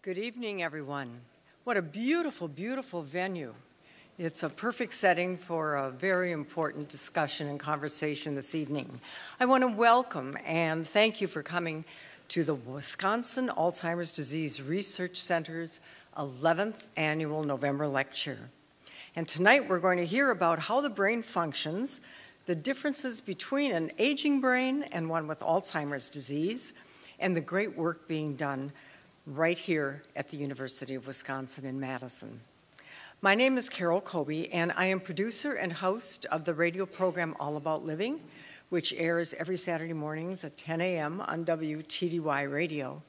Good evening, everyone. What a beautiful, beautiful venue. It's a perfect setting for a very important discussion and conversation this evening. I want to welcome and thank you for coming to the Wisconsin Alzheimer's Disease Research Center's 11th annual November lecture. And tonight we're going to hear about how the brain functions, the differences between an aging brain and one with Alzheimer's disease, and the great work being done right here at the University of Wisconsin in Madison. My name is Carol Kobe, and I am producer and host of the radio program All About Living, which airs every Saturday mornings at 10 a.m. on WTDY radio.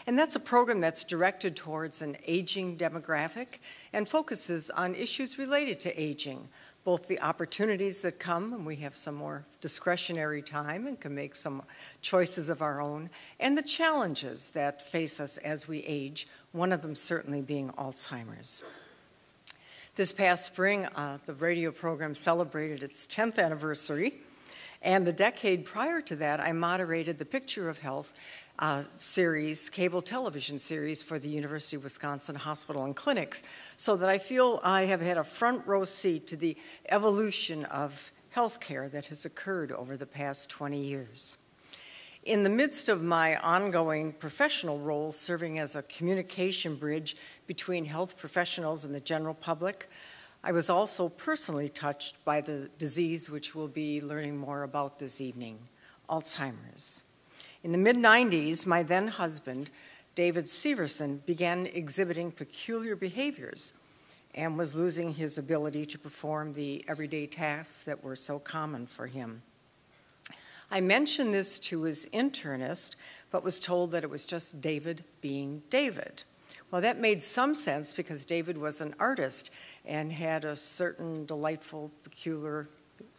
And that's a program that's directed towards an aging demographic and focuses on issues related to aging, both the opportunities that come, and we have some more discretionary time and can make some choices of our own, and the challenges that face us as we age, one of them certainly being Alzheimer's. This past spring, the radio program celebrated its 10th anniversary, and the decade prior to that, I moderated the Picture of Health series, cable television series for the University of Wisconsin Hospital and Clinics, so that I feel I have had a front row seat to the evolution of healthcare that has occurred over the past 20 years. In the midst of my ongoing professional role serving as a communication bridge between health professionals and the general public, I was also personally touched by the disease which we'll be learning more about this evening, Alzheimer's. In the mid-90s, my then husband, David Severson, began exhibiting peculiar behaviors and was losing his ability to perform the everyday tasks that were so common for him. I mentioned this to his internist, but was told that it was just David being David. Well, that made some sense because David was an artist and had a certain delightful, peculiar,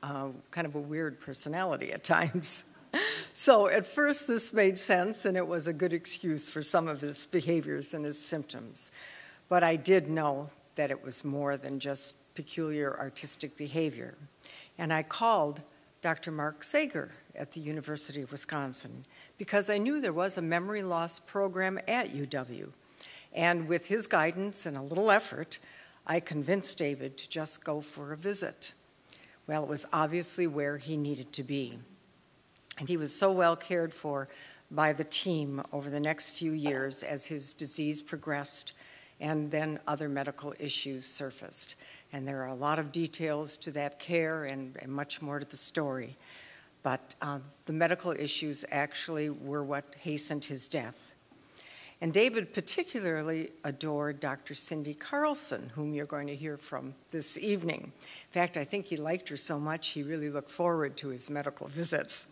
kind of a weird personality at times. So at first this made sense, and it was a good excuse for some of his behaviors and his symptoms. But I did know that it was more than just peculiar artistic behavior. And I called Dr. Mark Sager at the University of Wisconsin because I knew there was a memory loss program at UW. And with his guidance and a little effort, I convinced David to just go for a visit. Well, it was obviously where he needed to be. And he was so well cared for by the team over the next few years as his disease progressed and then other medical issues surfaced. And there are a lot of details to that care and much more to the story. But the medical issues actually were what hastened his death. And David particularly adored Dr. Cindy Carlson, whom you're going to hear from this evening. In fact, I think he liked her so much he really looked forward to his medical visits.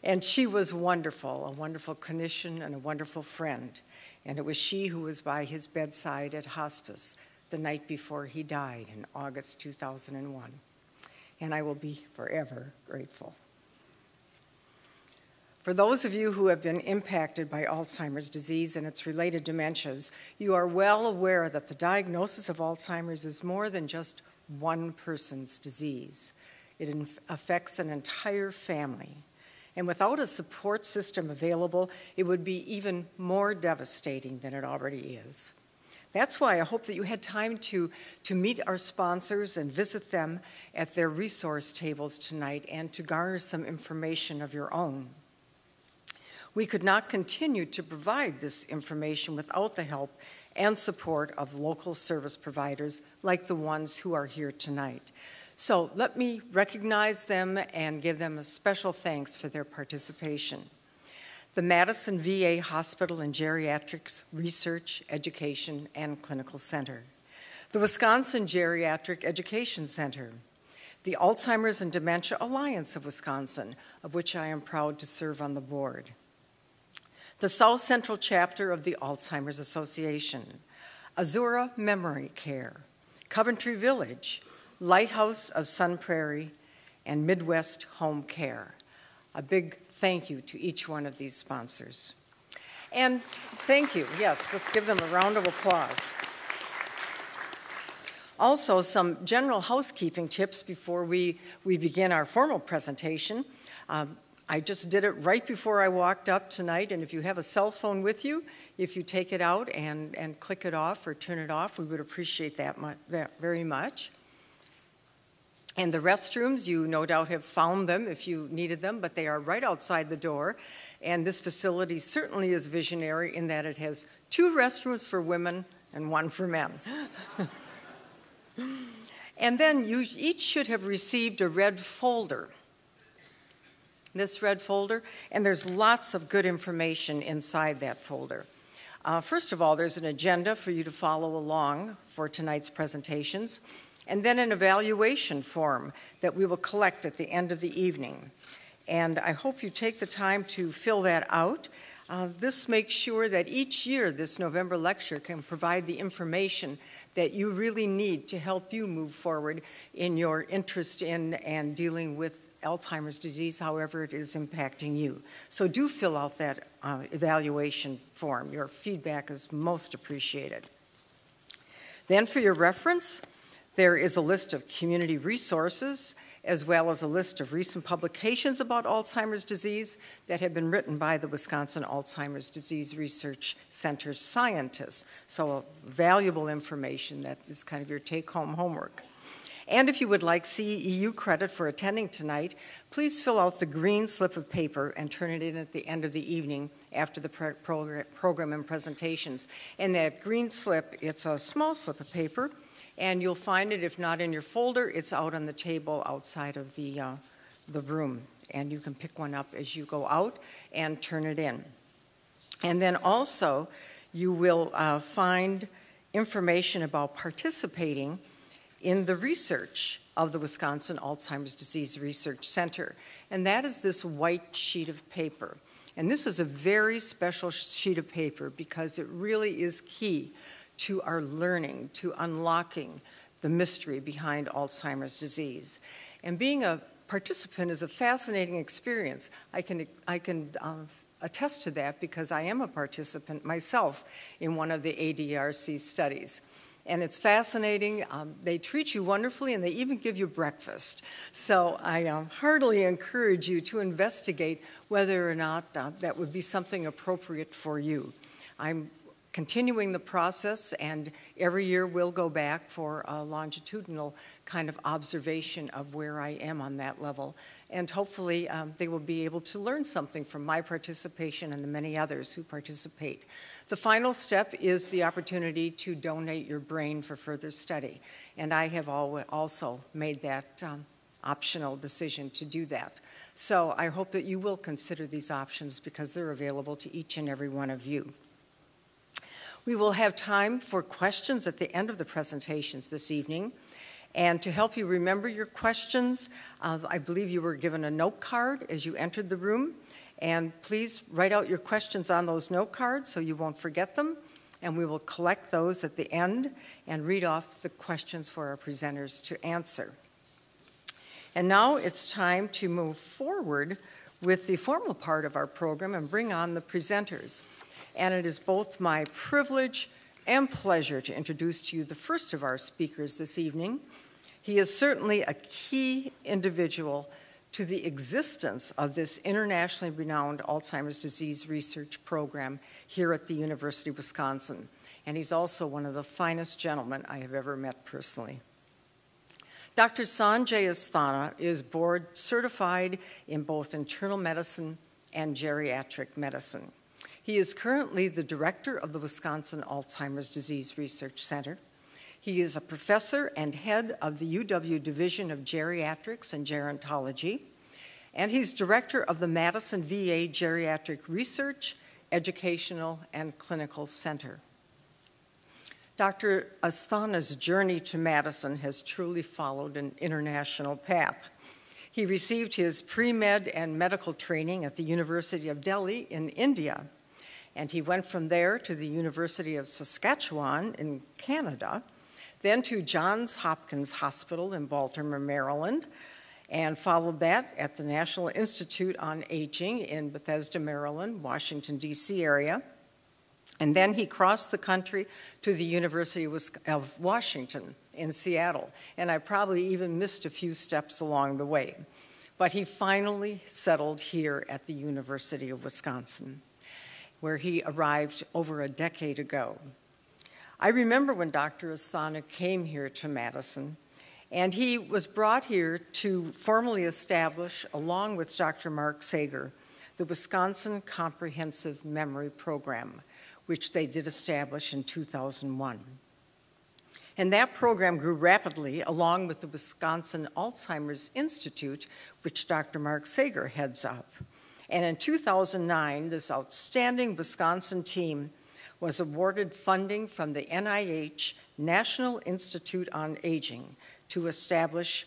And she was wonderful, a wonderful clinician and a wonderful friend. And it was she who was by his bedside at hospice the night before he died in August 2001. And I will be forever grateful. For those of you who have been impacted by Alzheimer's disease and its related dementias, you are well aware that the diagnosis of Alzheimer's is more than just one person's disease. It affects an entire family. And without a support system available, it would be even more devastating than it already is. That's why I hope that you had time to meet our sponsors and visit them at their resource tables tonight and to garner some information of your own. We could not continue to provide this information without the help and support of local service providers like the ones who are here tonight. So let me recognize them and give them a special thanks for their participation. The Madison VA Hospital and Geriatrics Research, Education, and Clinical Center. The Wisconsin Geriatric Education Center. The Alzheimer's and Dementia Alliance of Wisconsin, of which I am proud to serve on the board. The South Central chapter of the Alzheimer's Association, Azura Memory Care, Coventry Village, Lighthouse of Sun Prairie, and Midwest Home Care. A big thank you to each one of these sponsors. And thank you, yes, let's give them a round of applause. Also, some general housekeeping tips before we begin our formal presentation. I just did it right before I walked up tonight, and if you have a cell phone with you, if you take it out and click it off or turn it off, we would appreciate that very much. And the restrooms, you no doubt have found them if you needed them, but they are right outside the door. And this facility certainly is visionary in that it has 2 restrooms for women and 1 for men. And then you each should have received a red folder. This red folder, and there's lots of good information inside that folder. First of all, there's an agenda for you to follow along for tonight's presentations, and then an evaluation form that we will collect at the end of the evening. And I hope you take the time to fill that out. This makes sure that each year this November lecture can provide the information that you really need to help you move forward in your interest in and dealing with Alzheimer's disease, however it is impacting you. So do fill out that evaluation form. Your feedback is most appreciated. Then for your reference, there is a list of community resources as well as a list of recent publications about Alzheimer's disease that have been written by the Wisconsin Alzheimer's Disease Research Center scientists. So valuable information that is kind of your take-home homework. And if you would like CEU credit for attending tonight, please fill out the green slip of paper and turn it in at the end of the evening after the program and presentations. And that green slip, it's a small slip of paper, and you'll find it, if not in your folder, it's out on the table outside of the room. And you can pick one up as you go out and turn it in. And then also, you will find information about participating in the research of the Wisconsin Alzheimer's Disease Research Center. And that is this white sheet of paper. And this is a very special sheet of paper because it really is key to our learning, to unlocking the mystery behind Alzheimer's disease. And being a participant is a fascinating experience. I can attest to that because I am a participant myself in one of the ADRC studies. And it's fascinating. They treat you wonderfully, and they even give you breakfast. So I heartily encourage you to investigate whether or not that would be something appropriate for you. I'm continuing the process, and every year we'll go back for a longitudinal kind of observation of where I am on that level. And hopefully they will be able to learn something from my participation and the many others who participate. The final step is the opportunity to donate your brain for further study. And I have also made that optional decision to do that. So I hope that you will consider these options because they're available to each and every one of you. We will have time for questions at the end of the presentations this evening. And to help you remember your questions, I believe you were given a note card as you entered the room. And please write out your questions on those note cards so you won't forget them. And we will collect those at the end and read off the questions for our presenters to answer. And now it's time to move forward with the formal part of our program and bring on the presenters. And it is both my privilege and pleasure to introduce to you the first of our speakers this evening. He is certainly a key individual to the existence of this internationally renowned Alzheimer's disease research program here at the University of Wisconsin. And he's also one of the finest gentlemen I have ever met personally. Dr. Sanjay Asthana is board certified in both internal medicine and geriatric medicine. He is currently the director of the Wisconsin Alzheimer's Disease Research Center. He is a professor and head of the UW Division of Geriatrics and Gerontology, and he's director of the Madison VA Geriatric Research, Educational, and Clinical Center. Dr. Asthana's journey to Madison has truly followed an international path. He received his pre-med and medical training at the University of Delhi in India, and he went from there to the University of Saskatchewan in Canada, then to Johns Hopkins Hospital in Baltimore, Maryland, and followed that at the National Institute on Aging in Bethesda, Maryland, Washington, D.C. area. And then he crossed the country to the University of Washington in Seattle, and I probably even missed a few steps along the way. but he finally settled here at the University of Wisconsin, where he arrived over a decade ago. I remember when Dr. Asthana came here to Madison, and he was brought here to formally establish, along with Dr. Mark Sager, the Wisconsin Comprehensive Memory Program, which they did establish in 2001. And that program grew rapidly along with the Wisconsin Alzheimer's Institute, which Dr. Mark Sager heads up. And in 2009, this outstanding Wisconsin team was awarded funding from the NIH National Institute on Aging to establish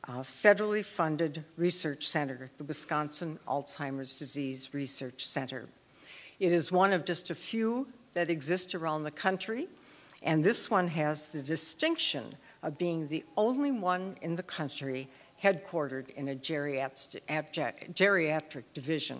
a federally funded research center, the Wisconsin Alzheimer's Disease Research Center. It is one of just a few that exist around the country, and this one has the distinction of being the only one in the country headquartered in a geriatric division.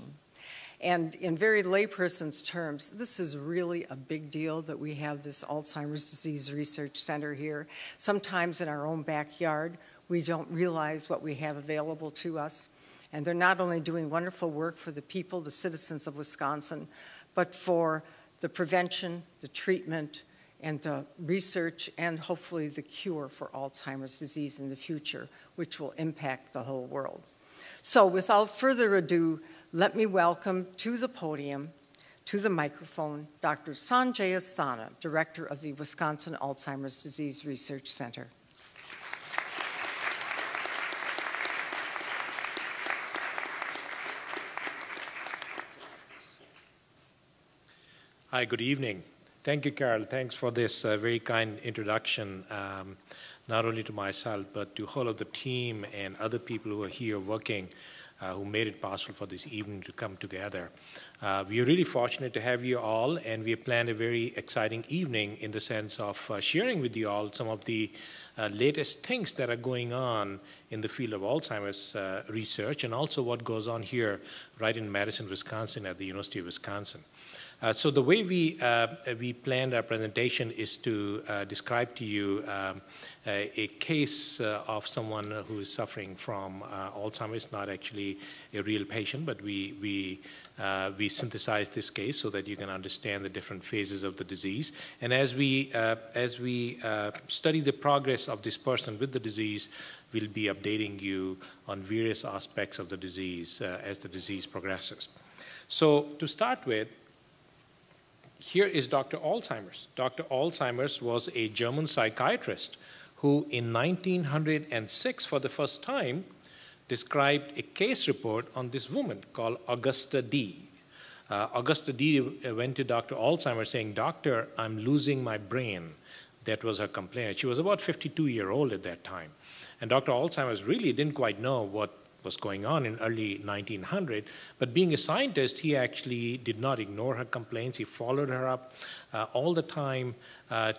And in very layperson's terms, this is really a big deal that we have this Alzheimer's Disease Research Center here. Sometimes in our own backyard, we don't realize what we have available to us. And they're not only doing wonderful work for the people, the citizens of Wisconsin, but for the prevention, the treatment, and the research, and hopefully the cure for Alzheimer's disease in the future, which will impact the whole world. So without further ado, let me welcome to the podium, to the microphone, Dr. Sanjay Asthana, Director of the Wisconsin Alzheimer's Disease Research Center. Hi, good evening. Thank you, Carol. Thanks for this very kind introduction, not only to myself, but to all of the team and other people who are here working, who made it possible for this evening to come together. We are really fortunate to have you all, and we have planned a very exciting evening in the sense of sharing with you all some of the latest things that are going on in the field of Alzheimer's research, and also what goes on here right in Madison, Wisconsin at the University of Wisconsin. So the way we planned our presentation is to describe to you a case of someone who is suffering from Alzheimer's, not actually a real patient, but we synthesized this case so that you can understand the different phases of the disease. And as we study the progress of this person with the disease, we'll be updating you on various aspects of the disease as the disease progresses. So to start with, here is Dr. Alzheimer's. Dr. Alzheimer's was a German psychiatrist who in 1906, for the first time, described a case report on this woman called Augusta D. Augusta D went to Dr. Alzheimer saying, "Doctor, I'm losing my brain." That was her complaint. She was about 52-year-old at that time. And Dr. Alzheimer's really didn't quite know what was going on in early 1900, but being a scientist, he actually did not ignore her complaints. He followed her up all the time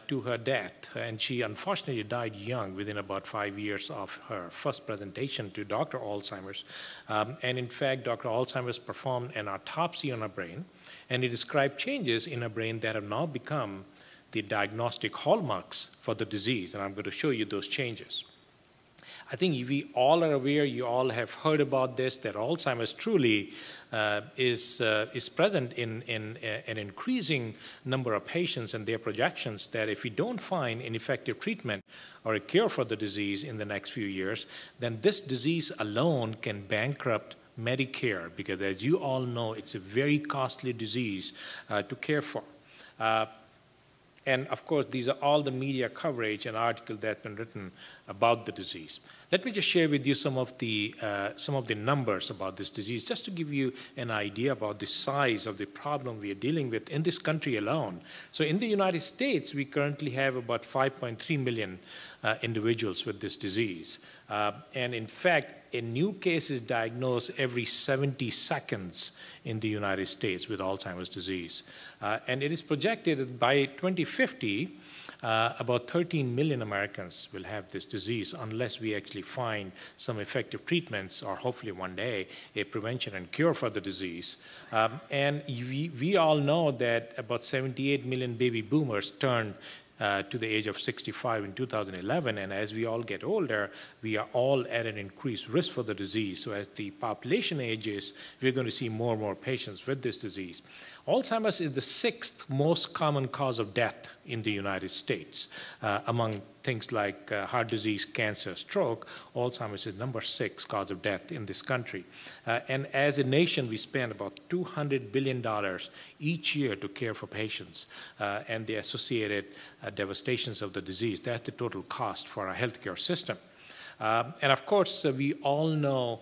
to her death, and she unfortunately died young, within about 5 years of her first presentation to Dr. Alzheimer's. And in fact, Dr. Alzheimer's performed an autopsy on her brain, and he described changes in her brain that have now become the diagnostic hallmarks for the disease, and I'm going to show you those changes. I think we all are aware, you all have heard about this, that Alzheimer's truly is present in an increasing number of patients, and their projections that if we don't find an effective treatment or a cure for the disease in the next few years, then this disease alone can bankrupt Medicare, because as you all know, it's a very costly disease to care for. And of course, these are all the media coverage and articles that have been written about the disease. Let me just share with you some of the numbers about this disease, just to give you an idea about the size of the problem we are dealing with in this country alone. So in the United States, we currently have about 5.3 million individuals with this disease. And in fact, a new case is diagnosed every 70 seconds in the United States with Alzheimer's disease. And it is projected that by 2050, about 13 million Americans will have this disease unless we actually find some effective treatments, or hopefully one day a prevention and cure for the disease. And we all know that about 78 million baby boomers turned to the age of 65 in 2011, and as we all get older, we are all at an increased risk for the disease. So as the population ages, we're going to see more and more patients with this disease. Alzheimer's is the 6th most common cause of death in the United States. Among things like heart disease, cancer, stroke, Alzheimer's is number 6 cause of death in this country. And as a nation, we spend about $200 billion each year to care for patients and the associated devastations of the disease. That's the total cost for our healthcare system. And of course, we all know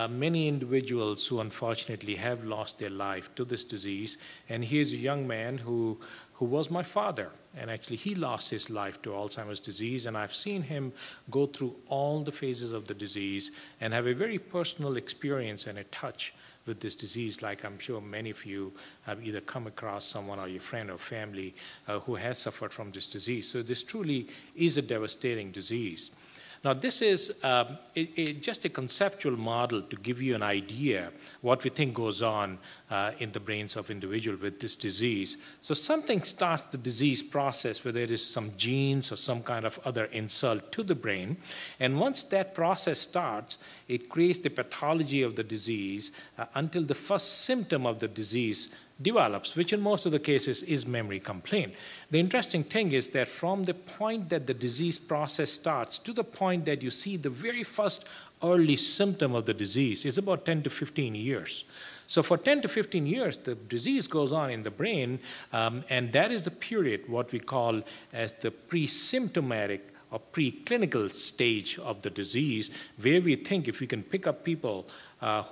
many individuals who unfortunately have lost their life to this disease. And here's a young man who was my father. And actually, he lost his life to Alzheimer's disease. And I've seen him go through all the phases of the disease and have a very personal experience and a touch with this disease, like I'm sure many of you have either come across someone or your friend or family who has suffered from this disease. So this truly is a devastating disease. Now, this is just a conceptual model to give you an idea what we think goes on in the brains of individuals with this disease. So something starts the disease process, whether it is some genes or some kind of other insult to the brain. And once that process starts, it creates the pathology of the disease until the first symptom of the disease develops, which in most of the cases is memory complaint. The interesting thing is that from the point that the disease process starts to the point that you see the very first early symptom of the disease is about 10 to 15 years. So for 10 to 15 years, the disease goes on in the brain, and that is the period, what we call as the pre-symptomatic or preclinical stage of the disease, where we think if we can pick up people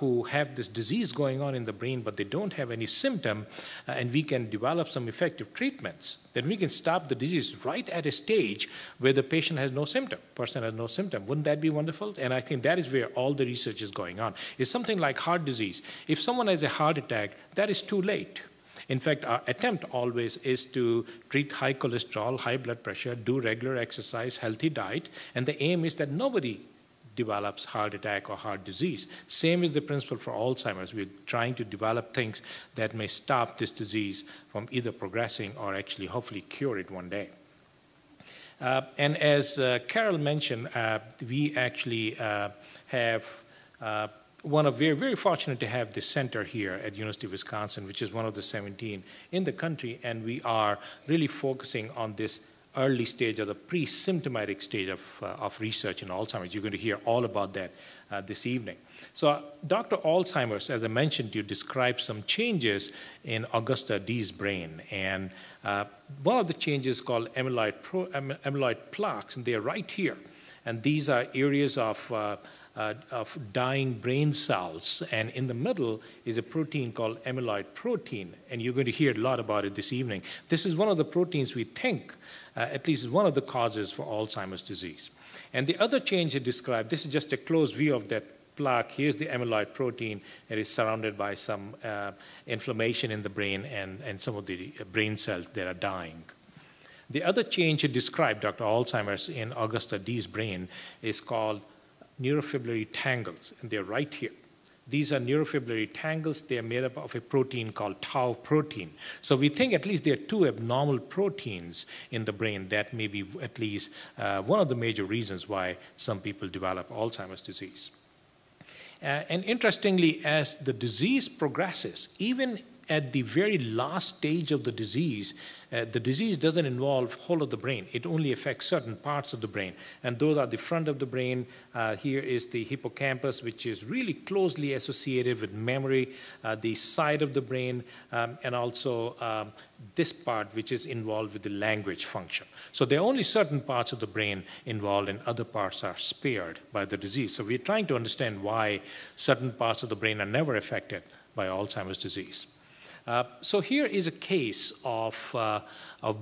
who have this disease going on in the brain, but they don't have any symptom, and we can develop some effective treatments, then we can stop the disease right at a stage where the patient has no symptom, person has no symptom. Wouldn't that be wonderful? And I think that is where all the research is going on. It's something like heart disease. If someone has a heart attack, that is too late. In fact, our attempt always is to treat high cholesterol, high blood pressure, do regular exercise, healthy diet, and the aim is that nobody develops heart attack or heart disease. Same is the principle for Alzheimer's. We're trying to develop things that may stop this disease from either progressing or actually hopefully cure it one day. And as Carol mentioned, we actually have we're very fortunate to have this center here at University of Wisconsin, which is one of the 17 in the country, and we are really focusing on this early stage or the pre-symptomatic stage of research in Alzheimer's. You're going to hear all about that this evening. So Dr. Alzheimer's, as I mentioned, you described some changes in Augusta D's brain, and one of the changes called amyloid plaques, and they're right here. And these are areas of dying brain cells, and in the middle is a protein called amyloid protein, and you're going to hear a lot about it this evening. This is one of the proteins we think, at least is one of the causes for Alzheimer's disease. And the other change it described, this is just a close view of that plaque. Here's the amyloid protein. It is surrounded by some inflammation in the brain and some of the brain cells that are dying. The other change it described, Dr. Alzheimer's, in Augusta D's brain is called neurofibrillary tangles, and they're right here. These are neurofibrillary tangles. They are made up of a protein called tau protein. So we think at least there are two abnormal proteins in the brain that may be at least one of the major reasons why some people develop Alzheimer's disease. And interestingly, as the disease progresses, even at the very last stage of the disease doesn't involve whole of the brain. It only affects certain parts of the brain. And those are the front of the brain. Here is the hippocampus, which is really closely associated with memory, the side of the brain, and also this part, which is involved with the language function. So there are only certain parts of the brain involved, and other parts are spared by the disease. So we're trying to understand why certain parts of the brain are never affected by Alzheimer's disease. So here is a case of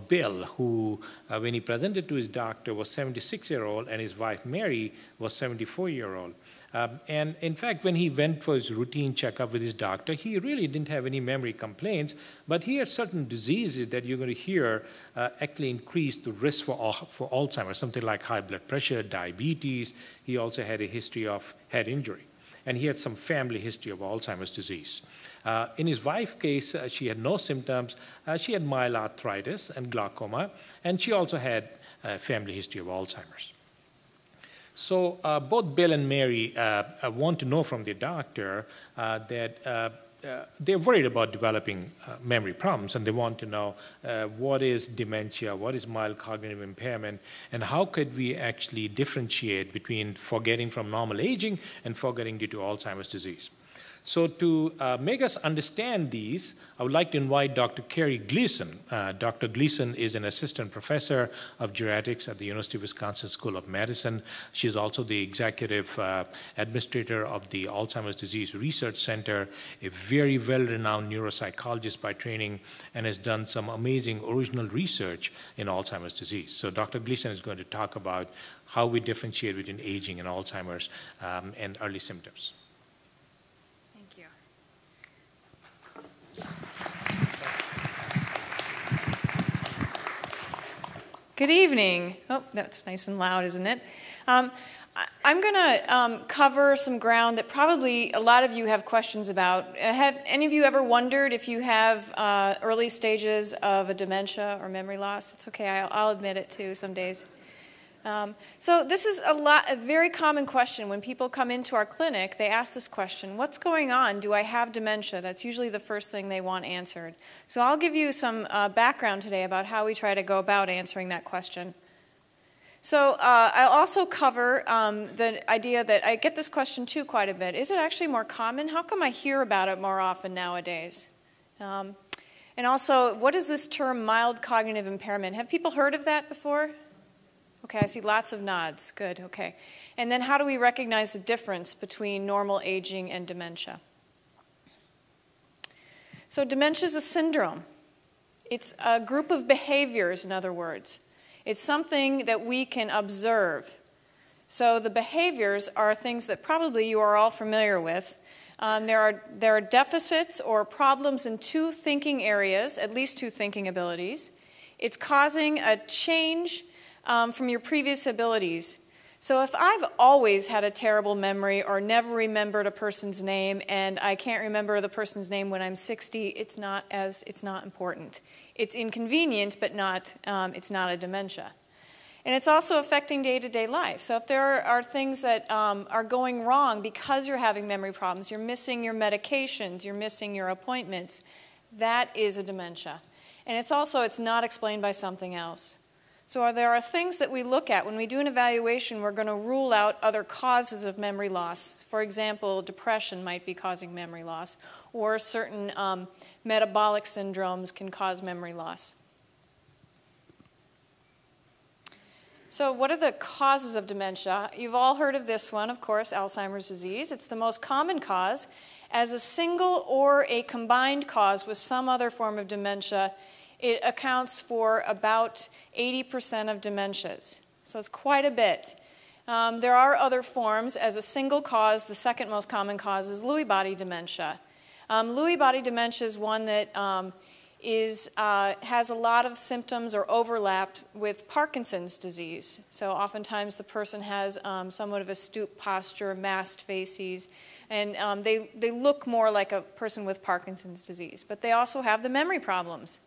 Bill, who, when he presented to his doctor, was 76-year-old, and his wife, Mary, was 74-year-old. And in fact, when he went for his routine checkup with his doctor, he really didn't have any memory complaints, but he had certain diseases that you're going to hear actually increase the risk for Alzheimer's, something like high blood pressure, diabetes. He also had a history of head injury, and he had some family history of Alzheimer's disease. In his wife's case, she had no symptoms. She had mild arthritis and glaucoma, and she also had a family history of Alzheimer's. So both Bill and Mary want to know from their doctor that they're worried about developing memory problems, and they want to know what is dementia, what is mild cognitive impairment, and how could we actually differentiate between forgetting from normal aging and forgetting due to Alzheimer's disease. So to make us understand these, I would like to invite Dr. Carrie Gleason. Dr. Gleason is an assistant professor of geriatrics at the University of Wisconsin School of Medicine. She is also the executive administrator of the Alzheimer's Disease Research Center, a very well-renowned neuropsychologist by training, and has done some amazing original research in Alzheimer's disease. So Dr. Gleason is going to talk about how we differentiate between aging and Alzheimer's and early symptoms. Good evening. Oh, that's nice and loud, isn't it? I'm going to cover some ground that probably a lot of you have questions about. Have any of you ever wondered if you have early stages of a dementia or memory loss? It's okay, I'll admit it too some days. So this is a very common question. When people come into our clinic, they ask this question, what's going on? Do I have dementia? That's usually the first thing they want answered. So I'll give you some background today about how we try to go about answering that question. So I'll also cover the idea that I get this question too quite a bit. Is it actually more common? How come I hear about it more often nowadays? And also, what is this term mild cognitive impairment? Have people heard of that before? Okay, I see lots of nods. Good, okay. And then how do we recognize the difference between normal aging and dementia? So dementia is a syndrome. It's a group of behaviors, in other words. It's something that we can observe. So the behaviors are things that probably you are all familiar with. There are deficits or problems in two thinking areas, at least two thinking abilities. It's causing a change from your previous abilities. So if I've always had a terrible memory or never remembered a person's name and I can't remember the person's name when I'm 60, it's not important. It's inconvenient, but it's not a dementia. And it's also affecting day-to-day life. So if there are things that are going wrong because you're having memory problems, you're missing your medications, you're missing your appointments, that is a dementia. And it's not explained by something else. So there are things that we look at. When we do an evaluation, we're going to rule out other causes of memory loss. For example, depression might be causing memory loss, or certain metabolic syndromes can cause memory loss. So what are the causes of dementia? You've all heard of this one, of course, Alzheimer's disease. It's the most common cause. As a single or a combined cause with some other form of dementia, it accounts for about 80% of dementias. So it's quite a bit. There are other forms. As a single cause, the second most common cause is Lewy body dementia. Lewy body dementia is one that has a lot of symptoms or overlap with Parkinson's disease. So oftentimes the person has somewhat of a stooped posture, masked faces, and they look more like a person with Parkinson's disease. But they also have the memory problems.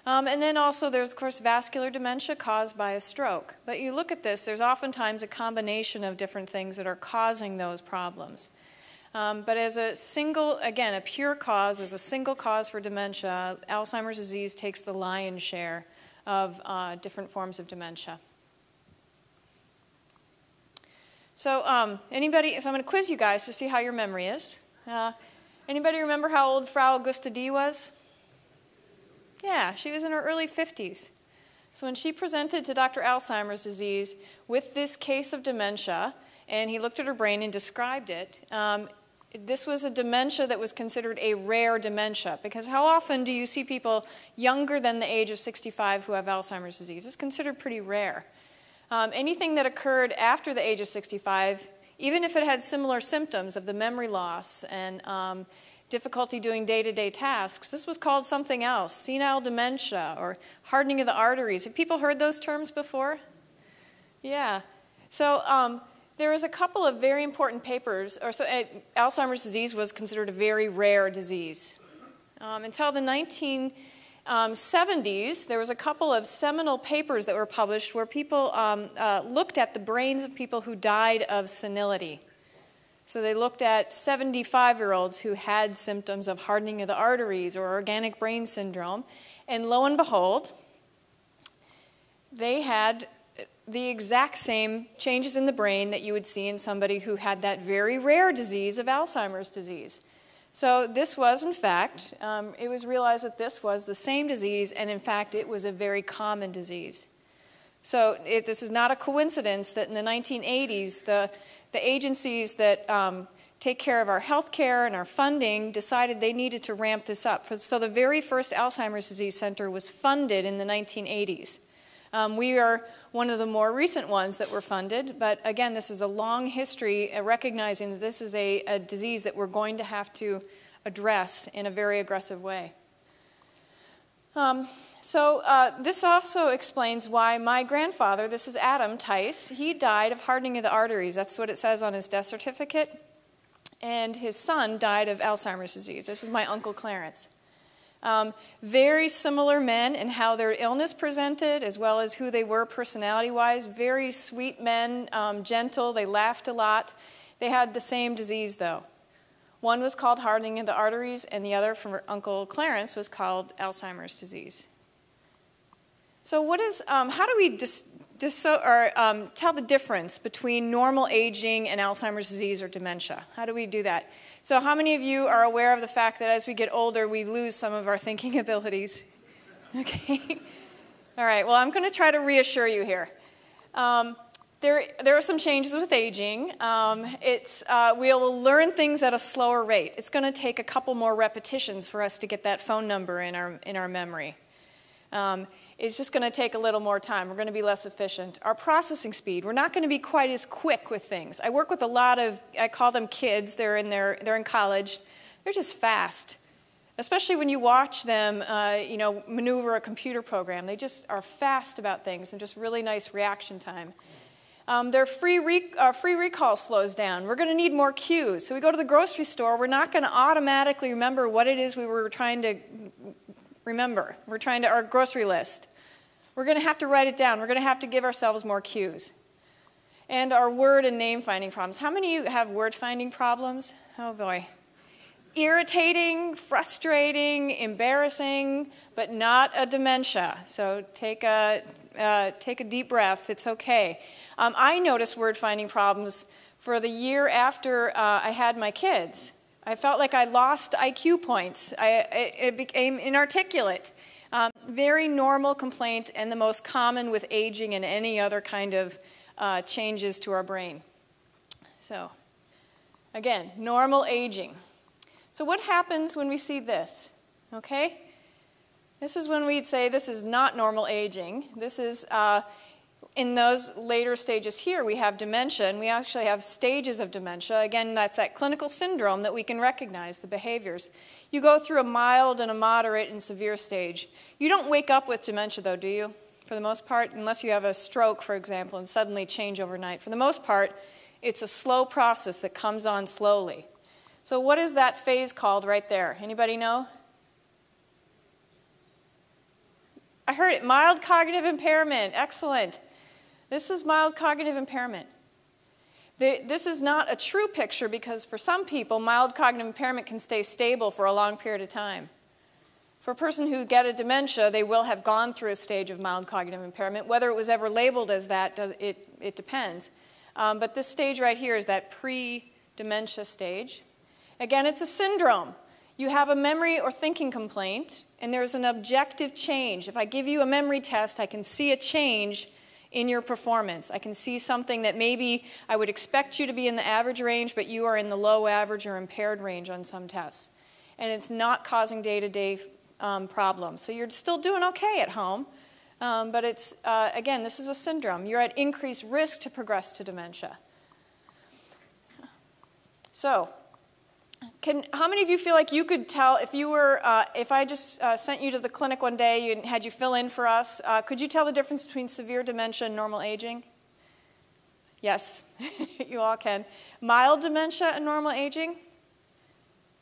And then also there's, of course, vascular dementia caused by a stroke. But you look at this, there's oftentimes a combination of different things that are causing those problems. But as a single, again, a pure cause, as a single cause for dementia, Alzheimer's disease takes the lion's share of different forms of dementia. So so I'm going to quiz you guys to see how your memory is. Anybody remember how old Frau Augusta D was? Yeah, she was in her early 50s. So when she presented to Dr. Alzheimer's disease with this case of dementia, and he looked at her brain and described it, this was a dementia that was considered a rare dementia, because how often do you see people younger than the age of 65 who have Alzheimer's disease? It's considered pretty rare. Anything that occurred after the age of 65, even if it had similar symptoms of the memory loss and difficulty doing day-to-day tasks, this was called something else, senile dementia or hardening of the arteries. Have people heard those terms before? Yeah. So there is a couple of very important papers. Alzheimer's disease was considered a very rare disease. Until the 1970s, there was a couple of seminal papers that were published where people looked at the brains of people who died of senility. So they looked at 75-year-olds who had symptoms of hardening of the arteries or organic brain syndrome, and lo and behold, they had the exact same changes in the brain that you would see in somebody who had that very rare disease of Alzheimer's disease. So this was, in fact, it was realized that this was the same disease, and in fact, it was a very common disease. So this is not a coincidence that in the 1980s, the agencies that take care of our health care and our funding decided they needed to ramp this up. So the very first Alzheimer's Disease Center was funded in the 1980s. We are one of the more recent ones that were funded, but again, this is a long history recognizing that this is a disease that we're going to have to address in a very aggressive way. This also explains why my grandfather, this is Adam Tice, he died of hardening of the arteries. That's what it says on his death certificate. And his son died of Alzheimer's disease. This is my Uncle Clarence. Very similar men in how their illness presented, as well as who they were personality-wise. Very sweet men, gentle, they laughed a lot. They had the same disease, though. One was called hardening of the arteries, and the other, from Uncle Clarence, was called Alzheimer's disease. So how do we tell the difference between normal aging and Alzheimer's disease or dementia? How do we do that? So how many of you are aware of the fact that as we get older, we lose some of our thinking abilities? Okay. All right, well, I'm going to try to reassure you here. There are some changes with aging. We'll learn things at a slower rate. It's going to take a couple more repetitions for us to get that phone number in our memory. It's just going to take a little more time. We're going to be less efficient. Our processing speed, we're not going to be quite as quick with things. I work with a lot of, I call them kids. They're in college. They're just fast, especially when you watch them, maneuver a computer program. They just are fast about things and just really nice reaction time. Their free recall slows down. We're going to need more cues. So we go to the grocery store. We're not going to automatically remember what it is we were trying to remember. Our grocery list. We're going to have to write it down. We're going to have to give ourselves more cues. And our word and name finding problems. How many of you have word finding problems? Oh boy. Irritating, frustrating, embarrassing, but not a dementia. So take a deep breath. It's okay. I noticed word finding problems for the year after I had my kids. I felt like I lost IQ points. It became inarticulate. Very normal complaint and the most common with aging and any other kind of changes to our brain. So, again, normal aging. So what happens when we see this? Okay? This is when we'd say this is not normal aging. This is, in those later stages here, we have dementia, and we actually have stages of dementia. Again, that's that clinical syndrome that we can recognize, the behaviors. You go through a mild and a moderate and severe stage. You don't wake up with dementia, though, do you? For the most part, unless you have a stroke, for example, and suddenly change overnight. For the most part, it's a slow process that comes on slowly. So what is that phase called right there? Anybody know? I heard it, mild cognitive impairment. Excellent. This is mild cognitive impairment. This is not a true picture because for some people, mild cognitive impairment can stay stable for a long period of time. For a person who get a dementia, they will have gone through a stage of mild cognitive impairment. Whether it was ever labeled as that, it depends. But this stage right here is that pre-dementia stage. Again, it's a syndrome. You have a memory or thinking complaint, and there's an objective change. If I give you a memory test, I can see a change in your performance. I can see something that maybe I would expect you to be in the average range, but you are in the low average or impaired range on some tests. And it's not causing day-to-day problems. So you're still doing okay at home, but it's, again, this is a syndrome. You're at increased risk to progress to dementia. So, how many of you feel like you could tell if you were, if I just sent you to the clinic one day and had you fill in for us, could you tell the difference between severe dementia and normal aging? Yes, you all can. Mild dementia and normal aging?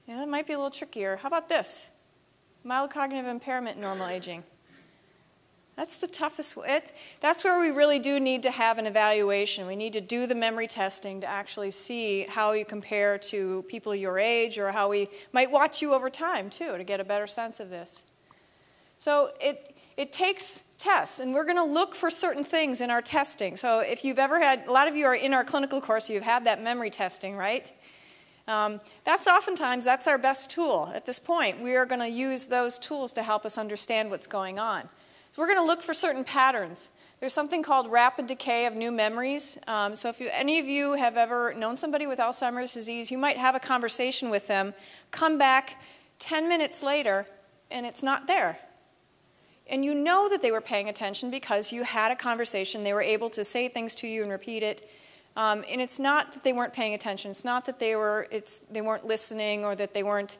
Yeah, that might be a little trickier. How about this? Mild cognitive impairment and normal aging. That's the toughest. That's where we really do need to have an evaluation. We need to do the memory testing to actually see how you compare to people your age, or how we might watch you over time, too, to get a better sense of this. So it takes tests, and we're going to look for certain things in our testing. So if you've ever had, a lot of you are in our clinical course, so you've had that memory testing, right? That's our best tool. At this point, we are going to use those tools to help us understand what's going on. So we're going to look for certain patterns. There's something called rapid decay of new memories. So if any of you have ever known somebody with Alzheimer's disease, you might have a conversation with them, come back 10 minutes later, and it's not there. And you know that they were paying attention because you had a conversation. They were able to say things to you and repeat it. And it's not that they weren't paying attention. It's not that they weren't listening, or that they weren't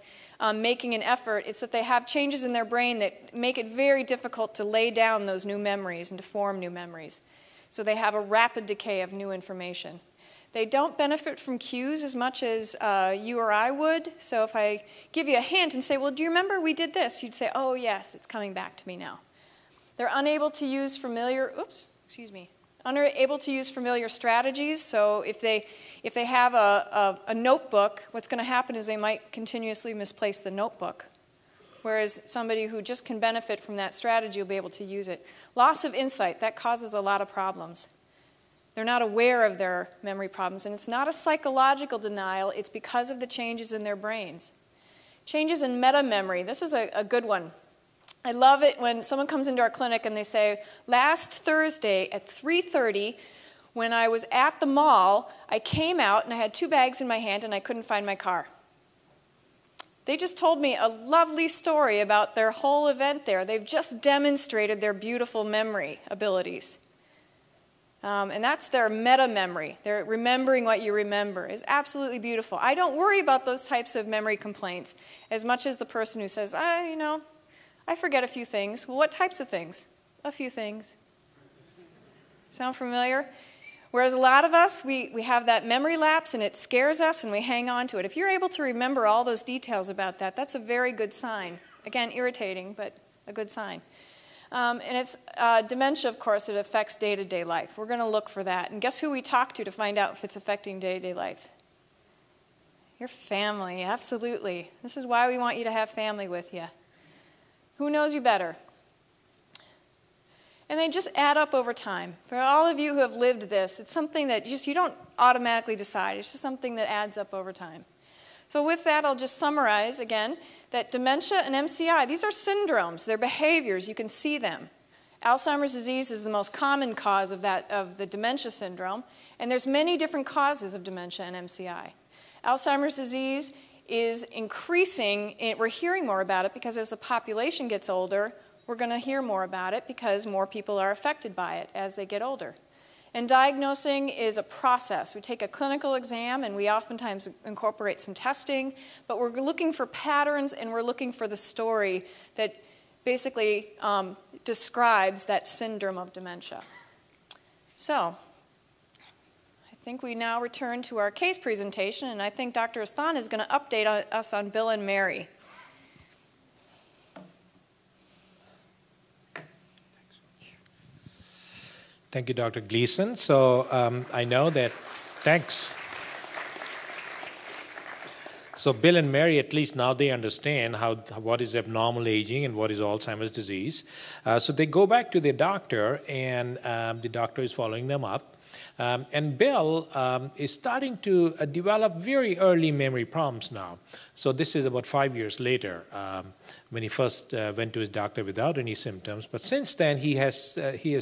making an effort. It's that they have changes in their brain that make it very difficult to lay down those new memories and to form new memories. So they have a rapid decay of new information. They don't benefit from cues as much as you or I would. So if I give you a hint and say, well, do you remember we did this? You'd say, oh, yes, it's coming back to me now. They're unable to use unable to use familiar strategies. So if they have a notebook, what's going to happen is they might continuously misplace the notebook. Whereas somebody who just can benefit from that strategy will be able to use it. Loss of insight, that causes a lot of problems. They're not aware of their memory problems, and it's not a psychological denial, it's because of the changes in their brains. Changes in meta-memory, this is a good one. I love it when someone comes into our clinic and they say, last Thursday at 3:30, when I was at the mall, I came out and I had 2 bags in my hand and I couldn't find my car. They just told me a lovely story about their whole event there. They've just demonstrated their beautiful memory abilities. And that's their meta-memory. They're remembering what you remember. It's absolutely beautiful. I don't worry about those types of memory complaints as much as the person who says, I forget a few things. Well, what types of things? A few things. Sound familiar? Whereas a lot of us, we have that memory lapse and it scares us and we hang on to it. If you're able to remember all those details about that, that's a very good sign. Again, irritating, but a good sign. And it's dementia, of course, it affects day-to-day life. We're going to look for that. And guess who we talk to find out if it's affecting day-to-day life? Your family, absolutely. This is why we want you to have family with you. Who knows you better? And they just add up over time. For all of you who have lived this, it's something that you don't automatically decide. It's just something that adds up over time. So with that, I'll just summarize again that dementia and MCI, these are syndromes. They're behaviors. You can see them. Alzheimer's disease is the most common cause of the dementia syndrome, and there's many different causes of dementia and MCI. Alzheimer's disease is increasing. We're hearing more about it because as the population gets older, we're going to hear more about it because more people are affected by it as they get older. And diagnosing is a process. We take a clinical exam and we oftentimes incorporate some testing, but we're looking for patterns and we're looking for the story that basically describes that syndrome of dementia. So, I think we now return to our case presentation, and I think Dr. Asthan is going to update us on Bill and Mary. Thank you, Dr. Gleason. So I know that, thanks. So Bill and Mary, at least now they understand what is abnormal aging and what is Alzheimer's disease. So they go back to their doctor, and the doctor is following them up. And Bill is starting to develop very early memory problems now. So this is about 5 years later when he first went to his doctor without any symptoms. But since then, he has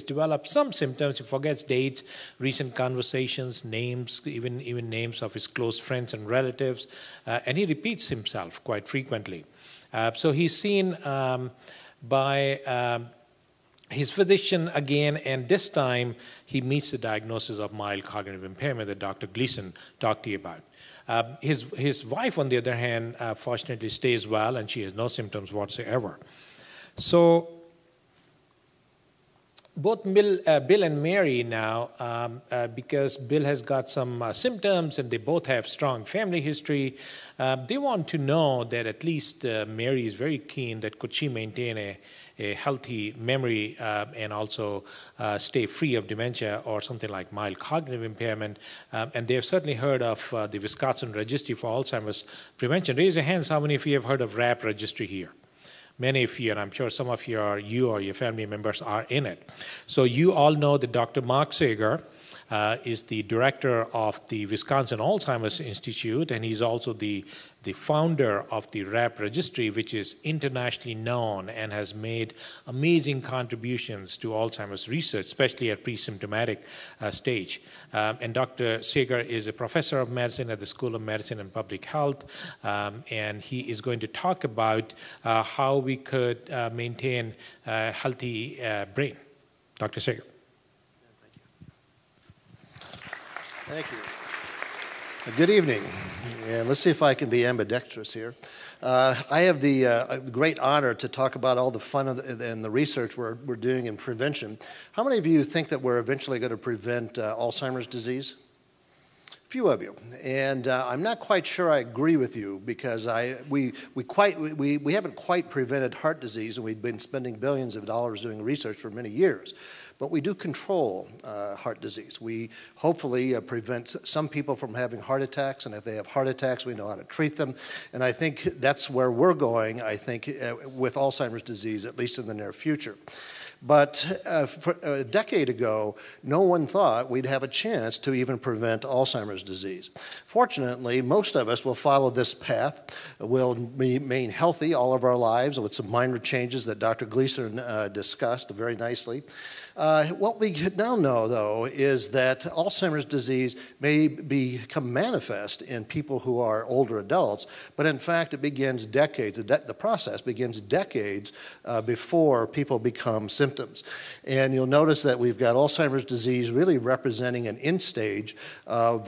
developed some symptoms. He forgets dates, recent conversations, names, even names of his close friends and relatives. And he repeats himself quite frequently. So he's seen by his physician again, and this time he meets the diagnosis of mild cognitive impairment that Dr. Gleason talked to you about. His wife, on the other hand, fortunately stays well, and she has no symptoms whatsoever. So both Bill and Mary now, because Bill has got some symptoms and they both have strong family history, they want to know that at least Mary is very keen that could she maintain a healthy memory and also stay free of dementia or something like mild cognitive impairment. And they have certainly heard of the Wisconsin Registry for Alzheimer's Prevention. Raise your hands, how many of you have heard of RAP registry here? Many of you, and I'm sure some of you or your family members are in it. So you all know that Dr. Mark Sager is the director of the Wisconsin Alzheimer's Institute, and he's also the founder of the RAP registry, which is internationally known and has made amazing contributions to Alzheimer's research, especially at pre-symptomatic stage. And Dr. Sager is a professor of medicine at the School of Medicine and Public Health, and he is going to talk about how we could maintain a healthy brain. Dr. Sager. Thank you. Good evening, and let's see if I can be ambidextrous here. I have the great honor to talk about all the fun and the research we're doing in prevention. How many of you think that we're eventually going to prevent Alzheimer's disease? A few of you, and I'm not quite sure I agree with you because we haven't quite prevented heart disease, and we've been spending billions of dollars doing research for many years. But we do control heart disease. We hopefully prevent some people from having heart attacks, and if they have heart attacks, we know how to treat them. And I think that's where we're going, I think, with Alzheimer's disease, at least in the near future. But a decade ago, no one thought we'd have a chance to even prevent Alzheimer's disease. Fortunately, most of us will follow this path. We'll remain healthy all of our lives with some minor changes that Dr. Gleason discussed very nicely. What we now know, though, is that Alzheimer's disease may become manifest in people who are older adults, but in fact it begins decades, the process begins decades before people become symptoms. And you'll notice that we've got Alzheimer's disease really representing an end stage of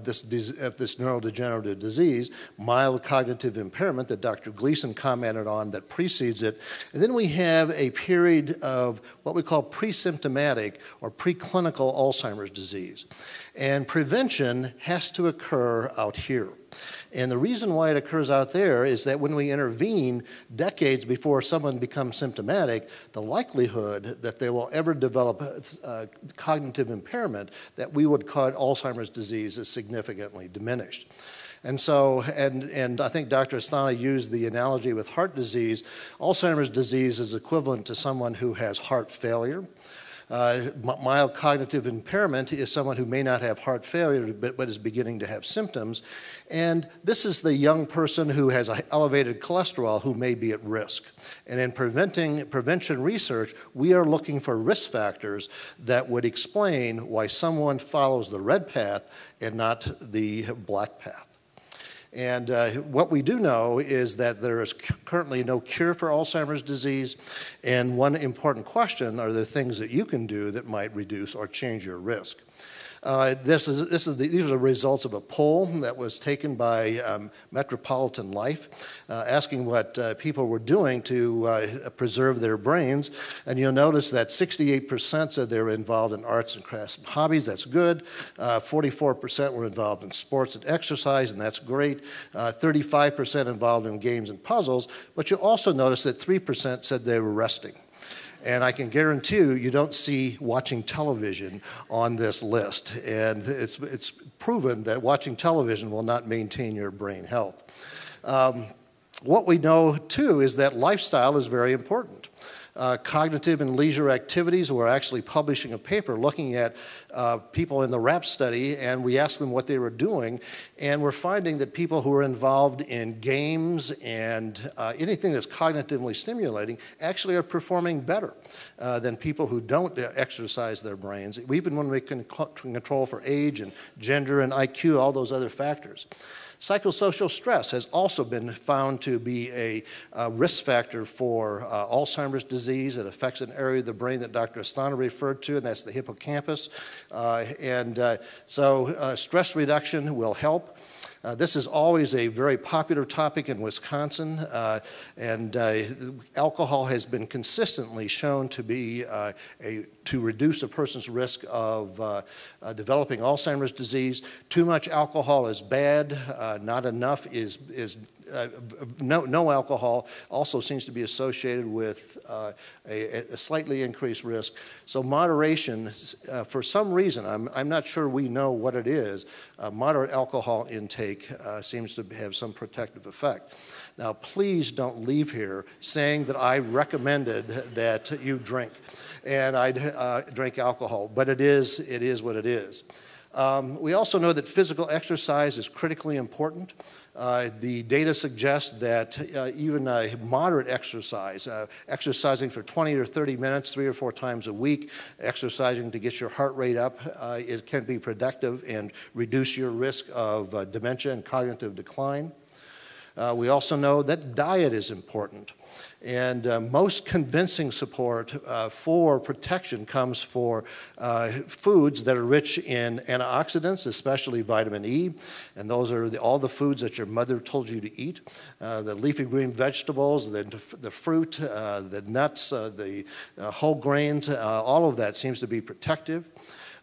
this neurodegenerative disease, mild cognitive impairment that Dr. Gleason commented on that precedes it. And then we have a period of what we call pre-symptomatic or preclinical Alzheimer's disease. And prevention has to occur out here. And the reason why it occurs out there is that when we intervene decades before someone becomes symptomatic, the likelihood that they will ever develop cognitive impairment that we would call Alzheimer's disease is significantly diminished. And so, and I think Dr. Asthana used the analogy with heart disease. Alzheimer's disease is equivalent to someone who has heart failure. Mild cognitive impairment is someone who may not have heart failure but is beginning to have symptoms. And this is the young person who has elevated cholesterol who may be at risk. And in prevention research, we are looking for risk factors that would explain why someone follows the red path and not the black path. And what we do know is that there is currently no cure for Alzheimer's disease, and one important question are the things that you can do that might reduce or change your risk. These are the results of a poll that was taken by Metropolitan Life, asking what people were doing to preserve their brains. And you'll notice that 68% said they were involved in arts and crafts and hobbies. That's good. 44% were involved in sports and exercise, and that's great. 35% involved in games and puzzles. But you'll also notice that 3% said they were resting. And I can guarantee you don't see watching television on this list. And it's proven that watching television will not maintain your brain health. What we know, too, is that lifestyle is very important. Cognitive and leisure activities, we're actually publishing a paper looking at people in the RAP study, and we asked them what they were doing, and we're finding that people who are involved in games and anything that's cognitively stimulating actually are performing better than people who don't exercise their brains, even when we can control for age and gender and IQ, all those other factors. Psychosocial stress has also been found to be a risk factor for Alzheimer's disease. It affects an area of the brain that Dr. Asthana referred to, and that's the hippocampus. So stress reduction will help. This is always a very popular topic in Wisconsin, and alcohol has been consistently shown to be a to reduce a person's risk of developing Alzheimer's disease. Too much alcohol is bad. Not enough is no alcohol also seems to be associated with a slightly increased risk. So moderation, for some reason, I'm not sure we know what it is, moderate alcohol intake seems to have some protective effect. Now, please don't leave here saying that I recommended that you drink and I drink alcohol, but it is what it is. We also know that physical exercise is critically important. The data suggests that even moderate exercise, exercising for 20 or 30 minutes, 3 or 4 times a week, exercising to get your heart rate up, it can be productive and reduce your risk of dementia and cognitive decline. We also know that diet is important. And most convincing support for protection comes for foods that are rich in antioxidants, especially vitamin E. And those are all the foods that your mother told you to eat. The leafy green vegetables, the fruit, the nuts, the whole grains, all of that seems to be protective.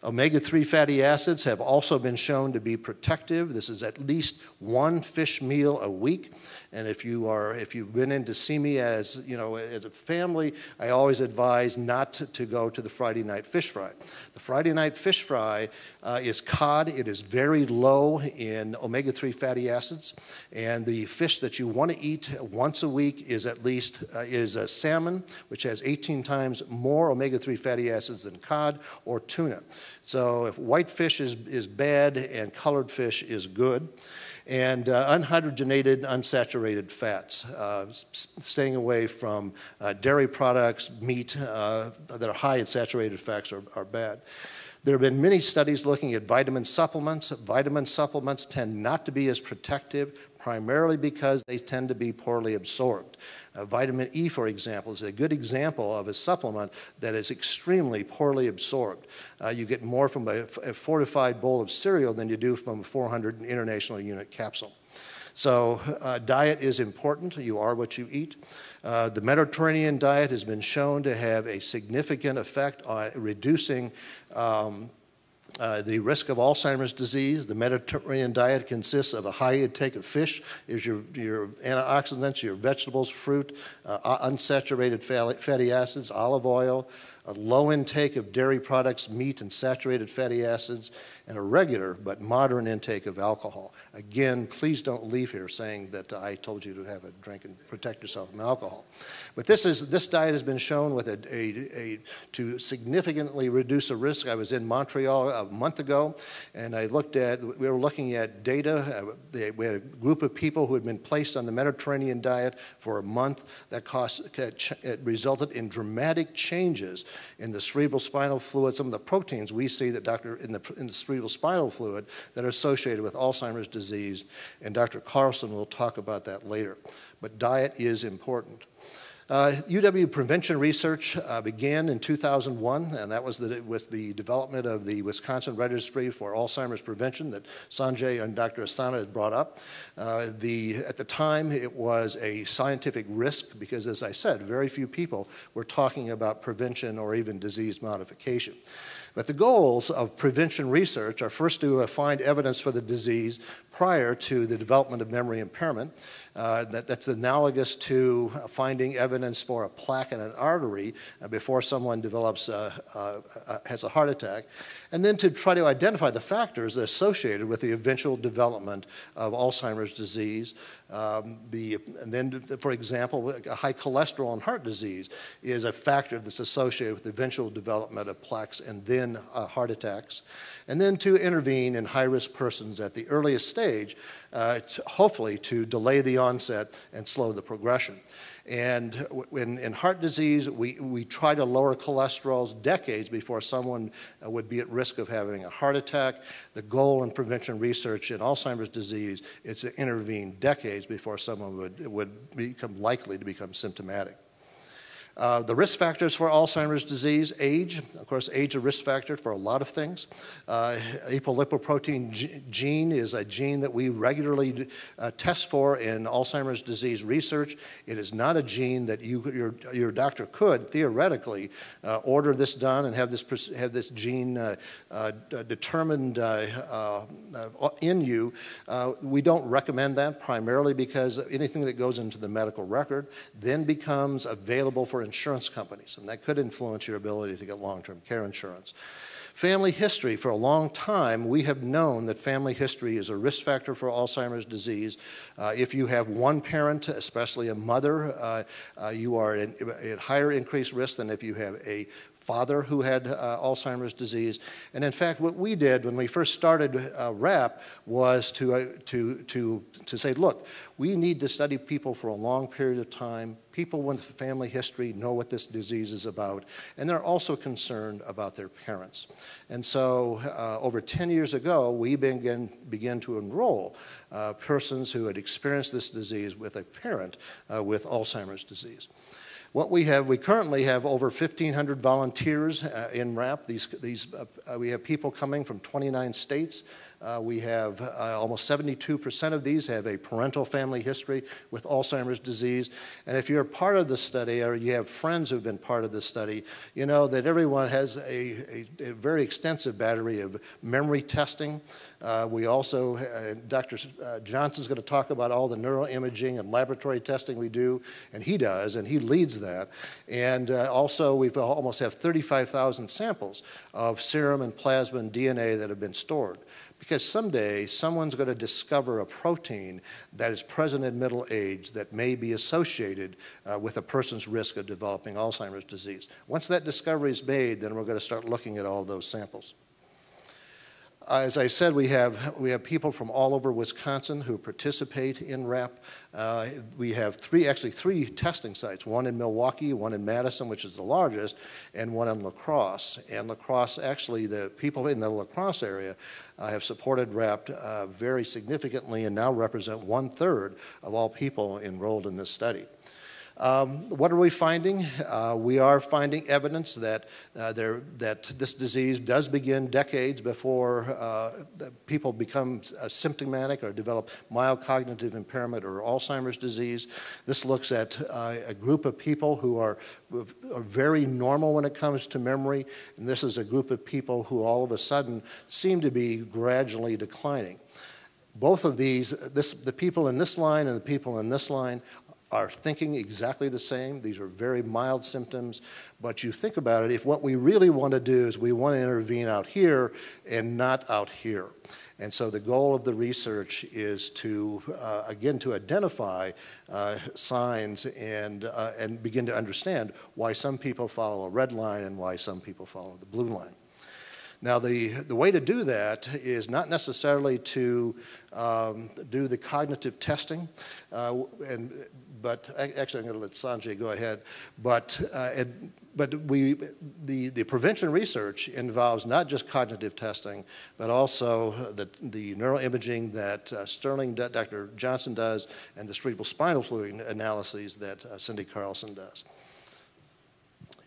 Omega-3 fatty acids have also been shown to be protective. This is at least 1 fish meal a week. And if you've been in to see me as a family, I always advise not to go to the Friday night fish fry. The Friday night fish fry is cod. It is very low in omega-3 fatty acids. And the fish that you want to eat once a week is salmon, which has 18 times more omega-3 fatty acids than cod, or tuna. So if white fish is bad and colored fish is good. And unhydrogenated, unsaturated fats, staying away from dairy products, meat that are high in saturated fats are bad. There have been many studies looking at vitamin supplements. Vitamin supplements tend not to be as protective, primarily because they tend to be poorly absorbed. Vitamin E, for example, is a good example of a supplement that is extremely poorly absorbed. You get more from a fortified bowl of cereal than you do from a 400 international unit capsule. So diet is important. You are what you eat. The Mediterranean diet has been shown to have a significant effect on reducing the risk of Alzheimer's disease. The Mediterranean diet consists of a high intake of fish, is your antioxidants, your vegetables, fruit, unsaturated fatty acids, olive oil, a low intake of dairy products, meat, and saturated fatty acids, and a regular but moderate intake of alcohol. Again, please don't leave here saying that I told you to have a drink and protect yourself from alcohol. But this diet has been shown with to significantly reduce the risk. I was in Montreal a month ago, and we were looking at data. We had a group of people who had been placed on the Mediterranean diet for a month. It resulted in dramatic changes in the cerebral spinal fluid, some of the proteins we see that in the cerebral spinal fluid that are associated with Alzheimer's disease, and Dr. Carlson will talk about that later. But diet is important. UW prevention research began in 2001, and that was with the development of the Wisconsin Registry for Alzheimer's Prevention that Sanjay and Dr. Asana had brought up. At the time, it was a scientific risk because, as I said, very few people were talking about prevention or even disease modification. But the goals of prevention research are first to find evidence for the disease prior to the development of memory impairment. That's analogous to finding evidence for a plaque in an artery before someone develops has a heart attack, and then to try to identify the factors associated with the eventual development of Alzheimer's disease. And then, for example, high cholesterol and heart disease is a factor that's associated with the eventual development of plaques and then heart attacks. And then to intervene in high-risk persons at the earliest stage, hopefully to delay the onset and slow the progression. And in heart disease, we try to lower cholesterol decades before someone would be at risk of having a heart attack. The goal in prevention research in Alzheimer's disease is to intervene decades before someone would become likely to become symptomatic. The risk factors for Alzheimer's disease: age. Of course, age is a risk factor for a lot of things. Apolipoprotein gene is a gene that we regularly test for in Alzheimer's disease research. It is not a gene that your doctor could theoretically order this done and have this gene determined in you. We don't recommend that, primarily because anything that goes into the medical record then becomes available for insurance companies, and that could influence your ability to get long-term care insurance. Family history. For a long time, we have known that family history is a risk factor for Alzheimer's disease. If you have one parent, especially a mother, you are at higher increased risk than if you have a father who had Alzheimer's disease. And in fact, what we did when we first started RAP was to say, look, we need to study people for a long period of time. People with family history know what this disease is about, and they're also concerned about their parents. And so over 10 years ago, we began to enroll persons who had experienced this disease with a parent with Alzheimer's disease. What we currently have over 1,500 volunteers in RAP. We have people coming from 29 states. We have almost 72% of these have a parental family history with Alzheimer's disease. And if you're part of the study or you have friends who've been part of the study, you know that everyone has a very extensive battery of memory testing. We also, Dr. Johnson's going to talk about all the neuroimaging and laboratory testing we do, and he does, and he leads that. And also, we almost have 35,000 samples of serum and plasma and DNA that have been stored. Because someday, someone's going to discover a protein that is present in middle age that may be associated with a person's risk of developing Alzheimer's disease. Once that discovery is made, then we're going to start looking at all those samples. As I said, we have people from all over Wisconsin who participate in RAP. We have three testing sites, one in Milwaukee, one in Madison, which is the largest, and one in La Crosse. And La Crosse, actually, the people in the La Crosse area have supported RAP very significantly and now represent 1/3 of all people enrolled in this study. What are we finding? We are finding evidence that this disease does begin decades before people become symptomatic or develop mild cognitive impairment or Alzheimer's disease. This looks at a group of people who are very normal when it comes to memory, and this is a group of people who all of a sudden seem to be gradually declining. Both of these, the people in this line and the people in this line, are thinking exactly the same. These are very mild symptoms, but you think about it, if what we really want to do is we want to intervene out here and not out here. And so the goal of the research is to, again, to identify signs and begin to understand why some people follow a red line and why some people follow the blue line. Now, the way to do that is not necessarily to do the cognitive testing, but actually I'm going to let Sanjay go ahead. But the prevention research involves not just cognitive testing, but also the neuroimaging that Dr. Johnson does, and the cerebral spinal fluid analyses that Cindy Carlson does.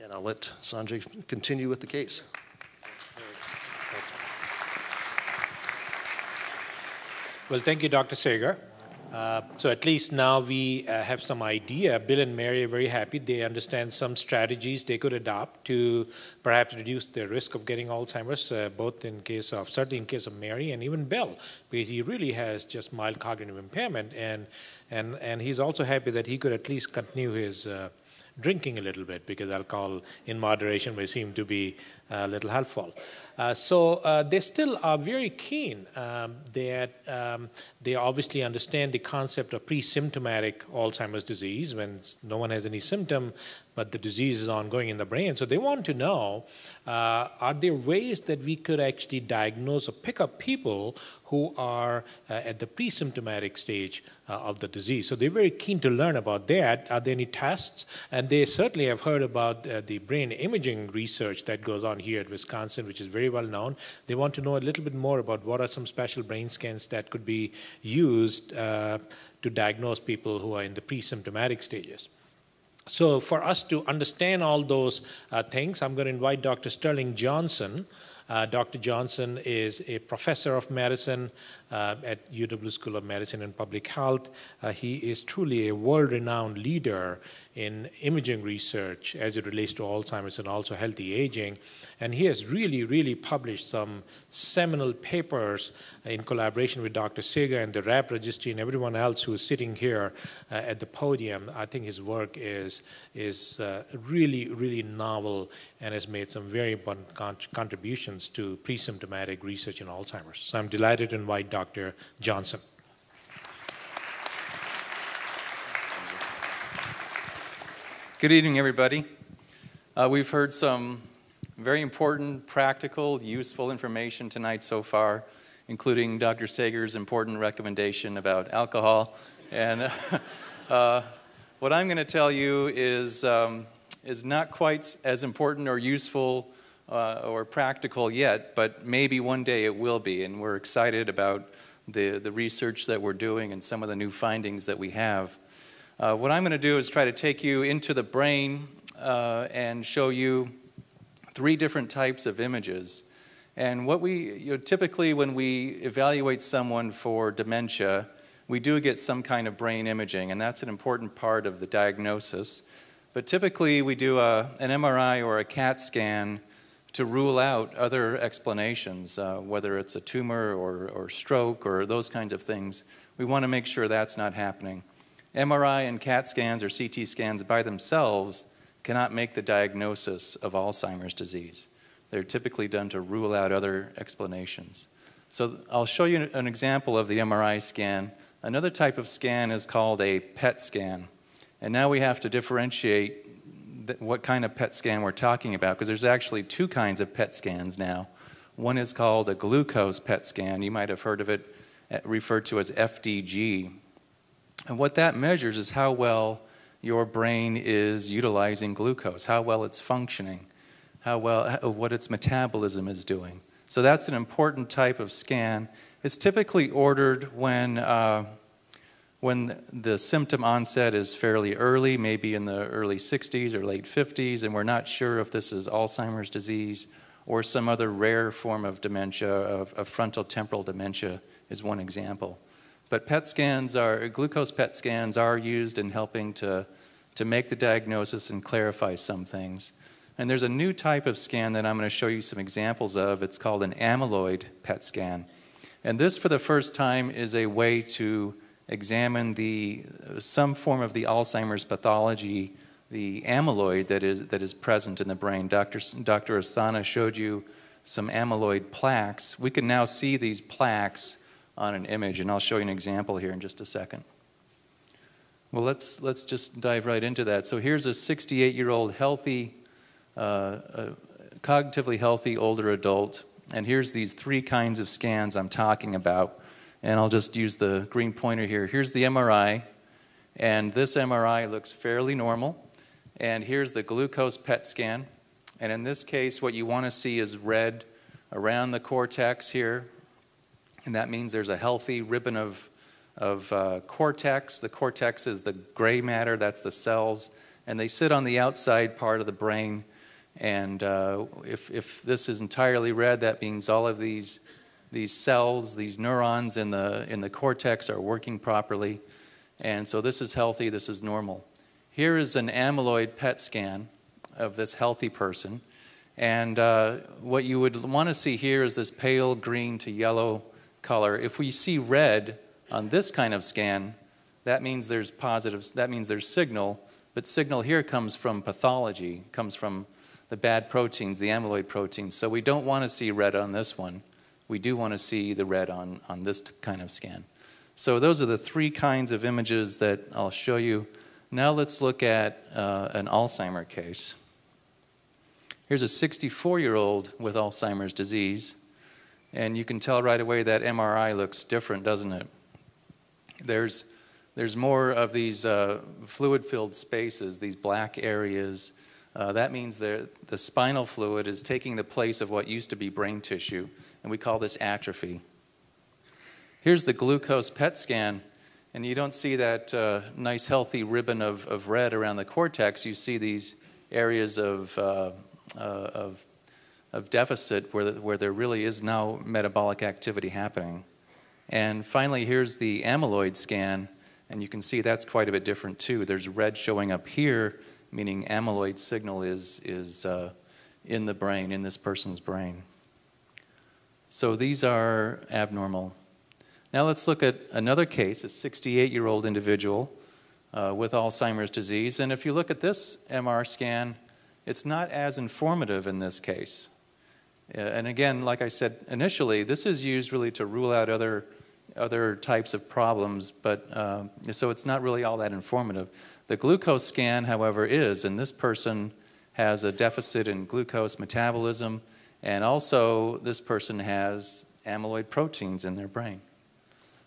And I'll let Sanjay continue with the case. Well, thank you, Dr. Sager. So at least now we have some idea. Bill and Mary are very happy. They understand some strategies they could adopt to perhaps reduce their risk of getting Alzheimer's, certainly in case of Mary and even Bill, because he really has just mild cognitive impairment. And he's also happy that he could at least continue his drinking a little bit, because alcohol in moderation may seem to be a little helpful. So they still are very keen that they obviously understand the concept of pre-symptomatic Alzheimer's disease when no one has any symptom, but the disease is ongoing in the brain. So they want to know, are there ways that we could actually diagnose or pick up people who are at the pre-symptomatic stage of the disease? So they're very keen to learn about that. Are there any tests? And they certainly have heard about the brain imaging research that goes on here at Wisconsin, which is very well known. They want to know a little bit more about what are some special brain scans that could be used to diagnose people who are in the pre-symptomatic stages. So for us to understand all those things, I'm going to invite Dr. Sterling Johnson. Dr. Johnson is a professor of medicine at UW School of Medicine and Public Health. He is truly a world-renowned leader in imaging research as it relates to Alzheimer's and also healthy aging. And he has really published some seminal papers in collaboration with Dr. Sega and the RAP Registry and everyone else who is sitting here at the podium. I think his work is really novel and has made some very important contributions to pre-symptomatic research in Alzheimer's. So I'm delighted to invite Dr. Johnson. Good evening, everybody. We've heard some very important, practical, useful information tonight so far, including Dr. Sager's important recommendation about alcohol. And what I'm going to tell you is not quite as important or useful or practical yet, but maybe one day it will be. And we're excited about the research that we're doing and some of the new findings that we have. What I'm going to do is try to take you into the brain and show you 3 different types of images. And what typically when we evaluate someone for dementia, we do get some kind of brain imaging, and that's an important part of the diagnosis. But typically we do an MRI or a CAT scan to rule out other explanations, whether it's a tumor or stroke or those kinds of things. We want to make sure that's not happening. MRI and CAT scans or CT scans by themselves cannot make the diagnosis of Alzheimer's disease. They're typically done to rule out other explanations. So I'll show you an example of the MRI scan. Another type of scan is called a PET scan. And now we have to differentiate what kind of PET scan we're talking about, because there's actually 2 kinds of PET scans now. One is called a glucose PET scan. You might have heard of it referred to as FDG. And what that measures is how well your brain is utilizing glucose, how well it's functioning, what its metabolism is doing. So that's an important type of scan. It's typically ordered when the symptom onset is fairly early, maybe in the early 60s or late 50s, and we're not sure if this is Alzheimer's disease or some other rare form of dementia, of frontotemporal dementia is one example. But glucose PET scans are used in helping to make the diagnosis and clarify some things. And there's a new type of scan that I'm going to show you some examples of. It's called an amyloid PET scan. And this, for the first time, is a way to examine some form of the Alzheimer's pathology, the amyloid that is present in the brain. Dr. Asana showed you some amyloid plaques. We can now see these plaques on an image, and I'll show you an example here in just a second. Well, let's just dive right into that. So here's a 68-year-old healthy, cognitively healthy older adult, and here's these 3 kinds of scans I'm talking about, and I'll just use the green pointer here. Here's the MRI, and this MRI looks fairly normal, and here's the glucose PET scan, and in this case what you want to see is red around the cortex here. And that means there's a healthy ribbon of cortex. The cortex is the gray matter, that's the cells, and they sit on the outside part of the brain. And if this is entirely red, that means all of these cells, these neurons in the cortex are working properly. And so this is healthy, this is normal. Here is an amyloid PET scan of this healthy person. And what you would want to see here is this pale green to yellow color. If we see red on this kind of scan, that means there's signal, but signal here comes from pathology, comes from the bad proteins, the amyloid proteins. So we don't want to see red on this one. We do want to see the red on this kind of scan. So those are the 3 kinds of images that I'll show you. Now let's look at an Alzheimer case. Here's a 64-year-old with Alzheimer's disease. And you can tell right away that MRI looks different, doesn't it? There's more of these fluid-filled spaces, these black areas. That means the spinal fluid is taking the place of what used to be brain tissue, and we call this atrophy. Here's the glucose PET scan, And you don't see that nice healthy ribbon of red around the cortex. You see these areas of deficit where there really is now metabolic activity happening. And finally, here's the amyloid scan, and you can see that's quite a bit different too. There's red showing up here, meaning amyloid signal is in the brain, in this person's brain. So these are abnormal. Now let's look at another case, a 68-year-old individual with Alzheimer's disease. And if you look at this MR scan, it's not as informative in this case. And again, like I said initially, this is used really to rule out other types of problems, but so it's not really all that informative. The glucose scan, however, is, and this person has a deficit in glucose metabolism, and also this person has amyloid proteins in their brain.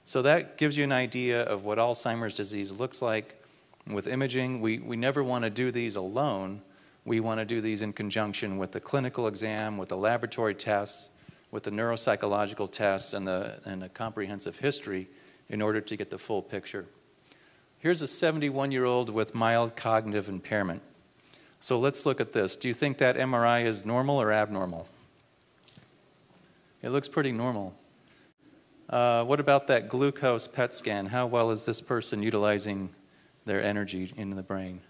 So that gives you an idea of what Alzheimer's disease looks like with imaging. We never want to do these alone. We want to do these in conjunction with the clinical exam, with the laboratory tests, with the neuropsychological tests, and the comprehensive history in order to get the full picture. Here's a 71-year-old with mild cognitive impairment. So let's look at this. Do you think that MRI is normal or abnormal? It looks pretty normal. What about that glucose PET scan? How well is this person utilizing their energy in the brain?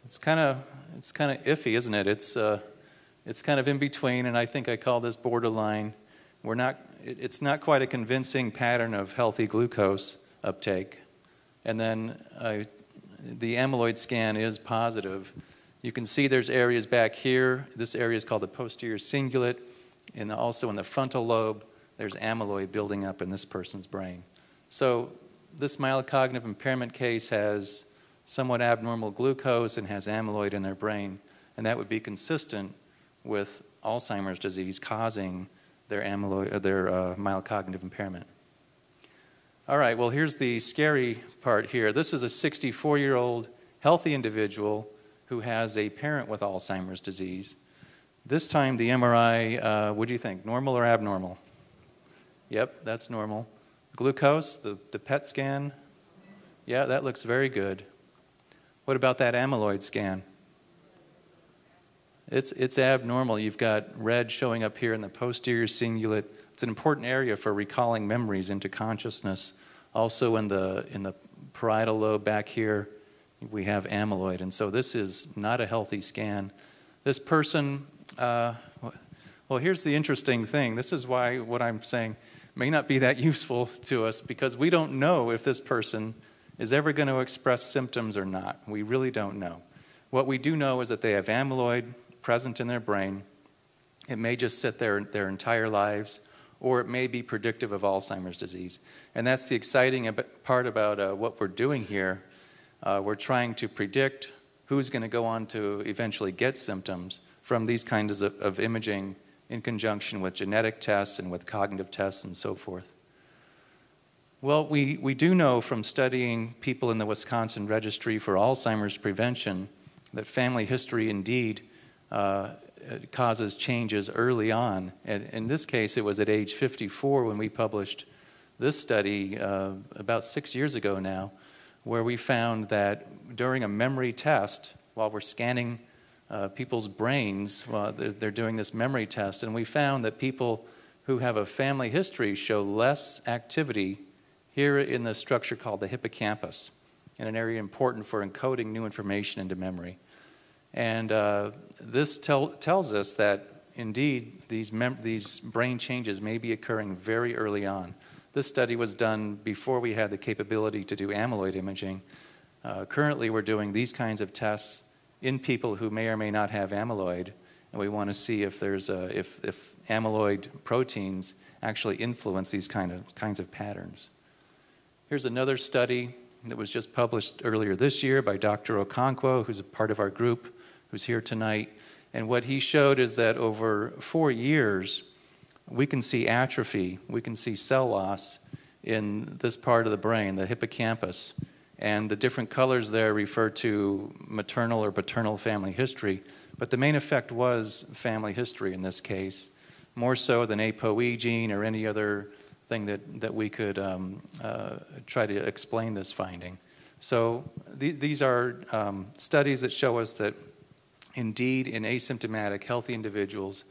It's kind of iffy, isn't it? It's kind of in between, and I think I call this borderline. It's not quite a convincing pattern of healthy glucose uptake. And then the amyloid scan is positive. You can see there's areas back here. This area is called the posterior cingulate, and also in the frontal lobe, there's amyloid building up in this person's brain. So this mild cognitive impairment case has somewhat abnormal glucose and has amyloid in their brain, and that would be consistent with Alzheimer's disease causing their mild cognitive impairment. All right, well, here's the scary part here. This is a 64-year-old healthy individual who has a parent with Alzheimer's disease. This time the MRI, what do you think, normal or abnormal? Yep, that's normal. Glucose, the PET scan, yeah, that looks very good. What about that amyloid scan? It's abnormal. You've got red showing up here in the posterior cingulate. It's an important area for recalling memories into consciousness. Also in the parietal lobe back here, we have amyloid. And so this is not a healthy scan. This person, well, here's the interesting thing. This is why what I'm saying may not be that useful to us, because we don't know if this person is ever going to express symptoms or not. We really don't know. What we do know is that they have amyloid present in their brain. It may just sit there their entire lives, or it may be predictive of Alzheimer's disease. And that's the exciting part about what we're doing here. We're trying to predict who's going to go on to eventually get symptoms from these kinds of imaging in conjunction with genetic tests and with cognitive tests and so forth. Well, we do know from studying people in the Wisconsin Registry for Alzheimer's Prevention that family history indeed causes changes early on. And in this case, it was at age 54 when we published this study about 6 years ago now, where we found that during a memory test, while we're scanning people's brains, while they're doing this memory test, and we found that people who have a family history show less activity here in the structure called the hippocampus, in an area important for encoding new information into memory. And this tells us that indeed these brain changes may be occurring very early on. This study was done before we had the capability to do amyloid imaging. Currently we're doing these kinds of tests in people who may or may not have amyloid, and we want to see if there's if amyloid proteins actually influence these kinds of patterns. Here's another study that was just published earlier this year by Dr. Okonkwo, who's a part of our group, who's here tonight. And what he showed is that over 4 years, we can see atrophy, we can see cell loss in this part of the brain, the hippocampus. And the different colors there refer to maternal or paternal family history. But the main effect was family history in this case, more so than ApoE gene or any other thing that we could try to explain this finding. So these are studies that show us that indeed in asymptomatic healthy individuals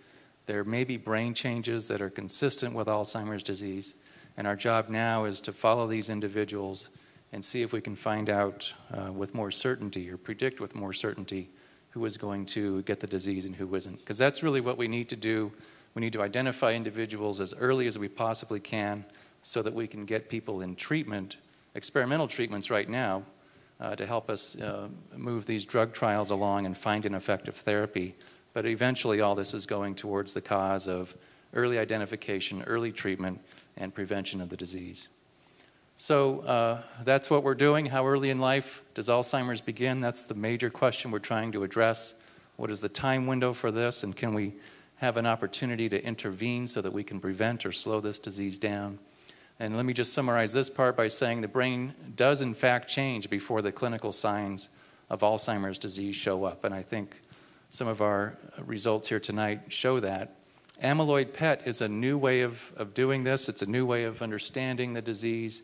there may be brain changes that are consistent with Alzheimer's disease, and our job now is to follow these individuals and see if we can find out with more certainty or predict with more certainty who is going to get the disease and who isn't. Because that's really what we need to do. We need to identify individuals as early as we possibly can so that we can get people in treatment, experimental treatments right now, to help us move these drug trials along and find an effective therapy. But eventually all this is going towards the cause of early identification, early treatment, and prevention of the disease. So that's what we're doing. How early in life does Alzheimer's begin? That's the major question we're trying to address. What is the time window for this, and can we have an opportunity to intervene so that we can prevent or slow this disease down? And let me just summarize this part by saying the brain does in fact change before the clinical signs of Alzheimer's disease show up, and I think some of our results here tonight show that. Amyloid PET is a new way of doing this. It's a new way of understanding the disease.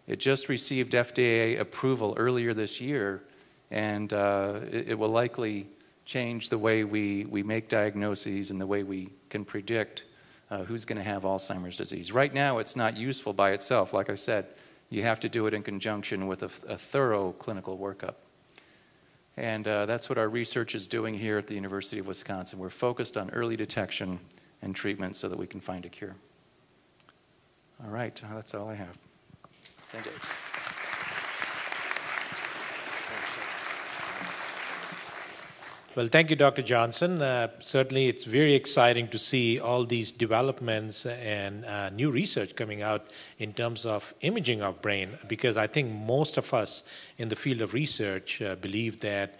It just received FDA approval earlier this year, and it will likely change the way we make diagnoses and the way we can predict who's going to have Alzheimer's disease. Right now, it's not useful by itself. Like I said, you have to do it in conjunction with a thorough clinical workup. And that's what our research is doing here at the University of Wisconsin. We're focused on early detection and treatment so that we can find a cure. All right, that's all I have. Sanjay. Well, thank you, Dr. Johnson. Certainly, it's very exciting to see all these developments and new research coming out in terms of imaging of brain, because I think most of us in the field of research believe that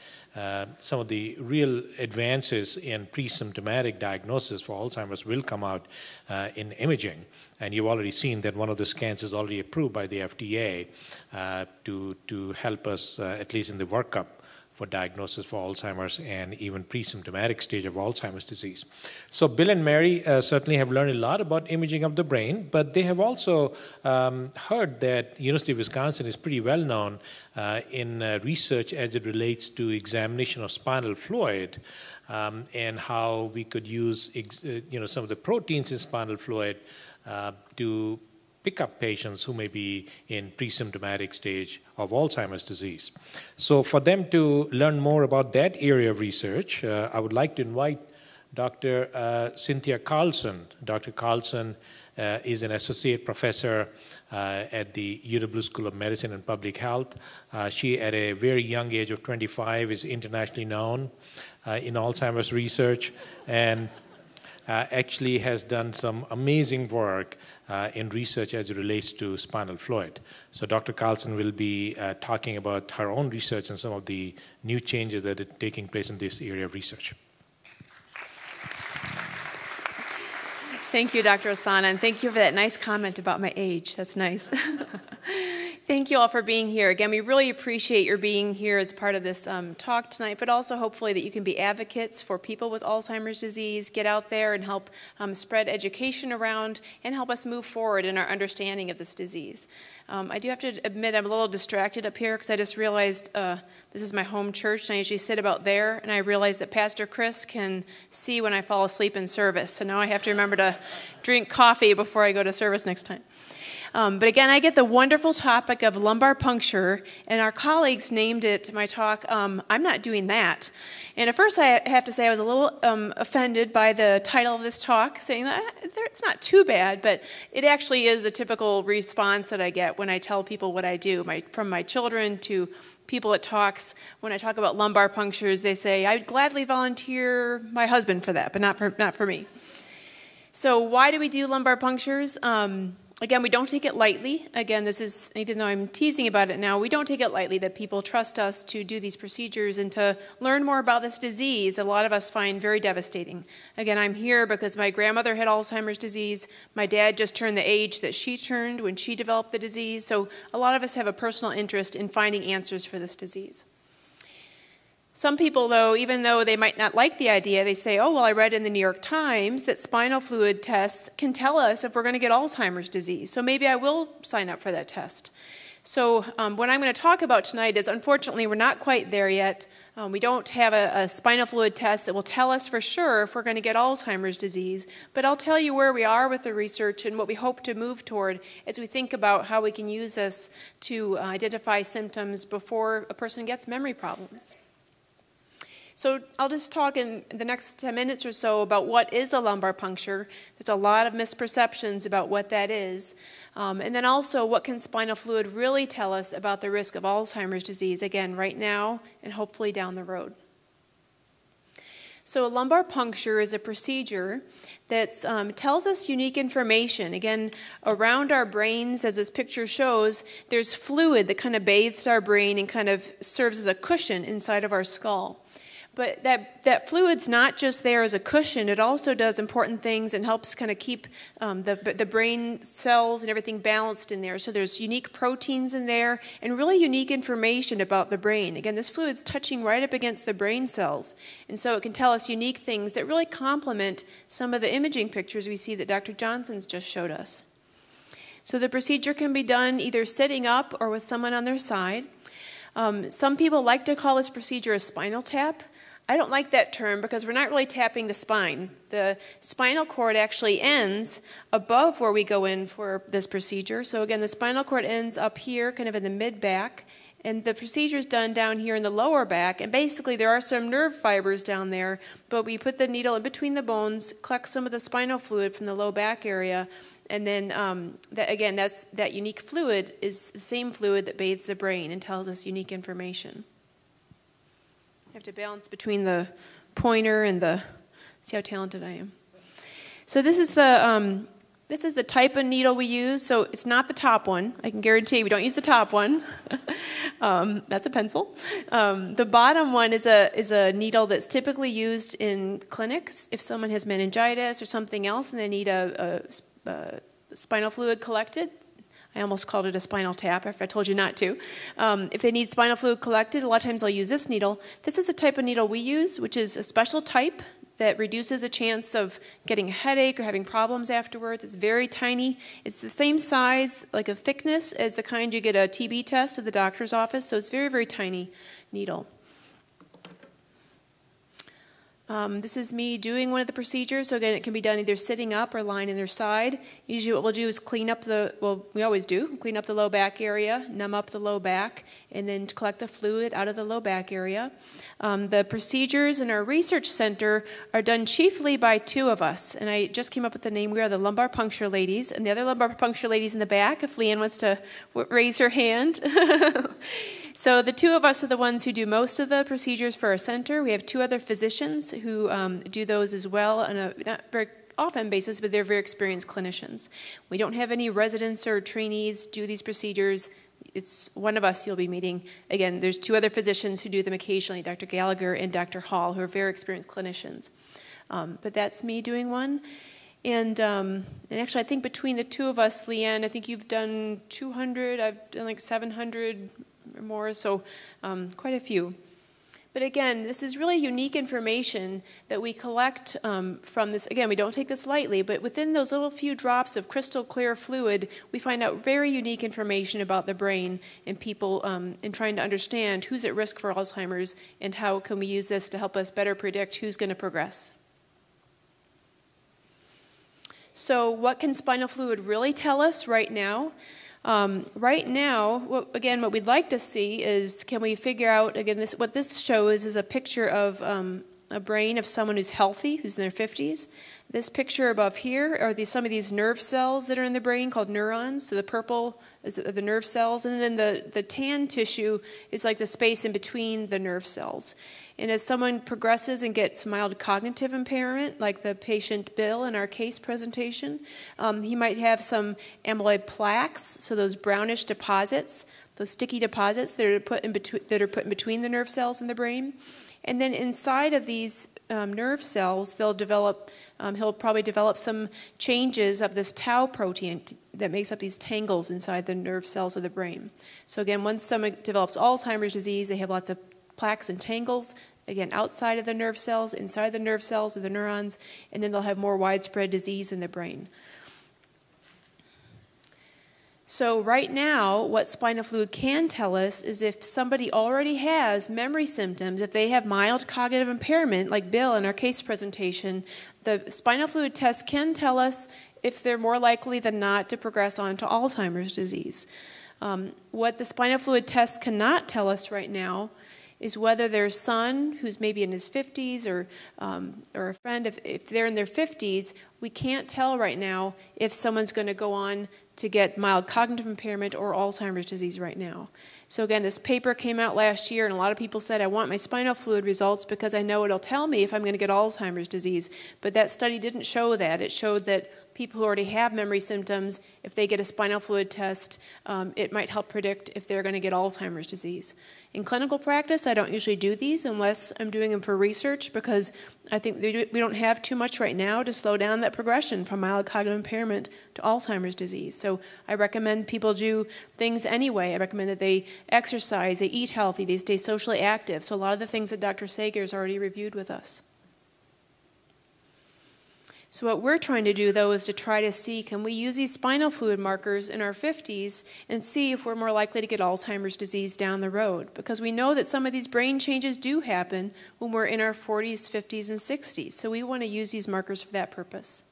some of the real advances in pre-symptomatic diagnosis for Alzheimer's will come out in imaging. And you've already seen that one of the scans is already approved by the FDA to help us, at least in the workup, for diagnosis for Alzheimer's and even pre-symptomatic stage of Alzheimer's disease. So Bill and Mary certainly have learned a lot about imaging of the brain, but they have also heard that University of Wisconsin is pretty well known in research as it relates to examination of spinal fluid and how we could use some of the proteins in spinal fluid to pick up patients who may be in pre-symptomatic stage of Alzheimer's disease. So for them to learn more about that area of research, I would like to invite Dr. Cynthia Carlson. Dr. Carlson is an associate professor at the UW School of Medicine and Public Health. She, at a very young age of 25, is internationally known in Alzheimer's research, and actually has done some amazing work in research as it relates to spinal fluid. So Dr. Carlson will be talking about her own research and some of the new changes that are taking place in this area of research. Thank you, Dr. Osana, and thank you for that nice comment about my age. That's nice. Thank you all for being here. Again, we really appreciate your being here as part of this talk tonight, but also hopefully that you can be advocates for people with Alzheimer's disease, get out there and help spread education around and help us move forward in our understanding of this disease. I do have to admit I'm a little distracted up here because I just realized this is my home church, and I usually sit about there, and I realized that Pastor Chris can see when I fall asleep in service, so now I have to remember to drink coffee before I go to service next time. But again, I get the wonderful topic of lumbar puncture, and our colleagues named it, my talk, I'm Not Doing That. And at first I have to say I was a little offended by the title of this talk, saying that it's not too bad, but it actually is a typical response that I get when I tell people what I do, from my children to people at talks. When I talk about lumbar punctures, they say, I'd gladly volunteer my husband for that, but not for me. So why do we do lumbar punctures? Again, we don't take it lightly. Again, this is, even though I'm teasing about it now, we don't take it lightly that people trust us to do these procedures and to learn more about this disease. A lot of us find very devastating. Again, I'm here because my grandmother had Alzheimer's disease. My dad just turned the age that she turned when she developed the disease. So a lot of us have a personal interest in finding answers for this disease. Some people, though, even though they might not like the idea, they say, oh, well, I read in the New York Times that spinal fluid tests can tell us if we're going to get Alzheimer's disease, so maybe I will sign up for that test. So what I'm going to talk about tonight is, unfortunately, we're not quite there yet. We don't have a spinal fluid test that will tell us for sure if we're going to get Alzheimer's disease, but I'll tell you where we are with the research and what we hope to move toward as we think about how we can use this to identify symptoms before a person gets memory problems. So I'll just talk in the next 10 minutes or so about what is a lumbar puncture. There's a lot of misperceptions about what that is. And then also, what can spinal fluid really tell us about the risk of Alzheimer's disease, again, right now and hopefully down the road. So a lumbar puncture is a procedure that tells us unique information. Again, around our brains, as this picture shows, there's fluid that kind of bathes our brain and kind of serves as a cushion inside of our skull. But that fluid's not just there as a cushion, it also does important things and helps kind of keep the brain cells and everything balanced in there. So there's unique proteins in there and really unique information about the brain. Again, this fluid's touching right up against the brain cells, and so it can tell us unique things that really complement some of the imaging pictures we see that Dr. Johnson's just showed us. So the procedure can be done either sitting up or with someone on their side. Some people like to call this procedure a spinal tap. I don't like that term because we're not really tapping the spine. The spinal cord actually ends above where we go in for this procedure. So again, the spinal cord ends up here, kind of in the mid-back, and the procedure is done down here in the lower back. And basically, there are some nerve fibers down there, but we put the needle in between the bones, collect some of the spinal fluid from the low back area, and then that unique fluid is the same fluid that bathes the brain and tells us unique information. I have to balance between the pointer and see how talented I am. So this is the type of needle we use. So it's not the top one. I can guarantee you we don't use the top one. That's a pencil. The bottom one is a needle that's typically used in clinics if someone has meningitis or something else and they need a spinal fluid collected. I almost called it a spinal tap after I told you not to. If they need spinal fluid collected, a lot of times I'll use this needle. This is the type of needle we use, which is a special type that reduces a chance of getting a headache or having problems afterwards. It's very tiny. It's the same size, like a thickness, as the kind you get a TB test at the doctor's office, so it's very, very tiny needle. This is me doing one of the procedures. So again, it can be done either sitting up or lying on their side. Usually what we'll do is clean up we always do, clean up the low back area, numb up the low back, and then collect the fluid out of the low back area. The procedures in our research center are done chiefly by two of us. And I just came up with the name. We are the lumbar puncture ladies. And the other lumbar puncture ladies in the back, if Leanne wants to raise her hand. So the two of us are the ones who do most of the procedures for our center. We have two other physicians who do those as well on a not very often basis, but they're very experienced clinicians. We don't have any residents or trainees do these procedures. It's one of us you'll be meeting. Again, there's two other physicians who do them occasionally, Dr. Gallagher and Dr. Hall, who are very experienced clinicians. But that's me doing one. And actually, I think between the two of us, Leanne, I think you've done 200. I've done like 700 or more, so quite a few. But again, this is really unique information that we collect from this. Again, we don't take this lightly, but within those little few drops of crystal clear fluid, we find out very unique information about the brain and people in trying to understand who's at risk for Alzheimer's and how can we use this to help us better predict who's going to progress. So what can spinal fluid really tell us right now? Right now, what we'd like to see is, can we figure out, again, what this shows is a picture of a brain of someone who's healthy, who's in their 50s. This picture above here are some of these nerve cells that are in the brain called neurons. So the purple is the nerve cells, and then the tan tissue is like the space in between the nerve cells. And as someone progresses and gets mild cognitive impairment, like the patient Bill in our case presentation, he might have some amyloid plaques, so those brownish deposits, those sticky deposits that are put in between the nerve cells in the brain. And then inside of these nerve cells, he'll probably develop some changes of this tau protein that makes up these tangles inside the nerve cells of the brain. So again, once someone develops Alzheimer's disease, they have lots of plaques and tangles, again, outside of the nerve cells, inside the nerve cells or the neurons, and then they'll have more widespread disease in the brain. So right now, what spinal fluid can tell us is if somebody already has memory symptoms, if they have mild cognitive impairment, like Bill in our case presentation, the spinal fluid test can tell us if they're more likely than not to progress on to Alzheimer's disease. What the spinal fluid test cannot tell us right now is whether their son, who's maybe in his 50s, or a friend, if they're in their 50s, we can't tell right now if someone's going to go on to get mild cognitive impairment or Alzheimer's disease right now. So again, this paper came out last year, and a lot of people said, I want my spinal fluid results because I know it'll tell me if I'm going to get Alzheimer's disease. But that study didn't show that. It showed that people who already have memory symptoms, if they get a spinal fluid test, it might help predict if they're going to get Alzheimer's disease. In clinical practice, I don't usually do these unless I'm doing them for research because I think we don't have too much right now to slow down that progression from mild cognitive impairment to Alzheimer's disease. So I recommend people do things anyway. I recommend that they exercise, they eat healthy, they stay socially active. So a lot of the things that Dr. Sager has already reviewed with us. So what we're trying to do, though, is to try to see, can we use these spinal fluid markers in our 50s and see if we're more likely to get Alzheimer's disease down the road? Because we know that some of these brain changes do happen when we're in our 40s, 50s, and 60s. So we want to use these markers for that purpose.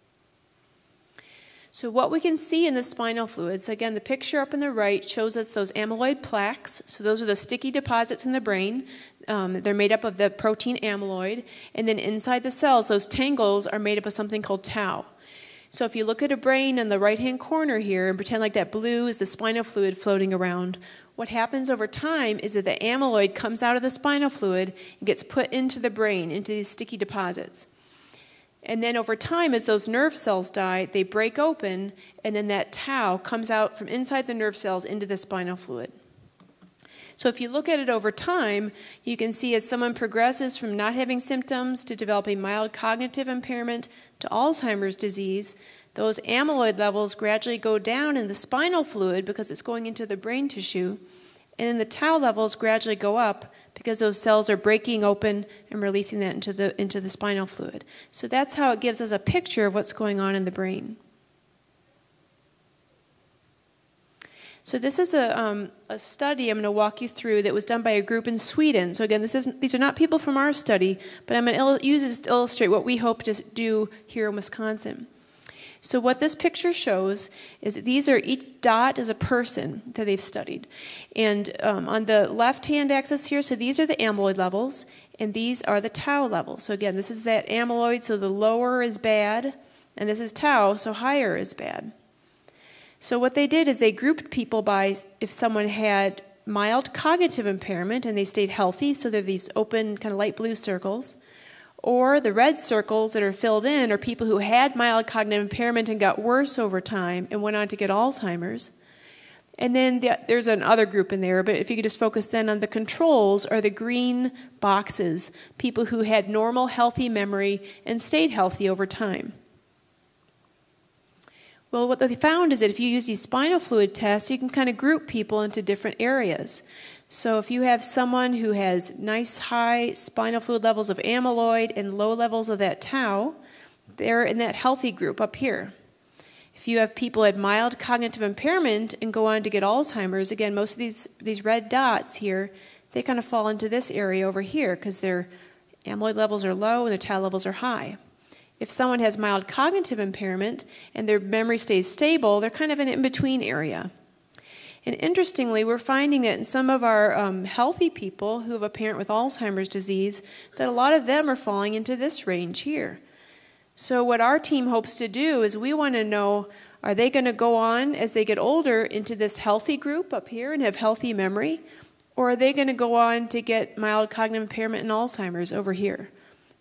So what we can see in the spinal fluids, again, the picture up on the right shows us those amyloid plaques. So those are the sticky deposits in the brain. They're made up of the protein amyloid. And then inside the cells, those tangles are made up of something called tau. So if you look at a brain in the right-hand corner here and pretend like that blue is the spinal fluid floating around, what happens over time is that the amyloid comes out of the spinal fluid and gets put into the brain, into these sticky deposits. And then over time, as those nerve cells die, they break open, and then that tau comes out from inside the nerve cells into the spinal fluid. So if you look at it over time, you can see as someone progresses from not having symptoms to developing mild cognitive impairment to Alzheimer's disease, those amyloid levels gradually go down in the spinal fluid because it's going into the brain tissue, and then the tau levels gradually go up because those cells are breaking open and releasing that into the spinal fluid. So that's how it gives us a picture of what's going on in the brain. So this is a study I'm going to walk you through that was done by a group in Sweden. So again, these are not people from our study, but I'm going to use this to illustrate what we hope to do here in Wisconsin. So what this picture shows is that each dot is a person that they've studied. And on the left-hand axis here, so these are the amyloid levels, and these are the tau levels. So again, this is that amyloid, so the lower is bad, and this is tau, so higher is bad. So what they did is they grouped people by if someone had mild cognitive impairment and they stayed healthy, so they're these open kind of light blue circles, or the red circles that are filled in are people who had mild cognitive impairment and got worse over time and went on to get Alzheimer's. And then there's another group in there, but if you could just focus then on the controls are the green boxes, people who had normal, healthy memory and stayed healthy over time. Well, what they found is that if you use these spinal fluid tests, you can kind of group people into different areas. So if you have someone who has nice high spinal fluid levels of amyloid and low levels of that tau, they're in that healthy group up here. If you have people at mild cognitive impairment and go on to get Alzheimer's, again, most of these red dots here, they kind of fall into this area over here because their amyloid levels are low and their tau levels are high. If someone has mild cognitive impairment and their memory stays stable, they're kind of an in-between area. And interestingly, we're finding that in some of our healthy people who have a parent with Alzheimer's disease, that a lot of them are falling into this range here. So what our team hopes to do is we want to know, are they going to go on as they get older into this healthy group up here and have healthy memory? Or are they going to go on to get mild cognitive impairment and Alzheimer's over here?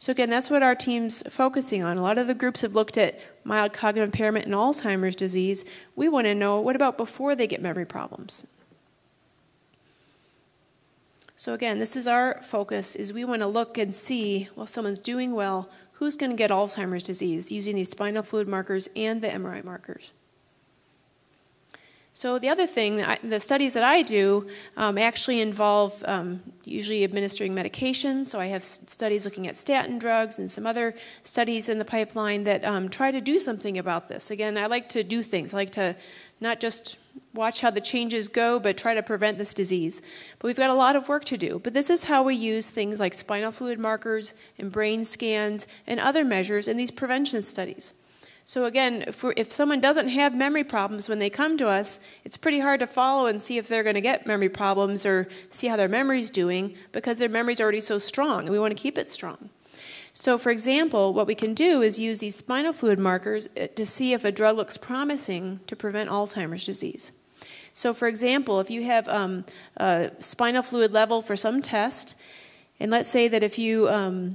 So again, that's what our team's focusing on. A lot of the groups have looked at mild cognitive impairment and Alzheimer's disease. We want to know, what about before they get memory problems? So again, this is our focus, is we want to look and see, well, someone's doing well, who's going to get Alzheimer's disease using these spinal fluid markers and the MRI markers. So the other thing, the studies that I do actually involve usually administering medication. So I have studies looking at statin drugs and some other studies in the pipeline that try to do something about this. Again, I like to do things. I like to not just watch how the changes go, but try to prevent this disease. But we've got a lot of work to do. But this is how we use things like spinal fluid markers and brain scans and other measures in these prevention studies. So again, if someone doesn't have memory problems when they come to us, it's pretty hard to follow and see if they're going to get memory problems or see how their memory's doing because their memory's already so strong, and we want to keep it strong. So for example, what we can do is use these spinal fluid markers to see if a drug looks promising to prevent Alzheimer's disease. So for example, if you have a spinal fluid level for some test, and let's say that if your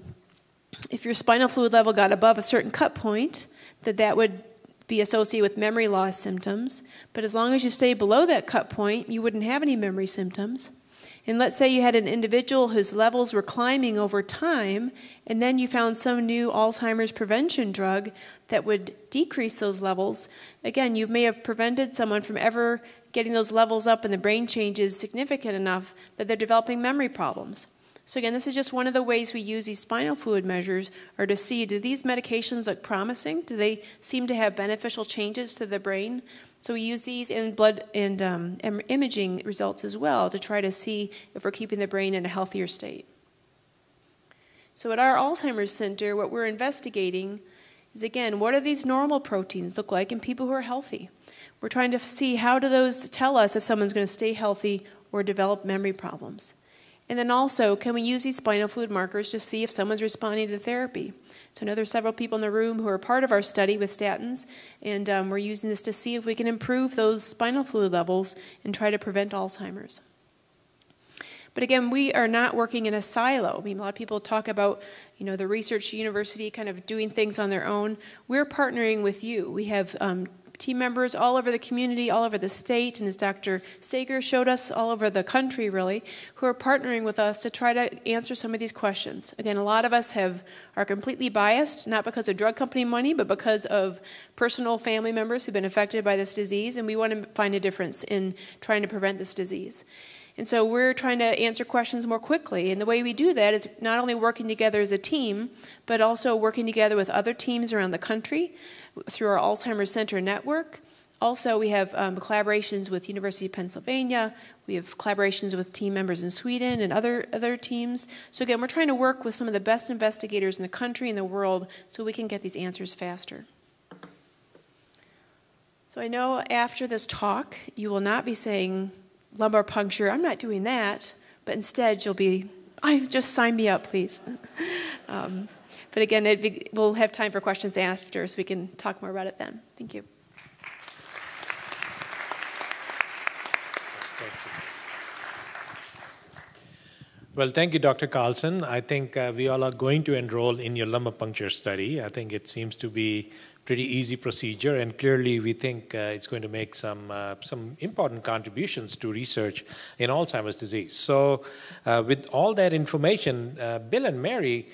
spinal fluid level got above a certain cut point, that would be associated with memory loss symptoms. But as long as you stay below that cut point, you wouldn't have any memory symptoms. And let's say you had an individual whose levels were climbing over time, and then you found some new Alzheimer's prevention drug that would decrease those levels. Again, you may have prevented someone from ever getting those levels up and the brain changes significant enough that they're developing memory problems. So again, this is just one of the ways we use these spinal fluid measures, or to see, do these medications look promising? Do they seem to have beneficial changes to the brain? So we use these in blood and imaging results as well to try to see if we're keeping the brain in a healthier state. So at our Alzheimer's Center, what we're investigating is, again, what do these normal proteins look like in people who are healthy? We're trying to see how do those tell us if someone's going to stay healthy or develop memory problems. And then also, can we use these spinal fluid markers to see if someone's responding to therapy? So I know there's several people in the room who are part of our study with statins, and we're using this to see if we can improve those spinal fluid levels and try to prevent Alzheimer's. But again, we are not working in a silo. I mean, a lot of people talk about, the research university kind of doing things on their own. We're partnering with you. We have team members all over the community, all over the state, and as Dr. Sager showed us, all over the country, really, who are partnering with us to try to answer some of these questions. Again, a lot of us are completely biased, not because of drug company money, but because of personal family members who've been affected by this disease, and we want to find a difference in trying to prevent this disease. And so we're trying to answer questions more quickly. And the way we do that is not only working together as a team, but also working together with other teams around the country through our Alzheimer's Center network. Also, we have collaborations with University of Pennsylvania. We have collaborations with team members in Sweden and other teams. So again, we're trying to work with some of the best investigators in the country and the world so we can get these answers faster. So I know after this talk, you will not be saying, lumbar puncture, I'm not doing that, but instead you'll be, just sign me up, please. But again, we'll have time for questions after, so we can talk more about it then. Thank you. Well, thank you, Dr. Carlson. I think we all are going to enroll in your lumbar puncture study. I think it seems to be pretty easy procedure, and clearly we think it's going to make some important contributions to research in Alzheimer's disease. So with all that information, Bill and Mary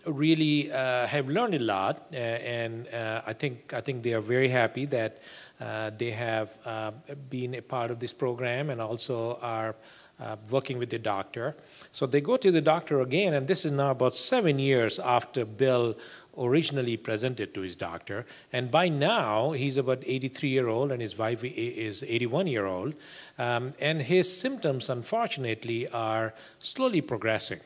really have learned a lot, and I think they are very happy that they have been a part of this program and also are working with the doctor. So they go to the doctor again, and this is now about 7 years after Bill originally presented to his doctor. And by now, he's about 83-year-old, and his wife is 81-year-old. And his symptoms, unfortunately, are slowly progressing.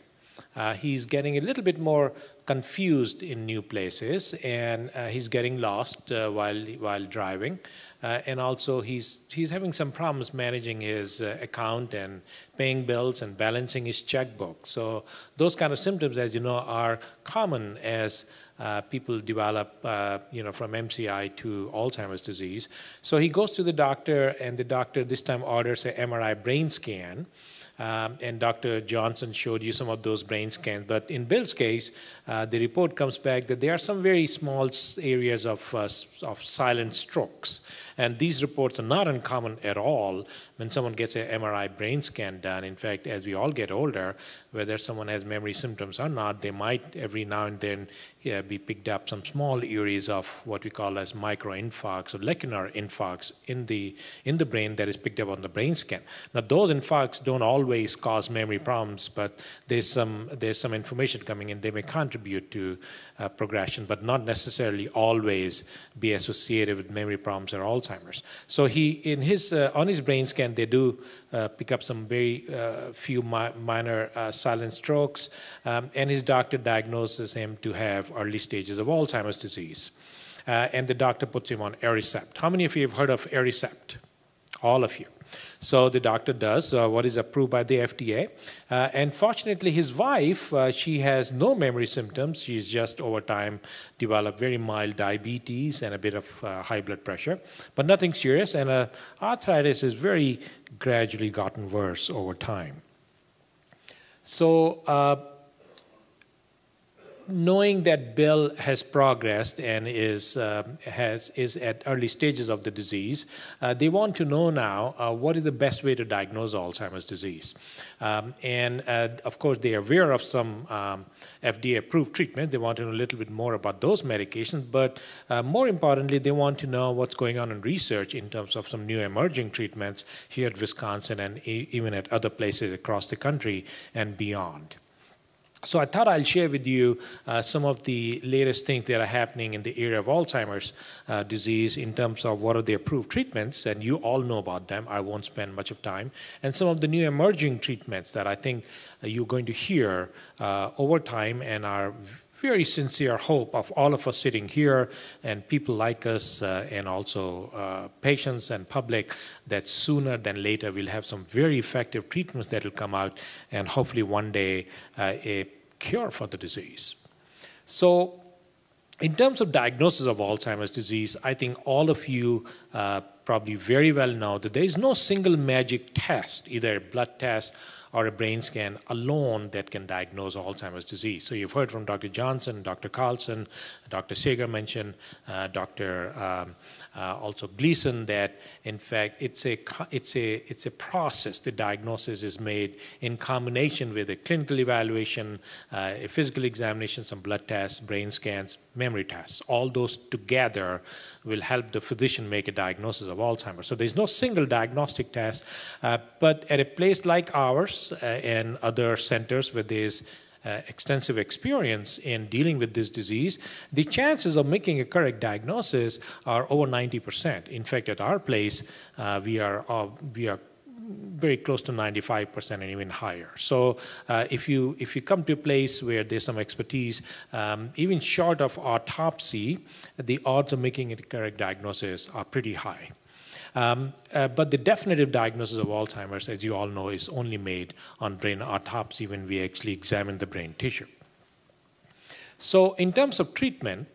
He's getting a little bit more confused in new places, and he's getting lost while driving. And also he's having some problems managing his account and paying bills and balancing his checkbook. So those kind of symptoms, as you know, are common as people develop, from MCI to Alzheimer's disease. So he goes to the doctor, and the doctor this time orders an MRI brain scan. And Dr. Johnson showed you some of those brain scans. But in Bill's case, the report comes back that there are some very small areas of silent strokes. And these reports are not uncommon at all when someone gets an MRI brain scan done. In fact, as we all get older, whether someone has memory symptoms or not, they might every now and then be picked up some small areas of what we call as microinfarcts or lacunar infarcts in the brain that is picked up on the brain scan. Now, those infarcts don't always cause memory problems, but there's some information coming in. They may contribute to progression, but not necessarily always be associated with memory problems or Alzheimer's. So on his brain scan, they do pick up some very few minor silent strokes, and his doctor diagnoses him to have early stages of Alzheimer's disease. And the doctor puts him on Aricept. How many of you have heard of Aricept? All of you. So the doctor does what is approved by the FDA. And fortunately, his wife, she has no memory symptoms. She's just over time developed very mild diabetes and a bit of high blood pressure, but nothing serious. And arthritis has very gradually gotten worse over time. So knowing that Bill has progressed and is at early stages of the disease, they want to know now what is the best way to diagnose Alzheimer's disease. And of course, they are aware of some FDA-approved treatment. They want to know a little bit more about those medications, but more importantly, they want to know what's going on in research in terms of some new emerging treatments here at Wisconsin and even at other places across the country and beyond. So I thought I'll share with you some of the latest things that are happening in the area of Alzheimer's disease in terms of what are the approved treatments, and you all know about them. I won't spend much of time. And some of the new emerging treatments that I think you're going to hear over time, and our very sincere hope of all of us sitting here and people like us and also patients and public, that sooner than later we'll have some very effective treatments that will come out and hopefully one day a cure for the disease. So in terms of diagnosis of Alzheimer's disease, I think all of you probably very well know that there is no single magic test, either a blood test or a brain scan alone that can diagnose Alzheimer's disease. So you've heard from Dr. Johnson, Dr. Carlson, Dr. Sager mentioned, Dr. Also Gleason, that in fact it's a process. The diagnosis is made in combination with a clinical evaluation, a physical examination, some blood tests, brain scans, memory tests. All those together will help the physician make a diagnosis of Alzheimer's. So there's no single diagnostic test, but at a place like ours and other centers where there's extensive experience in dealing with this disease, the chances of making a correct diagnosis are over 90%. In fact, at our place, we are very close to 95% and even higher. So if you come to a place where there's some expertise, even short of autopsy, the odds of making a correct diagnosis are pretty high. But the definitive diagnosis of Alzheimer's, as you all know, is only made on brain autopsy when we actually examine the brain tissue. So in terms of treatment,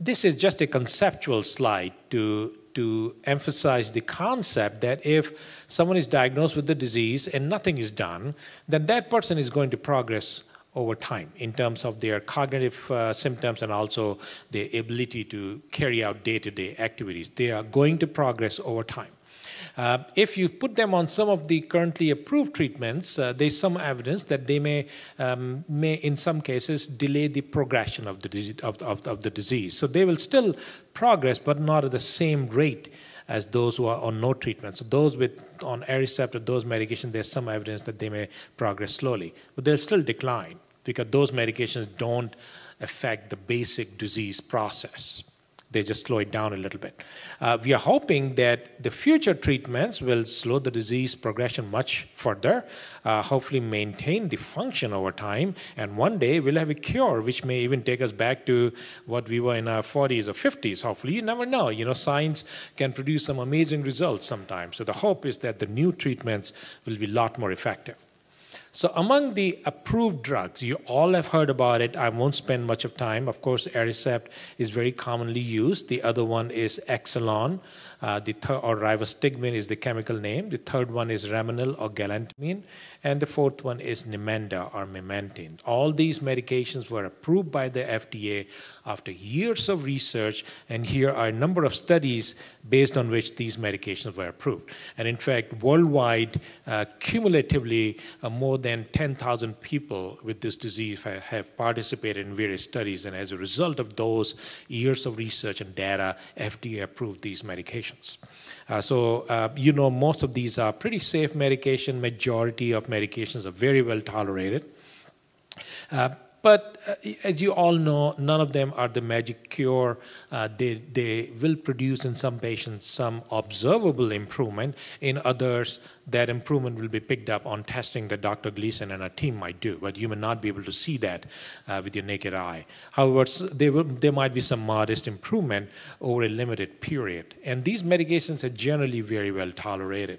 this is just a conceptual slide to emphasize the concept that if someone is diagnosed with the disease and nothing is done, then that person is going to progress over time in terms of their cognitive symptoms and also their ability to carry out day-to-day activities. They are going to progress over time. If you put them on some of the currently approved treatments, there's some evidence that they may in some cases, delay the progression of the disease. So they will still progress, but not at the same rate as those who are on no treatment. So those on Aricept or those medications, there's some evidence that they may progress slowly. But they'll still decline because those medications don't affect the basic disease process. They just slow it down a little bit. We are hoping that the future treatments will slow the disease progression much further, hopefully maintain the function over time, and one day we'll have a cure which may even take us back to what we were in our 40s or 50s. Hopefully, you never know. You know, science can produce some amazing results sometimes. So the hope is that the new treatments will be a lot more effective. So among the approved drugs, you all have heard about it. I won't spend much of time. Of course, Aricept is very commonly used. The other one is Exelon, or rivastigmine is the chemical name. The third one is Remenil or galantamine. And the fourth one is Namenda or memantine. All these medications were approved by the FDA after years of research, and here are a number of studies based on which these medications were approved. And in fact, worldwide, cumulatively, more than 10,000 people with this disease have participated in various studies, and as a result of those years of research and data, FDA approved these medications. You know, most of these are pretty safe medication. Majority of medications are very well tolerated. But as you all know, none of them are the magic cure. They will produce in some patients some observable improvement. In others, that improvement will be picked up on testing that Dr. Gleason and our team might do, but you may not be able to see that with your naked eye. However, there might be some modest improvement over a limited period. And these medications are generally very well tolerated.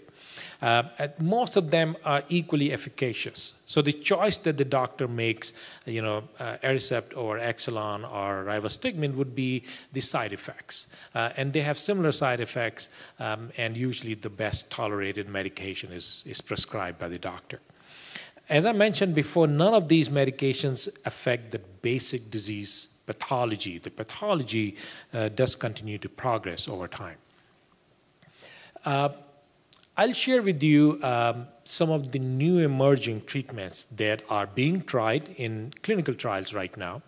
Most of them are equally efficacious. So the choice that the doctor makes, you know, Aricept or Exelon or rivastigmine would be the side effects. And they have similar side effects, and usually the best tolerated medication is prescribed by the doctor. As I mentioned before, none of these medications affect the basic disease pathology. The pathology does continue to progress over time. I'll share with you some of the new emerging treatments that are being tried in clinical trials right now.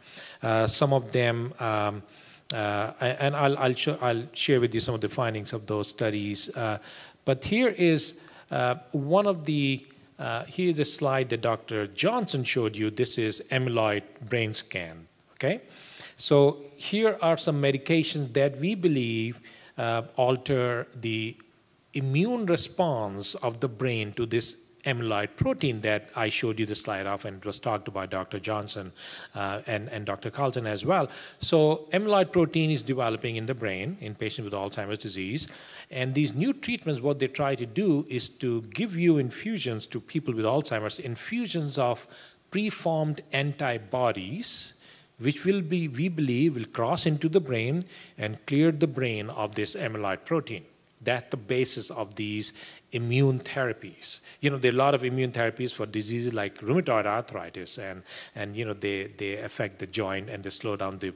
Some of them, and I'll share with you some of the findings of those studies. But here is one of the, here's a slide that Dr. Johnson showed you. This is amyloid brain scan, okay? So here are some medications that we believe alter the immune response of the brain to this amyloid protein that I showed you the slide of, and it was talked about Dr. Johnson and Dr. Carlton as well. So amyloid protein is developing in the brain in patients with Alzheimer's disease, and these new treatments, what they try to do is to give you infusions to people with Alzheimer's, infusions of preformed antibodies, which will be, we believe, will cross into the brain and clear the brain of this amyloid protein. That's the basis of these immune therapies. You know, there are a lot of immune therapies for diseases like rheumatoid arthritis, and you know, they affect the joint and they slow down the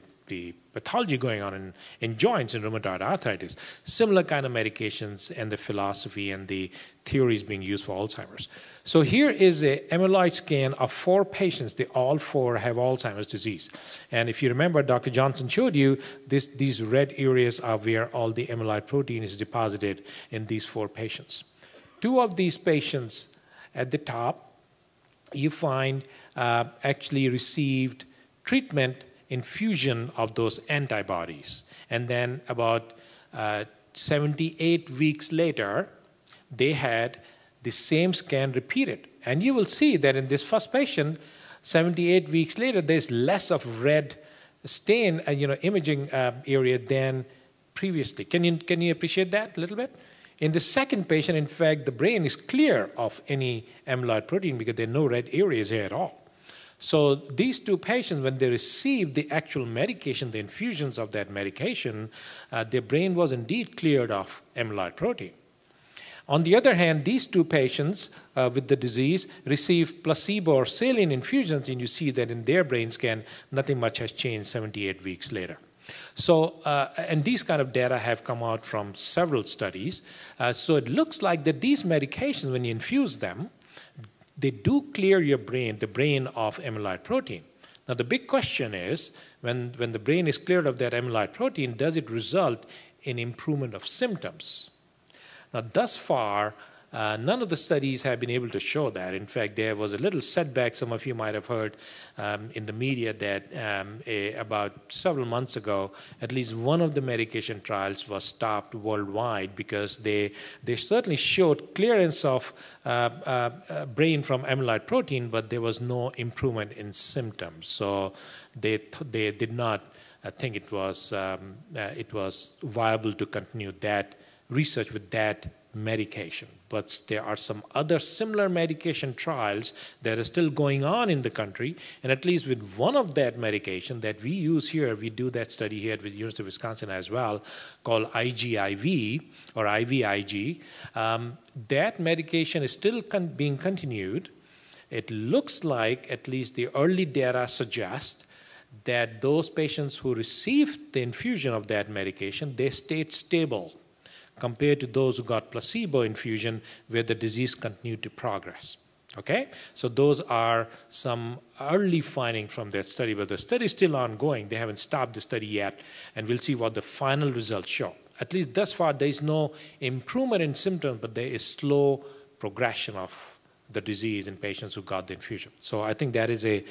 pathology going on in joints in rheumatoid arthritis. Similar kind of medications and the philosophy and the theories being used for Alzheimer's. So here is a amyloid scan of 4 patients. They all 4 have Alzheimer's disease. And if you remember, Dr. Johnson showed you these red areas are where all the amyloid protein is deposited in these 4 patients. 2 of these patients at the top, you find actually received treatment infusion of those antibodies. And then about 78 weeks later, they had the same scan repeated. And you will see that in this first patient, 78 weeks later, there's less of red stain, imaging area than previously. Can you appreciate that a little bit? In the second patient, in fact, the brain is clear of any amyloid protein because there are no red areas here at all. So these 2 patients, when they received the actual medication, the infusions of that medication, their brain was indeed cleared of amyloid protein. On the other hand, these 2 patients with the disease received placebo or saline infusions, and you see that in their brain scan, nothing much has changed 78 weeks later. So, and these kind of data have come out from several studies. So it looks like that these medications, when you infuse them, they do clear your brain, the brain of amyloid protein. Now, the big question is, when the brain is cleared of that amyloid protein, does it result in improvement of symptoms? Now, thus far, none of the studies have been able to show that. In fact, there was a little setback. Some of you might have heard in the media that about several months ago, at least one of the medication trials was stopped worldwide because they certainly showed clearance of brain from amyloid protein, but there was no improvement in symptoms. So they did not think it was viable to continue that research with that medication. But there are some other similar medication trials that are still going on in the country, and at least with one of that medication that we use here, we do that study here at the University of Wisconsin as well, called IGIV or IVIG. That medication is still being continued. It looks like, at least the early data suggest, that those patients who received the infusion of that medication, they stayed stable compared to those who got placebo infusion where the disease continued to progress. Okay? So those are some early findings from that study, but the study is still ongoing. They haven't stopped the study yet, and we'll see what the final results show. At least thus far, there is no improvement in symptoms, but there is slow progression of the disease in patients who got the infusion. So I think that is a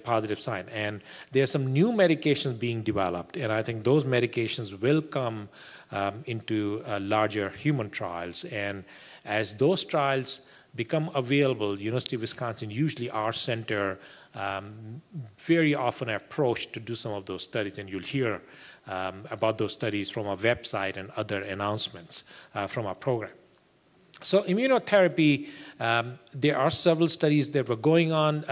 positive sign. And there are some new medications being developed, and I think those medications will come into larger human trials. And as those trials become available, University of Wisconsin, usually our center, very often approached to do some of those studies, and you'll hear about those studies from our website and other announcements from our program. So immunotherapy, there are several studies that were going on.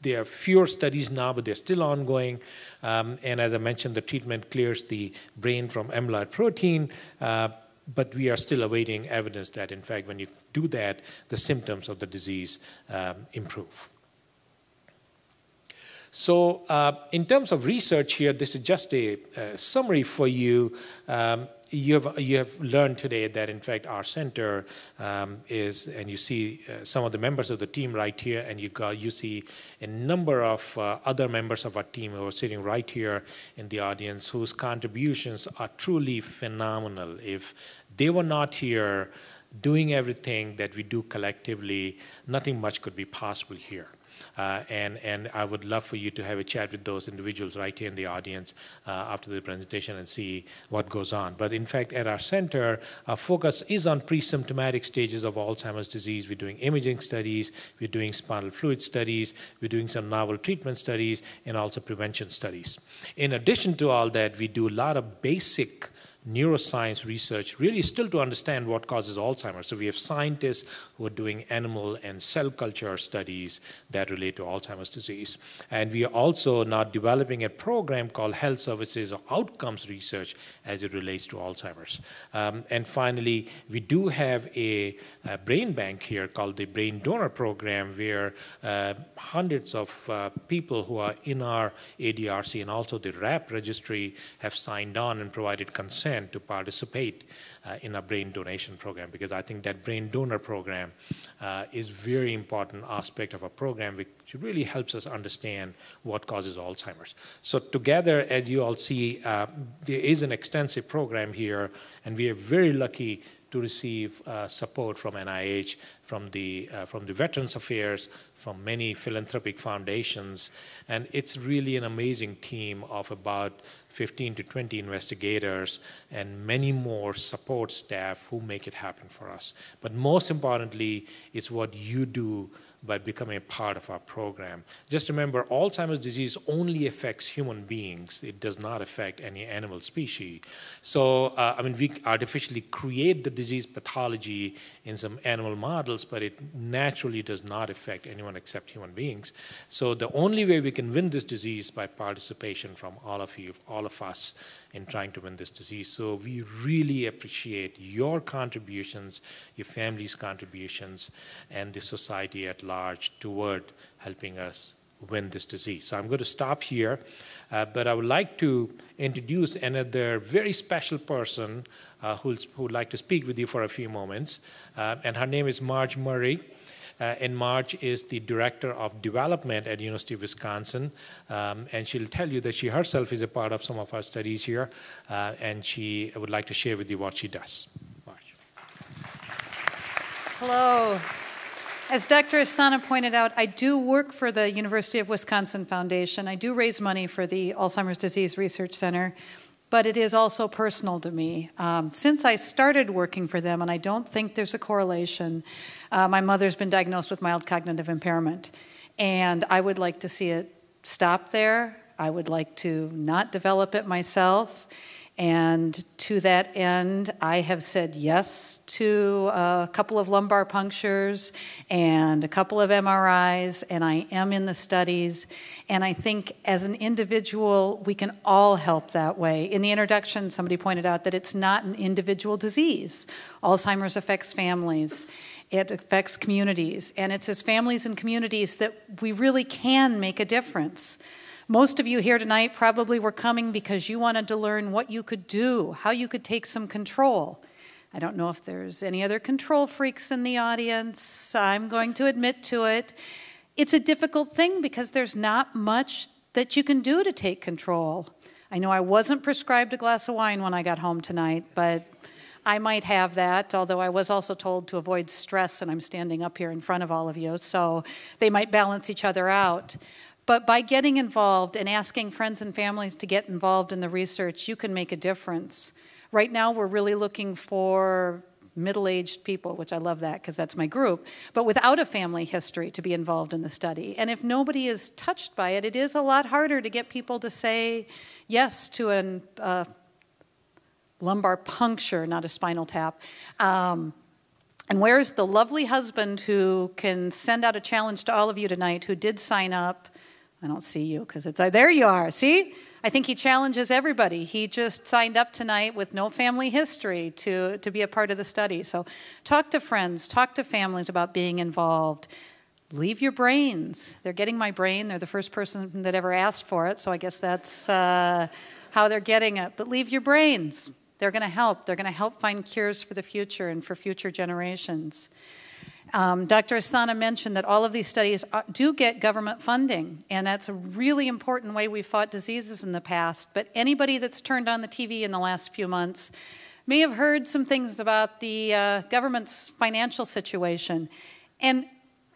There are fewer studies now, but they're still ongoing. And as I mentioned, the treatment clears the brain from amyloid protein, but we are still awaiting evidence that, in fact, when you do that, the symptoms of the disease improve. So in terms of research here, this is just a summary for you. You have learned today that, in fact, our center is, and you see some of the members of the team right here, and you see a number of other members of our team who are sitting right here in the audience whose contributions are truly phenomenal. If they were not here doing everything that we do collectively, nothing much could be possible here. And I would love for you to have a chat with those individuals right here in the audience after the presentation and see what goes on. But in fact, at our center, our focus is on pre-symptomatic stages of Alzheimer's disease. We're doing imaging studies, we're doing spinal fluid studies, we're doing some novel treatment studies, and also prevention studies. In addition to all that, we do a lot of basic neuroscience research, really still to understand what causes Alzheimer's. So we have scientists who are doing animal and cell culture studies that relate to Alzheimer's disease. And we are also now developing a program called Health Services or Outcomes Research as it relates to Alzheimer's. And finally, we do have a brain bank here called the Brain Donor Program, where hundreds of people who are in our ADRC and also the RAP registry have signed on and provided consent to participate in a brain donation program, because I think that brain donor program is a very important aspect of a program which really helps us understand what causes Alzheimer's. So together, as you all see, there is an extensive program here, and we are very lucky to receive support from NIH, from the Veterans Affairs, from many philanthropic foundations, and it's really an amazing team of about 15 to 20 investigators and many more support staff who make it happen for us. But most importantly, it's what you do by becoming a part of our program. Just remember, Alzheimer's disease only affects human beings. It does not affect any animal species. So, we artificially create the disease pathology in some animal models, but it naturally does not affect anyone except human beings. So the only way we can win this disease is by participation from all of you, all of us, in trying to win this disease. So we really appreciate your contributions, your family's contributions, and the society at large toward helping us win this disease. So I'm going to stop here, but I would like to introduce another very special person who would like to speak with you for a few moments, and her name is Marge Murray. And Marge is the Director of Development at University of Wisconsin, and she'll tell you that she herself is a part of some of our studies here, and she would like to share with you what she does. Marge. Hello. As Dr. Asana pointed out, I do work for the University of Wisconsin Foundation. I do raise money for the Alzheimer's Disease Research Center, but it is also personal to me. Since I started working for them, and I don't think there's a correlation, my mother's been diagnosed with mild cognitive impairment, and I would like to see it stop there. I would like to not develop it myself, And to that end, I have said yes to a couple of lumbar punctures and a couple of MRIs, and I am in the studies. And I think as an individual, we can all help that way. In the introduction, somebody pointed out that it's not an individual disease. Alzheimer's affects families. It affects communities. And it's as families and communities that we really can make a difference. Most of you here tonight probably were coming because you wanted to learn what you could do, how you could take some control. I don't know if there's any other control freaks in the audience. I'm going to admit to it. It's a difficult thing because there's not much that you can do to take control. I know I wasn't prescribed a glass of wine when I got home tonight, but I might have that, although I was also told to avoid stress, and I'm standing up here in front of all of you, so they might balance each other out. But by getting involved and asking friends and families to get involved in the research, you can make a difference. Right now, we're really looking for middle-aged people, which I love that because that's my group, but without a family history to be involved in the study. And if nobody is touched by it, it is a lot harder to get people to say yes to a lumbar puncture, not a spinal tap. And where's the lovely husband who can send out a challenge to all of you tonight who did sign up? I don't see you because it's, there you are, see? I think he challenges everybody. He just signed up tonight with no family history to be a part of the study. So talk to friends, talk to families about being involved. Leave your brains. They're getting my brain. They're the first person that ever asked for it, so I guess that's how they're getting it. But leave your brains. They're going to help. They're going to help find cures for the future and for future generations. Dr. Asana mentioned that all of these studies do get government funding, and that's a really important way we've fought diseases in the past. But anybody that's turned on the TV in the last few months may have heard some things about the government's financial situation. And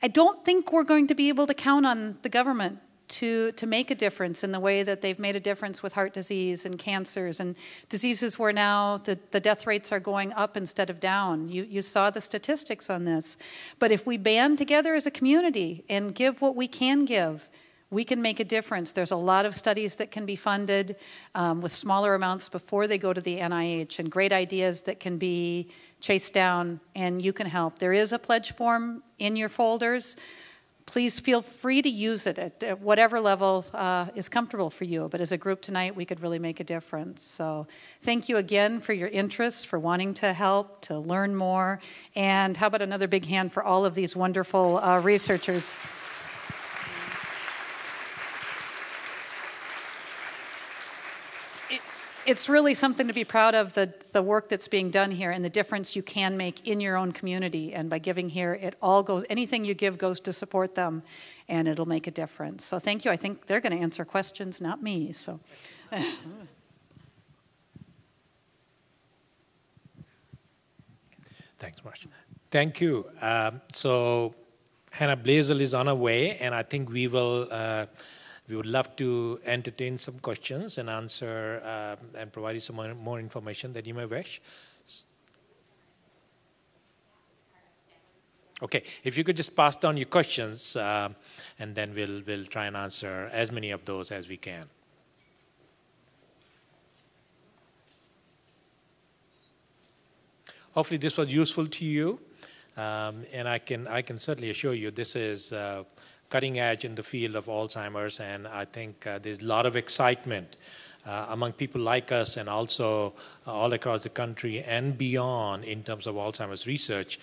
I don't think we're going to be able to count on the government to make a difference in the way that they've made a difference with heart disease and cancers and diseases where now the death rates are going up instead of down. You saw the statistics on this. But if we band together as a community and give what we can give, we can make a difference. There's a lot of studies that can be funded with smaller amounts before they go to the NIH, and great ideas that can be chased down, and you can help. There is a pledge form in your folders. Please feel free to use it at whatever level is comfortable for you. But as a group tonight, we could really make a difference. So thank you again for your interest, for wanting to help, to learn more. And how about another big hand for all of these wonderful researchers. It's really something to be proud of, the work that's being done here and the difference you can make in your own community. And by giving here, it all goes, anything you give goes to support them, and it'll make a difference. So thank you. I think they're going to answer questions, not me. So. Thanks, Marcia. Thank you. So Hannah Blazel is on her way, and I think we will... we would love to entertain some questions and answer and provide you some more information that you may wish. Okay, if you could just pass down your questions, and then we'll try and answer as many of those as we can. Hopefully this was useful to you, and I can certainly assure you this is cutting edge in the field of Alzheimer's, and I think there's a lot of excitement among people like us and also all across the country and beyond in terms of Alzheimer's research.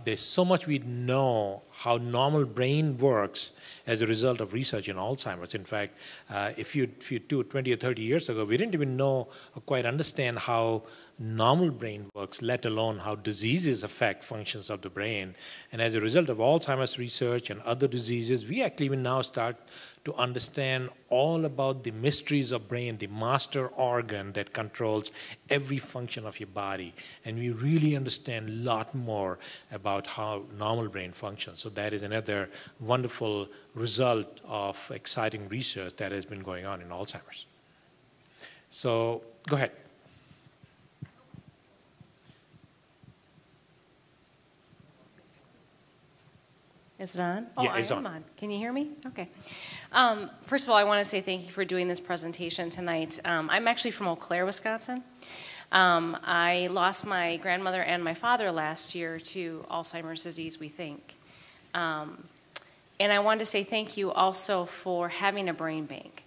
There's so much we know how normal brain works as a result of research in Alzheimer's. In fact, if you do 20 or 30 years ago, we didn't even know or quite understand how normal brain works, let alone how diseases affect functions of the brain. And as a result of Alzheimer's research and other diseases, we actually even now start to understand all about the mysteries of brain, the master organ that controls every function of your body. And we really understand a lot more about how normal brain functions. So that is another wonderful result of exciting research that has been going on in Alzheimer's. So go ahead. Is it on? Oh, Yeah, it's I am on. Can you hear me? Okay. First of all, I want to say thank you for doing this presentation tonight. I'm actually from Eau Claire, Wisconsin. I lost my grandmother and my father last year to Alzheimer's disease, we think. And I wanted to say thank you also for having a brain bank.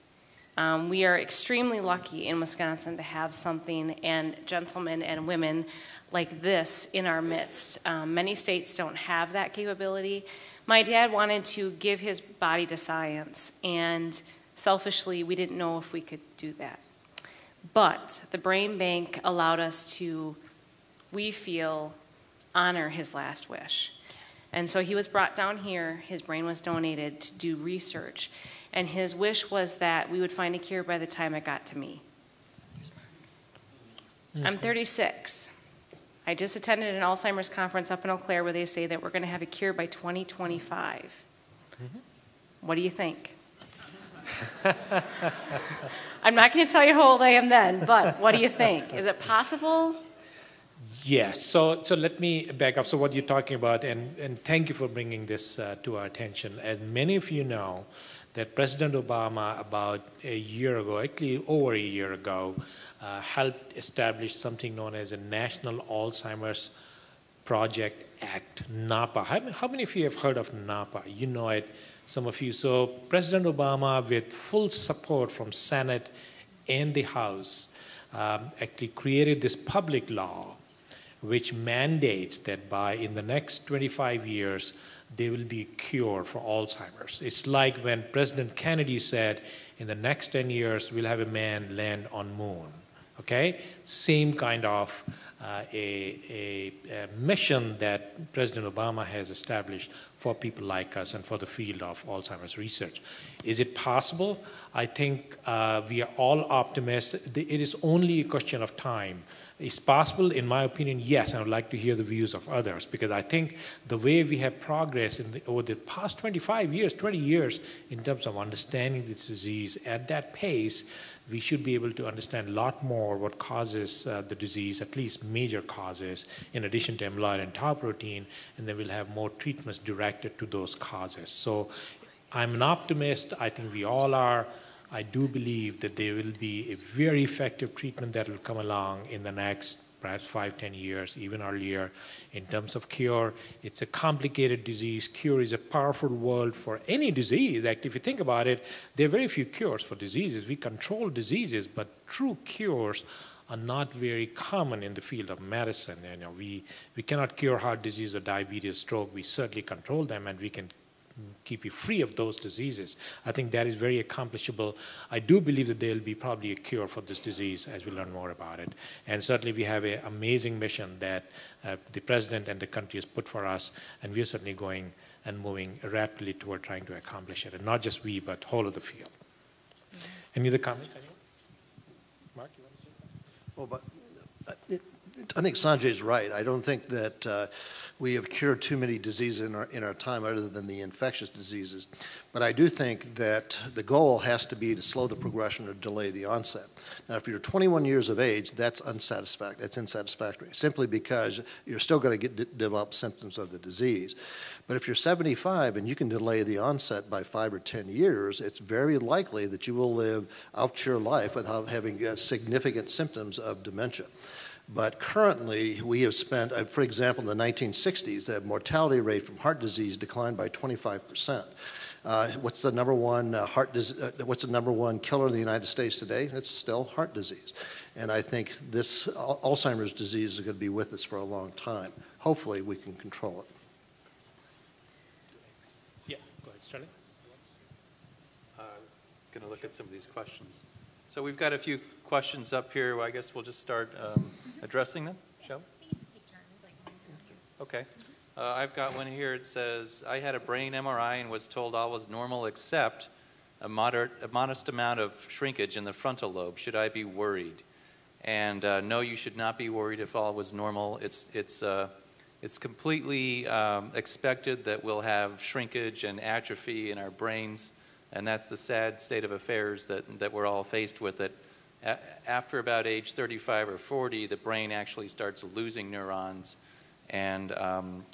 We are extremely lucky in Wisconsin to have something, and gentlemen and women like this in our midst. Many states don't have that capability. My dad wanted to give his body to science, and selfishly, we didn't know if we could do that. But the brain bank allowed us to, we feel, honor his last wish. And so he was brought down here, his brain was donated to do research, and his wish was that we would find a cure by the time it got to me. I'm 36. I just attended an Alzheimer's conference up in Eau Claire where they say that we're going to have a cure by 2025. What do you think? I'm not going to tell you how old I am then, but what do you think? Is it possible? Yes, so let me back up. So what you're talking about, and thank you for bringing this to our attention. As many of you know, that President Obama about a year ago, actually over a year ago, helped establish something known as a National Alzheimer's Project Act, NAPA. How many of you have heard of NAPA? You know it, some of you. So President Obama, with full support from Senate and the House, actually created this public law which mandates that in the next 25 years, there will be a cure for Alzheimer's. It's like when President Kennedy said, in the next 10 years, we'll have a man land on moon. Okay? Same kind of a mission that President Obama has established for people like us and for the field of Alzheimer's research. Is it possible? I think we are all optimists. It is only a question of time. It's possible, in my opinion, yes, and I would like to hear the views of others, because I think the way we have progressed over the past 25 years, 20 years, in terms of understanding this disease at that pace, we should be able to understand a lot more what causes the disease, at least major causes, in addition to amyloid and tau protein, and then we'll have more treatments directed to those causes. So I'm an optimist. I think we all are. I do believe that there will be a very effective treatment that will come along in the next perhaps 5-10 years, even earlier. In terms of cure, it's a complicated disease. Cure is a powerful word for any disease. If you think about it, there are very few cures for diseases. We control diseases, but true cures are not very common in the field of medicine. You know, we cannot cure heart disease or diabetes, stroke. We certainly control them, and we can keep you free of those diseases. I think that is very accomplishable. I do believe that there will be probably a cure for this disease as we learn more about it. And certainly we have an amazing mission that the President and the country has put for us, and we're certainly going and moving rapidly toward trying to accomplish it. And not just we, but whole of the field. Any other comments? Anyone? Mark, you want to say something? Well, but I think Sanjay's right. I don't think that we have cured too many diseases in our time other than the infectious diseases. But I do think that the goal has to be to slow the progression or delay the onset. Now, if you're 21 years of age, that's unsatisfactory. That's insatisfactory, simply because you're still going to develop symptoms of the disease. But if you're 75 and you can delay the onset by 5 or 10 years, it's very likely that you will live out your life without having significant symptoms of dementia. But currently, we have spent, for example, in the 1960s, the mortality rate from heart disease declined by 25%. What's the number one what's the number one killer in the United States today? It's still heart disease. And I think this Alzheimer's disease is going to be with us for a long time. Hopefully, we can control it. Yeah, go ahead, Sterling. I was going to look at some of these questions. So we've got a few questions up here. Well, I guess we'll just start addressing them, shall we? Okay. I've got one here. It says, I had a brain MRI and was told all was normal except a modest amount of shrinkage in the frontal lobe. Should I be worried? And no, you should not be worried if all was normal. It's completely expected that we'll have shrinkage and atrophy in our brains, and that's the sad state of affairs that we're all faced with. That after about age 35 or 40, the brain actually starts losing neurons, And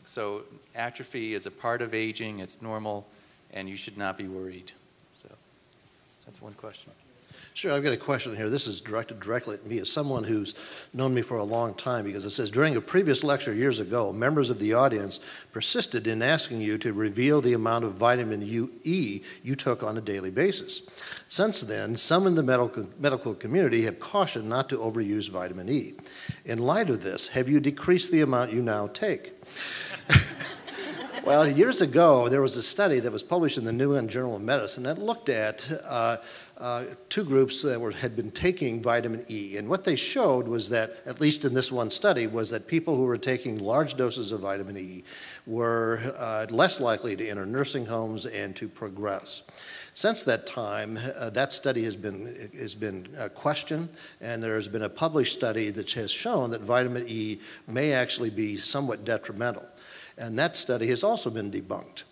so atrophy is a part of aging, it's normal, and you should not be worried. So that's one question. Sure, I've got a question here. This is directed directly at me as someone who's known me for a long time, because it says, during a previous lecture years ago, members of the audience persisted in asking you to reveal the amount of vitamin E you took on a daily basis. Since then, some in the medical community have cautioned not to overuse vitamin E. In light of this, have you decreased the amount you now take? Well, years ago, there was a study that was published in the New England Journal of Medicine that looked at two groups that had been taking vitamin E. And what they showed was that, at least in this one study, was that people who were taking large doses of vitamin E were less likely to enter nursing homes and to progress. Since that time, that study has been questioned, and there has been a published study that has shown that vitamin E may actually be somewhat detrimental. And that study has also been debunked.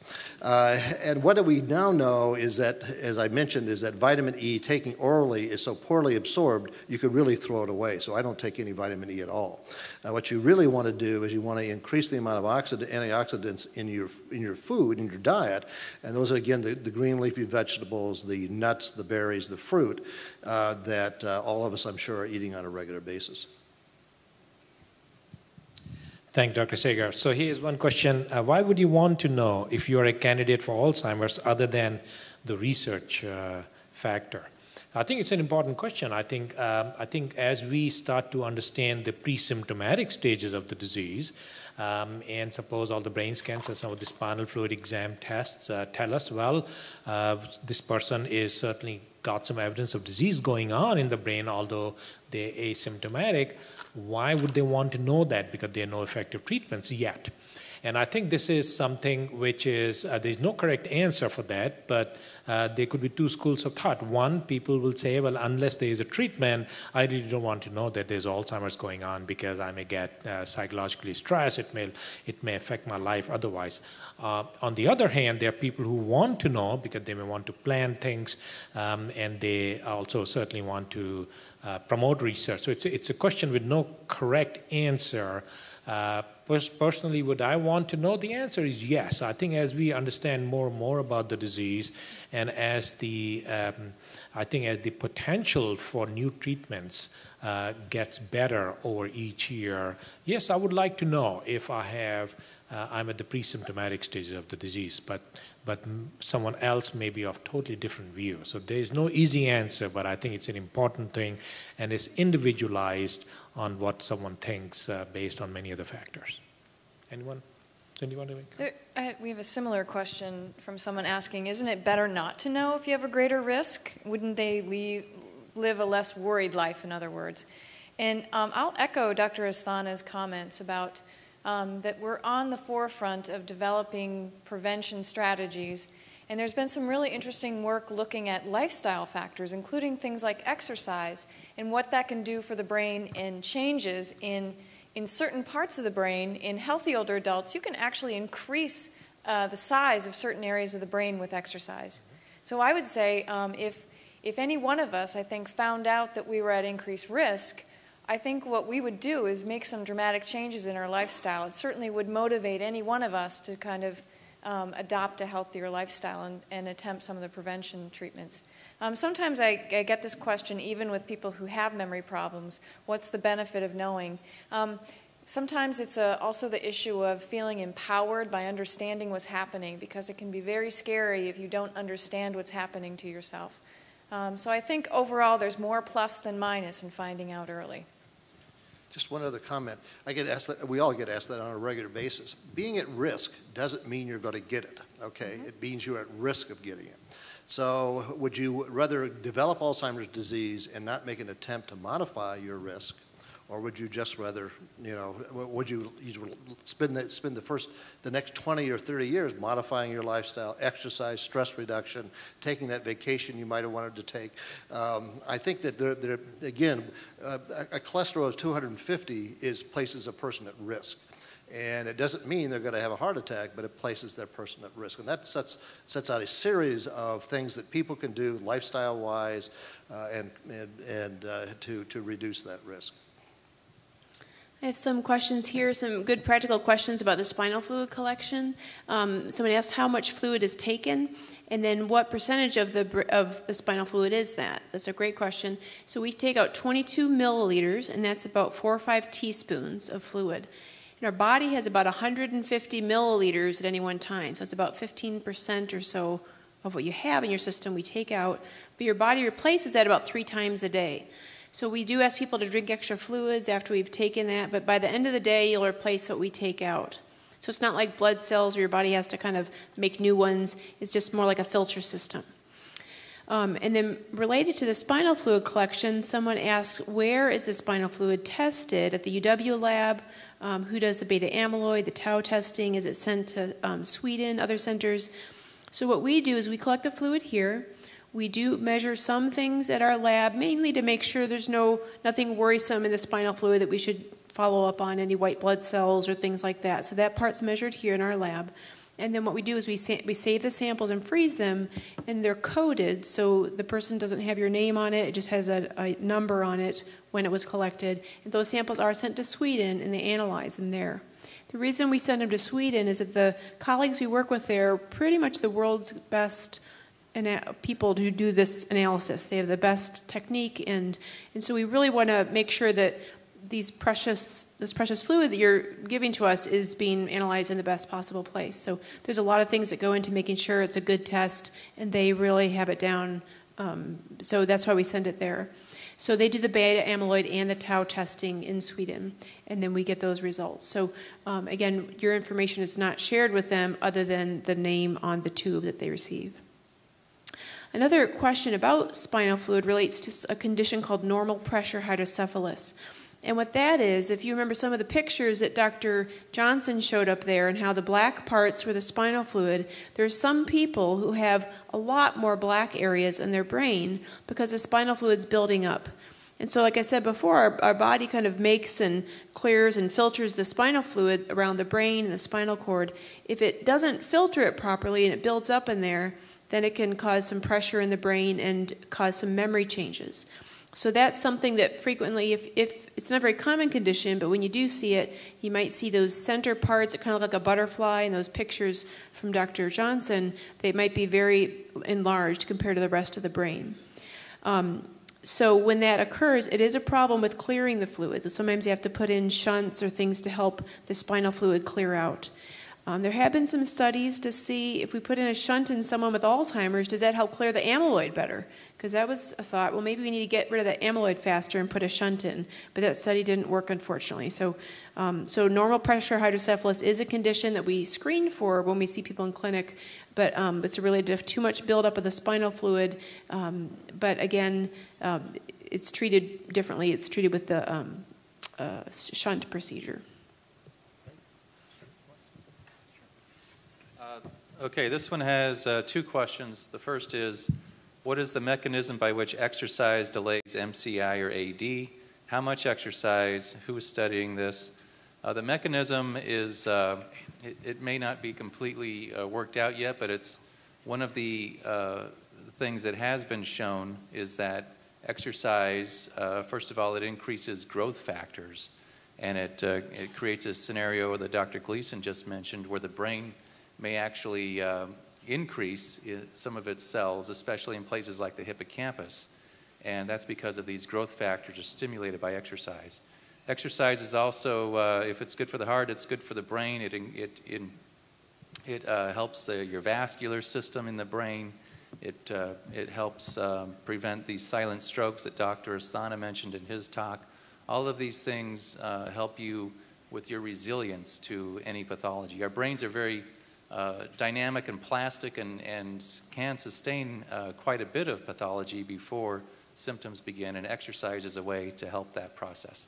And what we now know is that, as I mentioned, is that vitamin E taking orally is so poorly absorbed, you could really throw it away. So I don't take any vitamin E at all. What you really want to do is you want to increase the amount of antioxidants in your food, in your diet. And those are, again, the green leafy vegetables, the nuts, the berries, the fruit that all of us, I'm sure, are eating on a regular basis. Thank Dr. Sager. So here's one question. Why would you want to know if you're a candidate for Alzheimer's other than the research factor? I think it's an important question. I think as we start to understand the pre-symptomatic stages of the disease, and suppose all the brain scans and some of the spinal fluid exam tests tell us, well, this person is certainly got some evidence of disease going on in the brain, although they're asymptomatic. Why would they want to know that? Because there are no effective treatments yet. And I think this is something which is, there's no correct answer for that, but there could be two schools of thought. One, people will say, well, unless there is a treatment, I really don't want to know that there's Alzheimer's going on because I may get psychologically stressed, it may affect my life otherwise. On the other hand, there are people who want to know because they may want to plan things, and they also certainly want to promote research. So it's a question with no correct answer. Personally, would I want to know? The answer is yes. I think as we understand more and more about the disease, and as I think as the potential for new treatments gets better over each year, yes, I would like to know if I'm at the pre-symptomatic stage of the disease, but someone else may be of totally different view. So there is no easy answer, but I think it's an important thing, and it's individualized on what someone thinks based on many other factors. Anyone? Cindy, want to make? We have a similar question from someone asking, isn't it better not to know if you have a greater risk? Wouldn't they live a less worried life, in other words? And I'll echo Dr. Asthana's comments about that we're on the forefront of developing prevention strategies. And there's been some really interesting work looking at lifestyle factors, including things like exercise and what that can do for the brain, and changes in certain parts of the brain. In healthy older adults, you can actually increase the size of certain areas of the brain with exercise. So I would say if any one of us, I think, found out that we were at increased risk, I think what we would do is make some dramatic changes in our lifestyle. It certainly would motivate any one of us to kind of adopt a healthier lifestyle and attempt some of the prevention treatments. Sometimes I get this question even with people who have memory problems. What's the benefit of knowing? Sometimes it's also the issue of feeling empowered by understanding what's happening, because it can be very scary if you don't understand what's happening to yourself. So I think overall there's more plus than minus in finding out early. Just one other comment. I get asked that, we all get asked that on a regular basis. Being at risk doesn't mean you're going to get it, okay? Mm-hmm. It means you're at risk of getting it. So would you rather develop Alzheimer's disease and not make an attempt to modify your risk, or would you just rather, would you spend the next 20 or 30 years modifying your lifestyle, exercise, stress reduction, taking that vacation you might have wanted to take? I think that again, a cholesterol of 250 places a person at risk. And it doesn't mean they're going to have a heart attack, but it places that person at risk. And that sets out a series of things that people can do lifestyle-wise to reduce that risk. I have some questions here, some good practical questions about the spinal fluid collection. Somebody asked how much fluid is taken, and then what percentage of the spinal fluid is that? That's a great question. So we take out 22 milliliters, and that's about 4 or 5 teaspoons of fluid. And our body has about 150 milliliters at any one time, so it's about 15% or so of what you have in your system we take out, but your body replaces that about 3 times a day. So we do ask people to drink extra fluids after we've taken that, but by the end of the day, you'll replace what we take out. So it's not like blood cells where your body has to kind of make new ones. It's just more like a filter system. And then related to the spinal fluid collection, someone asks, where is the spinal fluid tested? At the UW lab? Who does the beta amyloid, the tau testing? Is it sent to Sweden, other centers? So what we do is we collect the fluid here. We do measure some things at our lab, mainly to make sure there's nothing worrisome in the spinal fluid that we should follow up on, any white blood cells or things like that. So that part's measured here in our lab. And then what we do is we save the samples and freeze them, and they're coded so the person doesn't have your name on it. It just has a number on it when it was collected. And those samples are sent to Sweden, and they analyze them there. The reason we send them to Sweden is that the colleagues we work with there are pretty much the world's best people who do this analysis. They have the best technique, and so we really want to make sure that this precious fluid that you're giving to us is being analyzed in the best possible place. So there's a lot of things that go into making sure it's a good test, and they really have it down. So that's why we send it there. So they do the beta amyloid and the tau testing in Sweden, and then we get those results. So again, your information is not shared with them other than the name on the tube that they receive. Another question about spinal fluid relates to a condition called normal pressure hydrocephalus. And what that is, if you remember some of the pictures that Dr. Johnson showed up there and how the black parts were the spinal fluid, there's some people who have a lot more black areas in their brain because the spinal fluid's building up. And so like I said before, our body kind of makes and clears and filters the spinal fluid around the brain and the spinal cord. If it doesn't filter it properly and it builds up in there, then it can cause some pressure in the brain and cause some memory changes. So that's something that frequently, if it's not a very common condition, but when you do see it, you might see those center parts that kind of look like a butterfly in those pictures from Dr. Johnson. They might be very enlarged compared to the rest of the brain. So when that occurs, it is a problem with clearing the fluid. So sometimes you have to put in shunts or things to help the spinal fluid clear out. There have been some studies to see if we put in a shunt in someone with Alzheimer's, does that help clear the amyloid better? Because that was a thought, well, maybe we need to get rid of that amyloid faster and put a shunt in. But that study didn't work, unfortunately. So normal pressure hydrocephalus is a condition that we screen for when we see people in clinic, but it's related to too much buildup of the spinal fluid. But again, it's treated differently. It's treated with the shunt procedure. Okay, this one has 2 questions. The first is, what is the mechanism by which exercise delays MCI or AD? How much exercise? Who is studying this? The mechanism is, it may not be completely worked out yet, but it's one of the things that has been shown is that exercise, first of all, it increases growth factors, and it creates a scenario that Dr. Gleason just mentioned where the brain may actually increase some of its cells, especially in places like the hippocampus. And that's because of these growth factors are stimulated by exercise. Exercise is also, if it's good for the heart, it's good for the brain. It helps your vascular system in the brain. It helps prevent these silent strokes that Dr. Asthana mentioned in his talk. All of these things help you with your resilience to any pathology. Our brains are very dynamic and plastic and can sustain quite a bit of pathology before symptoms begin, and exercise is a way to help that process.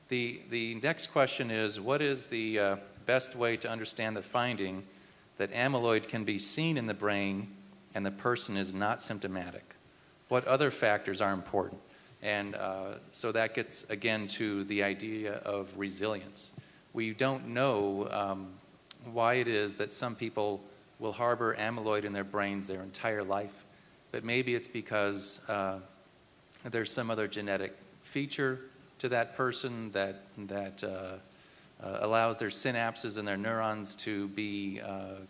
The next question is, what is the best way to understand the finding that amyloid can be seen in the brain and the person is not symptomatic? What other factors are important? And so that gets, again, to the idea of resilience. We don't know why it is that some people will harbor amyloid in their brains their entire life, but maybe it's because there's some other genetic feature to that person that allows their synapses and their neurons to be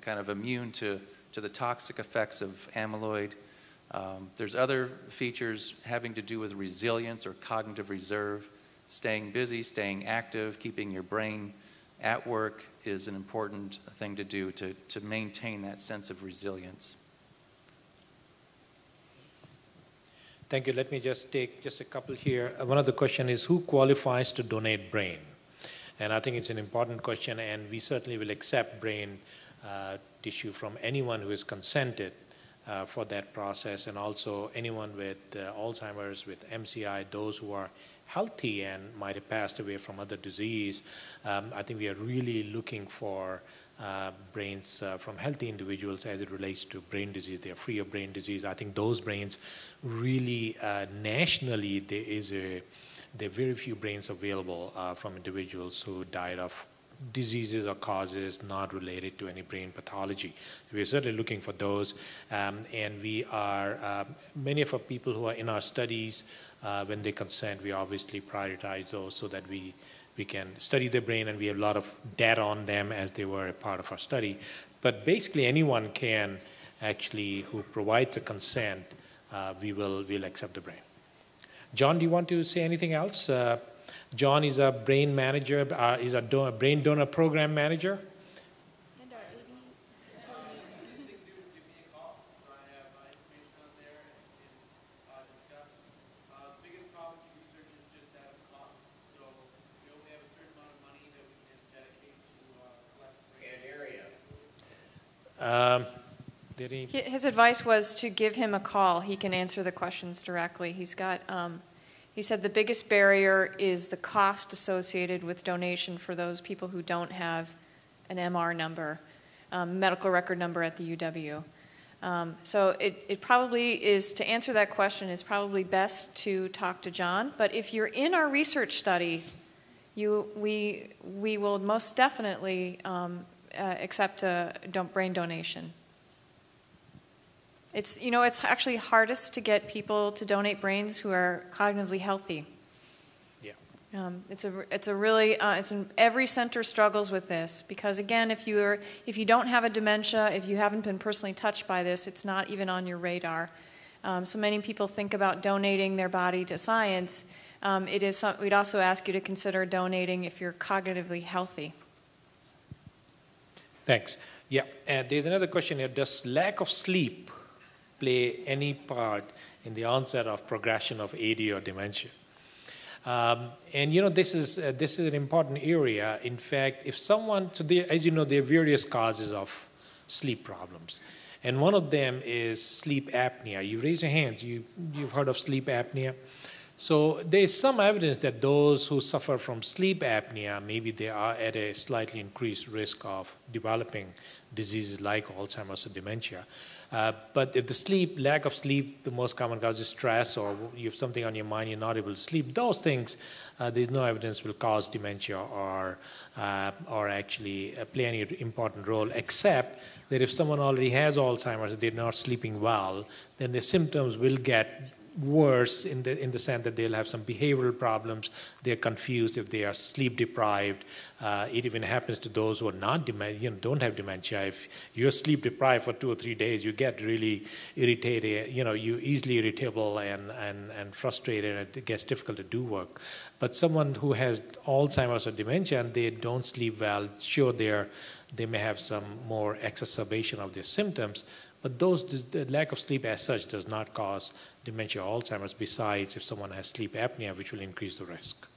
kind of immune to the toxic effects of amyloid. There's other features having to do with resilience or cognitive reserve. Staying busy, staying active, keeping your brain at work is an important thing to do to maintain that sense of resilience. Thank you. Let me just take just a couple here. One of the questions is, who qualifies to donate brain? And I think it's an important question, and we certainly will accept brain tissue from anyone who is consented for that process, and also anyone with Alzheimer's, with MCI, those who are healthy and might have passed away from other disease. I think we are really looking for brains from healthy individuals as it relates to brain disease. They are free of brain disease. I think those brains really, nationally, there are very few brains available from individuals who died of diseases or causes not related to any brain pathology. So we're certainly looking for those, and we are, many of our people who are in our studies, when they consent, we obviously prioritize those so that we can study their brain, and we have a lot of data on them as they were a part of our study. But basically anyone can actually, who provides a consent, we'll accept the brain. John, do you want to say anything else? John is a brain manager, is a brain donor program manager. And our His advice was to give him a call. He can answer the questions directly. He's got, he said the biggest barrier is the cost associated with donation for those people who don't have an MR number, medical record number at the UW. So it probably is, to answer that question, it's probably best to talk to John. But if you're in our research study, we will most definitely accept a brain donation. It's, you know, it's actually hardest to get people to donate brains who are cognitively healthy. Yeah. It's a really, every center struggles with this because, again, if you don't have a dementia, if you haven't been personally touched by this, it's not even on your radar. So many people think about donating their body to science. We'd also ask you to consider donating if you're cognitively healthy. Thanks. Yeah, and there's another question here. Does lack of sleep play any part in the onset of progression of AD or dementia? And you know, this is an important area. In fact, if someone, so there, as you know, there are various causes of sleep problems, and one of them is sleep apnea. You raise your hands. You've heard of sleep apnea. So there is some evidence that those who suffer from sleep apnea, maybe they are at a slightly increased risk of developing diseases like Alzheimer's or dementia. But if the lack of sleep, the most common cause is stress, or you have something on your mind, you're not able to sleep, those things, there's no evidence will cause dementia or actually play any important role, except that if someone already has Alzheimer's and they're not sleeping well, then the symptoms will get worse in the sense that they'll have some behavioral problems. They're confused if they are sleep deprived. It even happens to those who are not don't have dementia. If you're sleep deprived for 2 or 3 days, you get really irritated. You're easily irritable and frustrated, and it gets difficult to do work. But someone who has Alzheimer's or dementia and they don't sleep well, sure, they may have some more exacerbation of their symptoms. But the lack of sleep as such does not cause dementia or Alzheimer's, besides if someone has sleep apnea, which will increase the risk.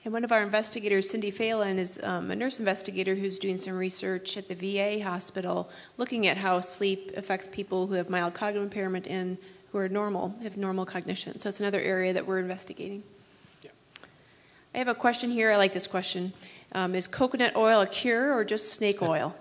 And one of our investigators, Cindy Phelan, is a nurse investigator who's doing some research at the VA hospital looking at how sleep affects people who have mild cognitive impairment and who are have normal cognition. So it's another area that we're investigating. Yeah. I have a question here. I like this question. Is coconut oil a cure or just snake oil?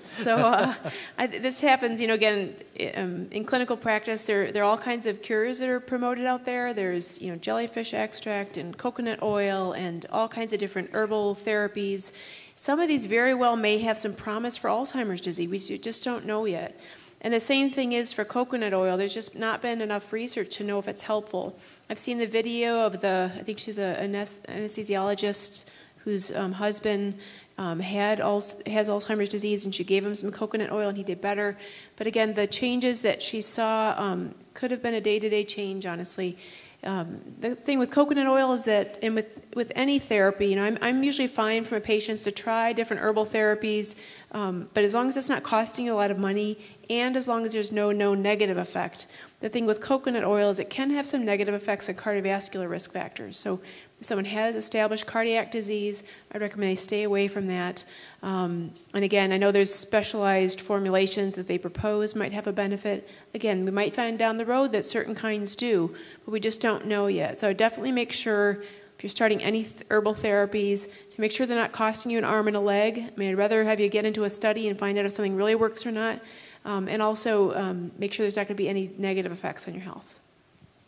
So this happens, again, in clinical practice, there are all kinds of cures that are promoted out there. There's, jellyfish extract and coconut oil and all kinds of different herbal therapies. Some of these very well may have some promise for Alzheimer's disease. We just don't know yet. And the same thing is for coconut oil. There's just not been enough research to know if it's helpful. I've seen the video of I think she's an anesthesiologist whose husband has Alzheimer's disease, and she gave him some coconut oil and he did better. But again, the changes that she saw could have been a day-to-day change, honestly. The thing with coconut oil is that, and with any therapy, I'm usually fine for my patients to try different herbal therapies, but as long as it's not costing you a lot of money, and as long as there's no known negative effect. The thing with coconut oil is it can have some negative effects on cardiovascular risk factors. So if someone has established cardiac disease, I'd recommend they stay away from that. And again, I know there's specialized formulations that they propose might have a benefit. Again, we might find down the road that certain kinds do, but we just don't know yet. So definitely make sure, if you're starting any herbal therapies, to make sure they're not costing you an arm and a leg. I mean, I'd rather have you get into a study and find out if something really works or not. And also make sure there's not going to be any negative effects on your health.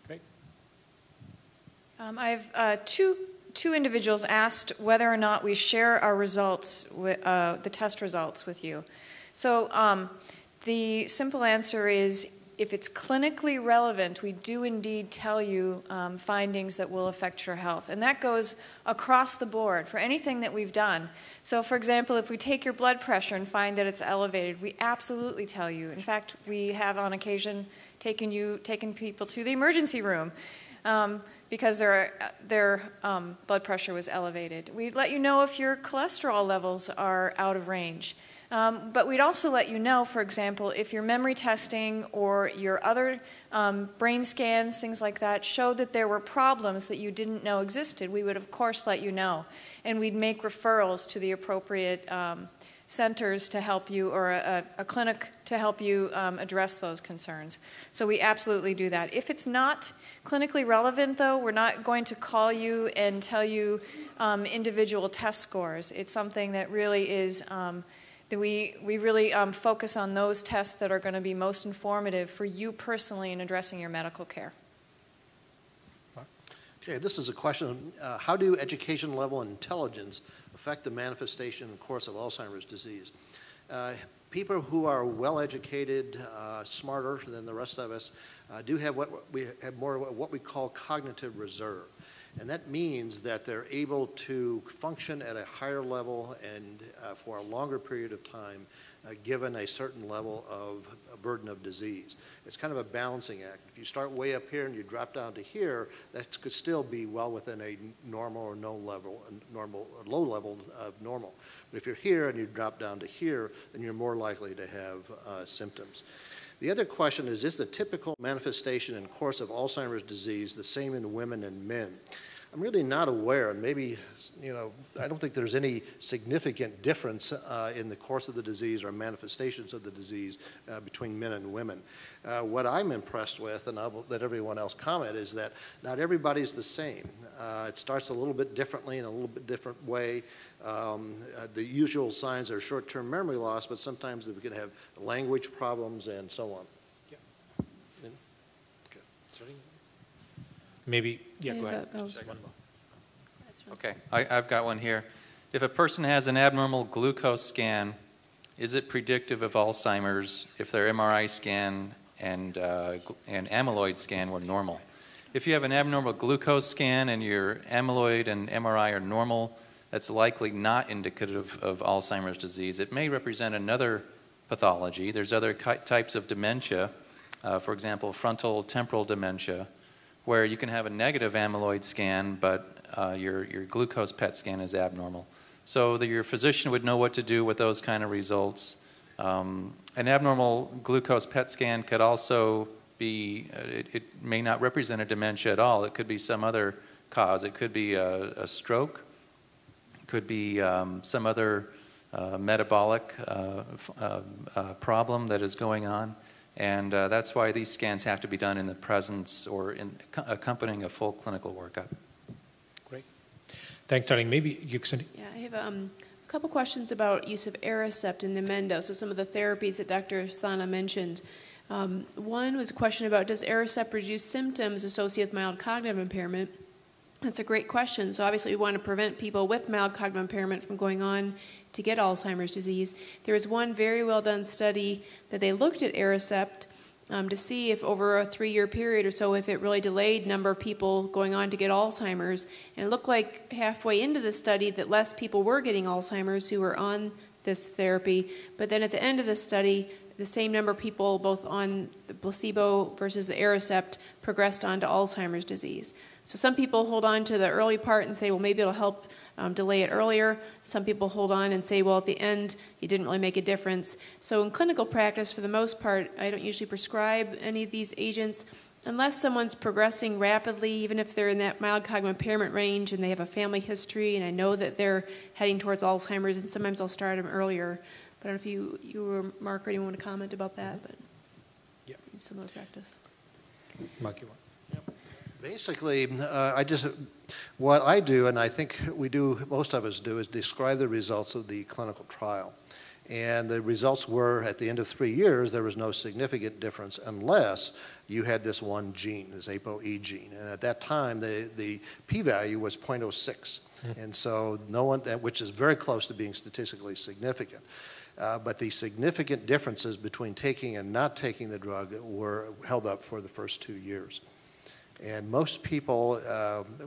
Great. I have two individuals asked whether or not we share our results, the test results with you. So the simple answer is, if it's clinically relevant, we do indeed tell you findings that will affect your health. And that goes across the board for anything that we've done. So for example, if we take your blood pressure and find that it's elevated, we absolutely tell you. In fact, we have on occasion taken people to the emergency room because their blood pressure was elevated. We'd let you know if your cholesterol levels are out of range. But we'd also let you know, for example, if your memory testing or your other brain scans, things like that, showed that there were problems that you didn't know existed, we would of course let you know. And we'd make referrals to the appropriate centers to help you, or a clinic to help you address those concerns. So we absolutely do that. If it's not clinically relevant, though, we're not going to call you and tell you individual test scores. It's something that really is... that we really focus on those tests that are going to be most informative for you personally in addressing your medical care. Okay, this is a question. How do education level and intelligence affect the manifestation and course of Alzheimer's disease? People who are well educated, smarter than the rest of us, do have what we call cognitive reserve. And that means that they're able to function at a higher level and for a longer period of time, given a certain level of burden of disease. It's kind of a balancing act. If you start way up here and you drop down to here, that could still be well within a normal or low level of normal. But if you're here and you drop down to here, then you're more likely to have symptoms. The other question is the typical manifestation and course of Alzheimer's disease the same in women and men? I'm really not aware, and maybe, I don't think there's any significant difference in the course of the disease or manifestations of the disease between men and women. What I'm impressed with, and I'll let everyone else comment, is that not everybody's the same. It starts a little bit differently in a little bit different way. The usual signs are short-term memory loss, but sometimes we can have language problems and so on. Yeah. Okay. Sorry. Maybe, yeah, go ahead. Okay, I've got one here. If a person has an abnormal glucose scan, is it predictive of Alzheimer's if their MRI scan and amyloid scan were normal? If you have an abnormal glucose scan and your amyloid and MRI are normal, that's likely not indicative of Alzheimer's disease. It may represent another pathology. There's other types of dementia, for example, frontal temporal dementia, where you can have a negative amyloid scan, but your glucose PET scan is abnormal. So your physician would know what to do with those kind of results. An abnormal glucose PET scan could also be, it may not represent a dementia at all. It could be some other cause. It could be a stroke. It could be some other metabolic problem that is going on. And that's why these scans have to be done in the presence or in accompanying a full clinical workup. Great. Thanks, Darlene. Maybe you can... Yeah, I have a couple questions about use of Aricept and Namendo, so some of the therapies that Dr. Asthana mentioned. One was a question about, does Aricept reduce symptoms associated with mild cognitive impairment? That's a great question. So obviously we want to prevent people with mild cognitive impairment from going on to get Alzheimer's disease. There was one very well done study that they looked at Aricept to see if over a 3-year period or so, if it really delayed number of people going on to get Alzheimer's. And it looked like halfway into the study that less people were getting Alzheimer's who were on this therapy. But then at the end of the study, the same number of people, both on the placebo versus the Aricept, progressed on to Alzheimer's disease. So some people hold on to the early part and say, well, maybe it'll help delay it earlier. Some people hold on and say, well, at the end, it didn't really make a difference. So in clinical practice, for the most part, I don't usually prescribe any of these agents unless someone's progressing rapidly, even if they're in that mild cognitive impairment range and they have a family history and I know that they're heading towards Alzheimer's, and sometimes I'll start them earlier. But I don't know if you or Mark or anyone want to comment about that, but yeah, similar practice. Mark, you want? Basically, what I do, and I think most of us do, is describe the results of the clinical trial. And the results were, at the end of 3 years, there was no significant difference unless you had this one gene, this ApoE gene. And at that time, the p-value was 0.06. And so which is very close to being statistically significant. But the significant differences between taking and not taking the drug were held up for the first 2 years. And most people,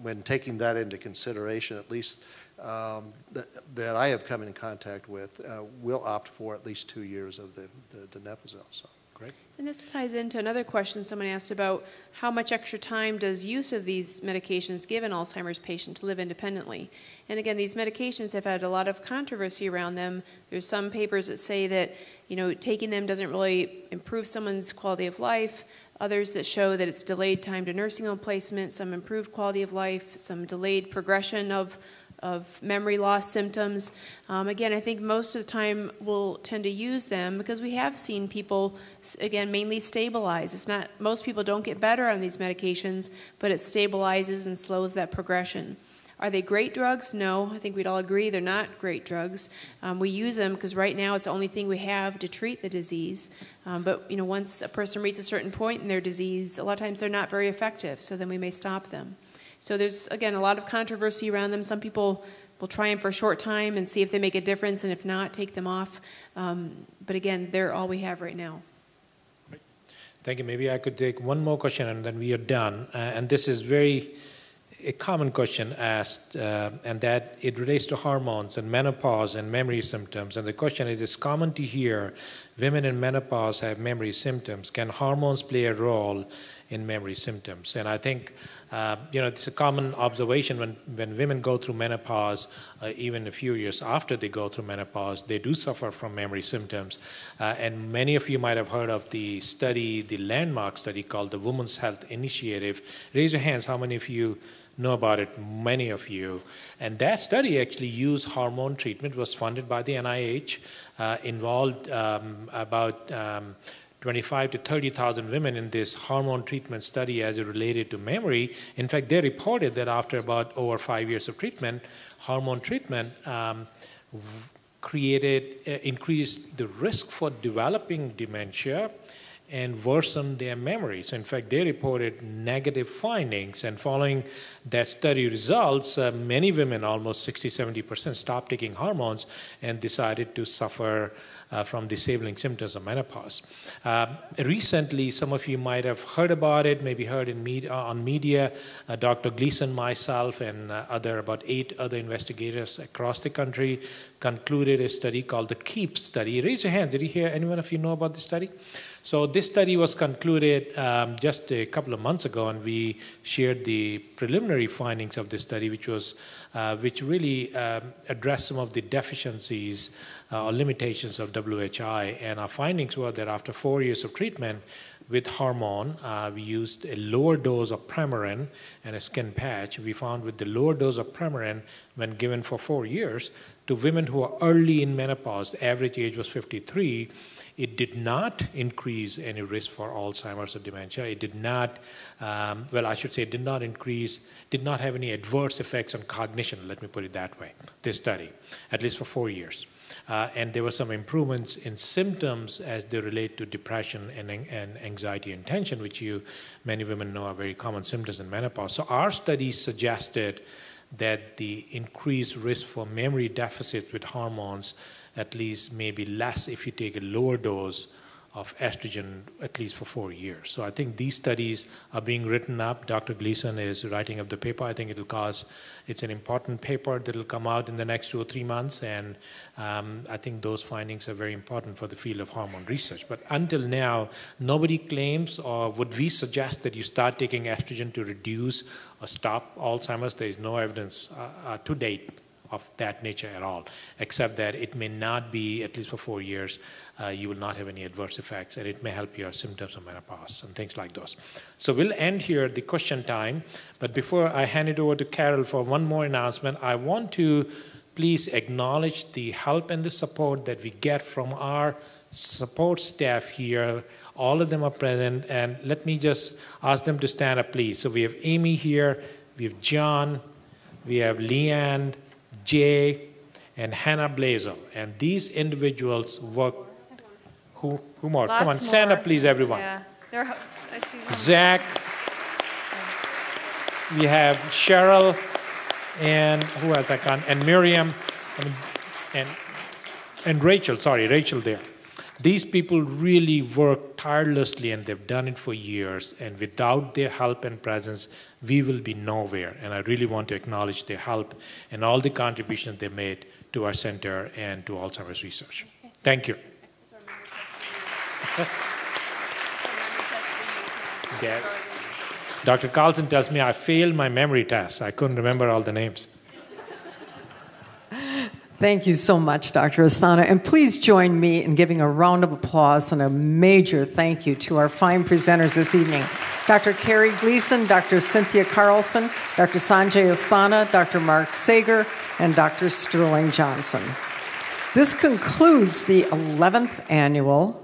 when taking that into consideration, at least that I have come in contact with, will opt for at least 2 years of the donepezil. So. Great. And this ties into another question someone asked about how much extra time does use of these medications give an Alzheimer's patient to live independently? And again, these medications have had a lot of controversy around them. There's some papers that say that, taking them doesn't really improve someone's quality of life. Others that show that it's delayed time to nursing home placement, some improved quality of life, some delayed progression of memory loss symptoms. Again, I think most of the time we'll tend to use them because we have seen people, again, mainly stabilize. It's not, most people don't get better on these medications, but it stabilizes and slows that progression. Are they great drugs? No, I think we'd all agree they're not great drugs. We use them because right now it's the only thing we have to treat the disease. But once a person reaches a certain point in their disease, a lot of times they're not very effective, so then we may stop them. So there's, again, a lot of controversy around them. Some people will try them for a short time and see if they make a difference, and if not, take them off. But again, they're all we have right now. Thank you. Maybe I could take one more question and then we are done. And this is a common question asked, and that it relates to hormones and menopause and memory symptoms. And the question is, it's common to hear women in menopause have memory symptoms. Can hormones play a role in memory symptoms? And I think, it's a common observation when women go through menopause, even a few years after they go through menopause, they do suffer from memory symptoms. And many of you might have heard of the study, the landmark study called the Women's Health Initiative. Raise your hands, how many of you know about it? Many of you. And that study actually used hormone treatment, was funded by the NIH, involved about 25 to 30,000 women in this hormone treatment study as it related to memory. In fact, they reported that after about over 5 years of treatment, hormone treatment increased the risk for developing dementia and worsened their memory. So in fact, they reported negative findings. And following that study results, many women, almost 60-70%, stopped taking hormones and decided to suffer from disabling symptoms of menopause. Recently, some of you might have heard about it, maybe heard on media. Dr. Gleason, myself, and about 8 other investigators across the country concluded a study called the KEEP study. Raise your hand. Did you hear anyone of you know about this study? So this study was concluded just a couple of months ago, and we shared the preliminary findings of this study, which really addressed some of the deficiencies or limitations of WHI. And our findings were that after 4 years of treatment with hormone, we used a lower dose of Premarin and a skin patch. We found with the lower dose of Premarin, when given for 4 years, to women who are early in menopause, the average age was 53, it did not increase any risk for Alzheimer's or dementia. It did not, did not have any adverse effects on cognition, let me put it that way, this study, at least for 4 years. and there were some improvements in symptoms as they relate to depression and anxiety and tension, which many women know are very common symptoms in menopause. So our studies suggested that the increased risk for memory deficits with hormones at least may be less if you take a lower dose of estrogen at least for 4 years. So I think these studies are being written up. Dr. Gleason is writing up the paper. I think it's an important paper that will come out in the next 2 or 3 months, and I think those findings are very important for the field of hormone research. But until now, nobody claims, or would we suggest that you start taking estrogen to reduce or stop Alzheimer's. There is no evidence to date of that nature at all, except that it may not be, at least for 4 years, you will not have any adverse effects, and it may help your symptoms of menopause and things like those. So we'll end here the question time, but before I hand it over to Carol for one more announcement, I want to please acknowledge the help and the support that we get from our support staff here. All of them are present, and let me just ask them to stand up, please. So we have Amy here, we have John, we have Leanne, Jay, and Hannah Blazer. And these individuals work. Who more? Lots Come on, stand more. up, please, everyone. Yeah. I see some. Zach. We have Cheryl, and who else I can't? And Miriam, and Rachel. Sorry, Rachel there. These people really work tirelessly, and they've done it for years. And without their help and presence, we will be nowhere. And I really want to acknowledge their help and all the contributions they made to our center and to Alzheimer's research. Thank you. Dr. Carlson tells me I failed my memory test. I couldn't remember all the names. Thank you so much, Dr. Asthana. And please join me in giving a round of applause and a major thank you to our fine presenters this evening. Dr. Carrie Gleason, Dr. Cynthia Carlson, Dr. Sanjay Asthana, Dr. Mark Sager, and Dr. Sterling Johnson. This concludes the 11th annual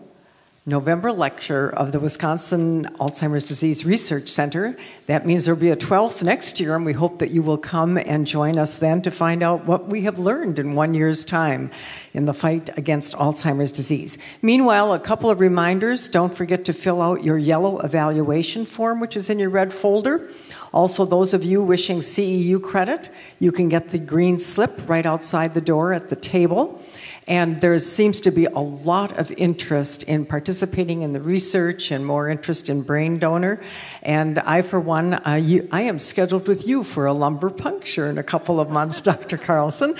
November lecture of the Wisconsin Alzheimer's Disease Research Center. That means there will be a 12th next year, and we hope that you will come and join us then to find out what we have learned in 1 year's time in the fight against Alzheimer's disease. Meanwhile, a couple of reminders. Don't forget to fill out your yellow evaluation form, which is in your red folder. Also, those of you wishing CEU credit, you can get the green slip right outside the door at the table. And there seems to be a lot of interest in participating in the research and more interest in brain donor. And I, for one, I am scheduled with you for a lumbar puncture in a couple of months, Dr. Carlson.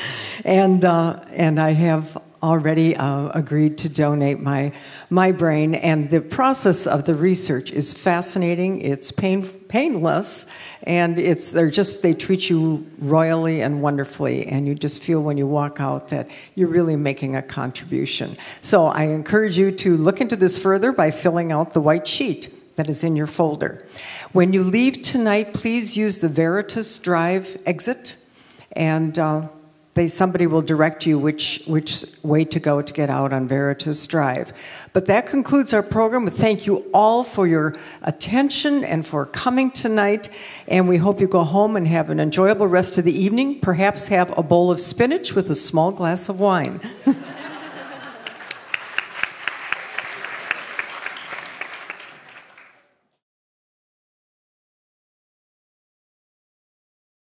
And I have already agreed to donate my brain. And the process of the research is fascinating. It's painless, and they treat you royally and wonderfully, and you just feel when you walk out that you're really making a contribution. So I encourage you to look into this further by filling out the white sheet that is in your folder. When you leave tonight, please use the Veritas Drive exit, and somebody will direct you which way to go to get out on Veritas Drive. But that concludes our program. Thank you all for your attention and for coming tonight. And we hope you go home and have an enjoyable rest of the evening. Perhaps have a bowl of spinach with a small glass of wine.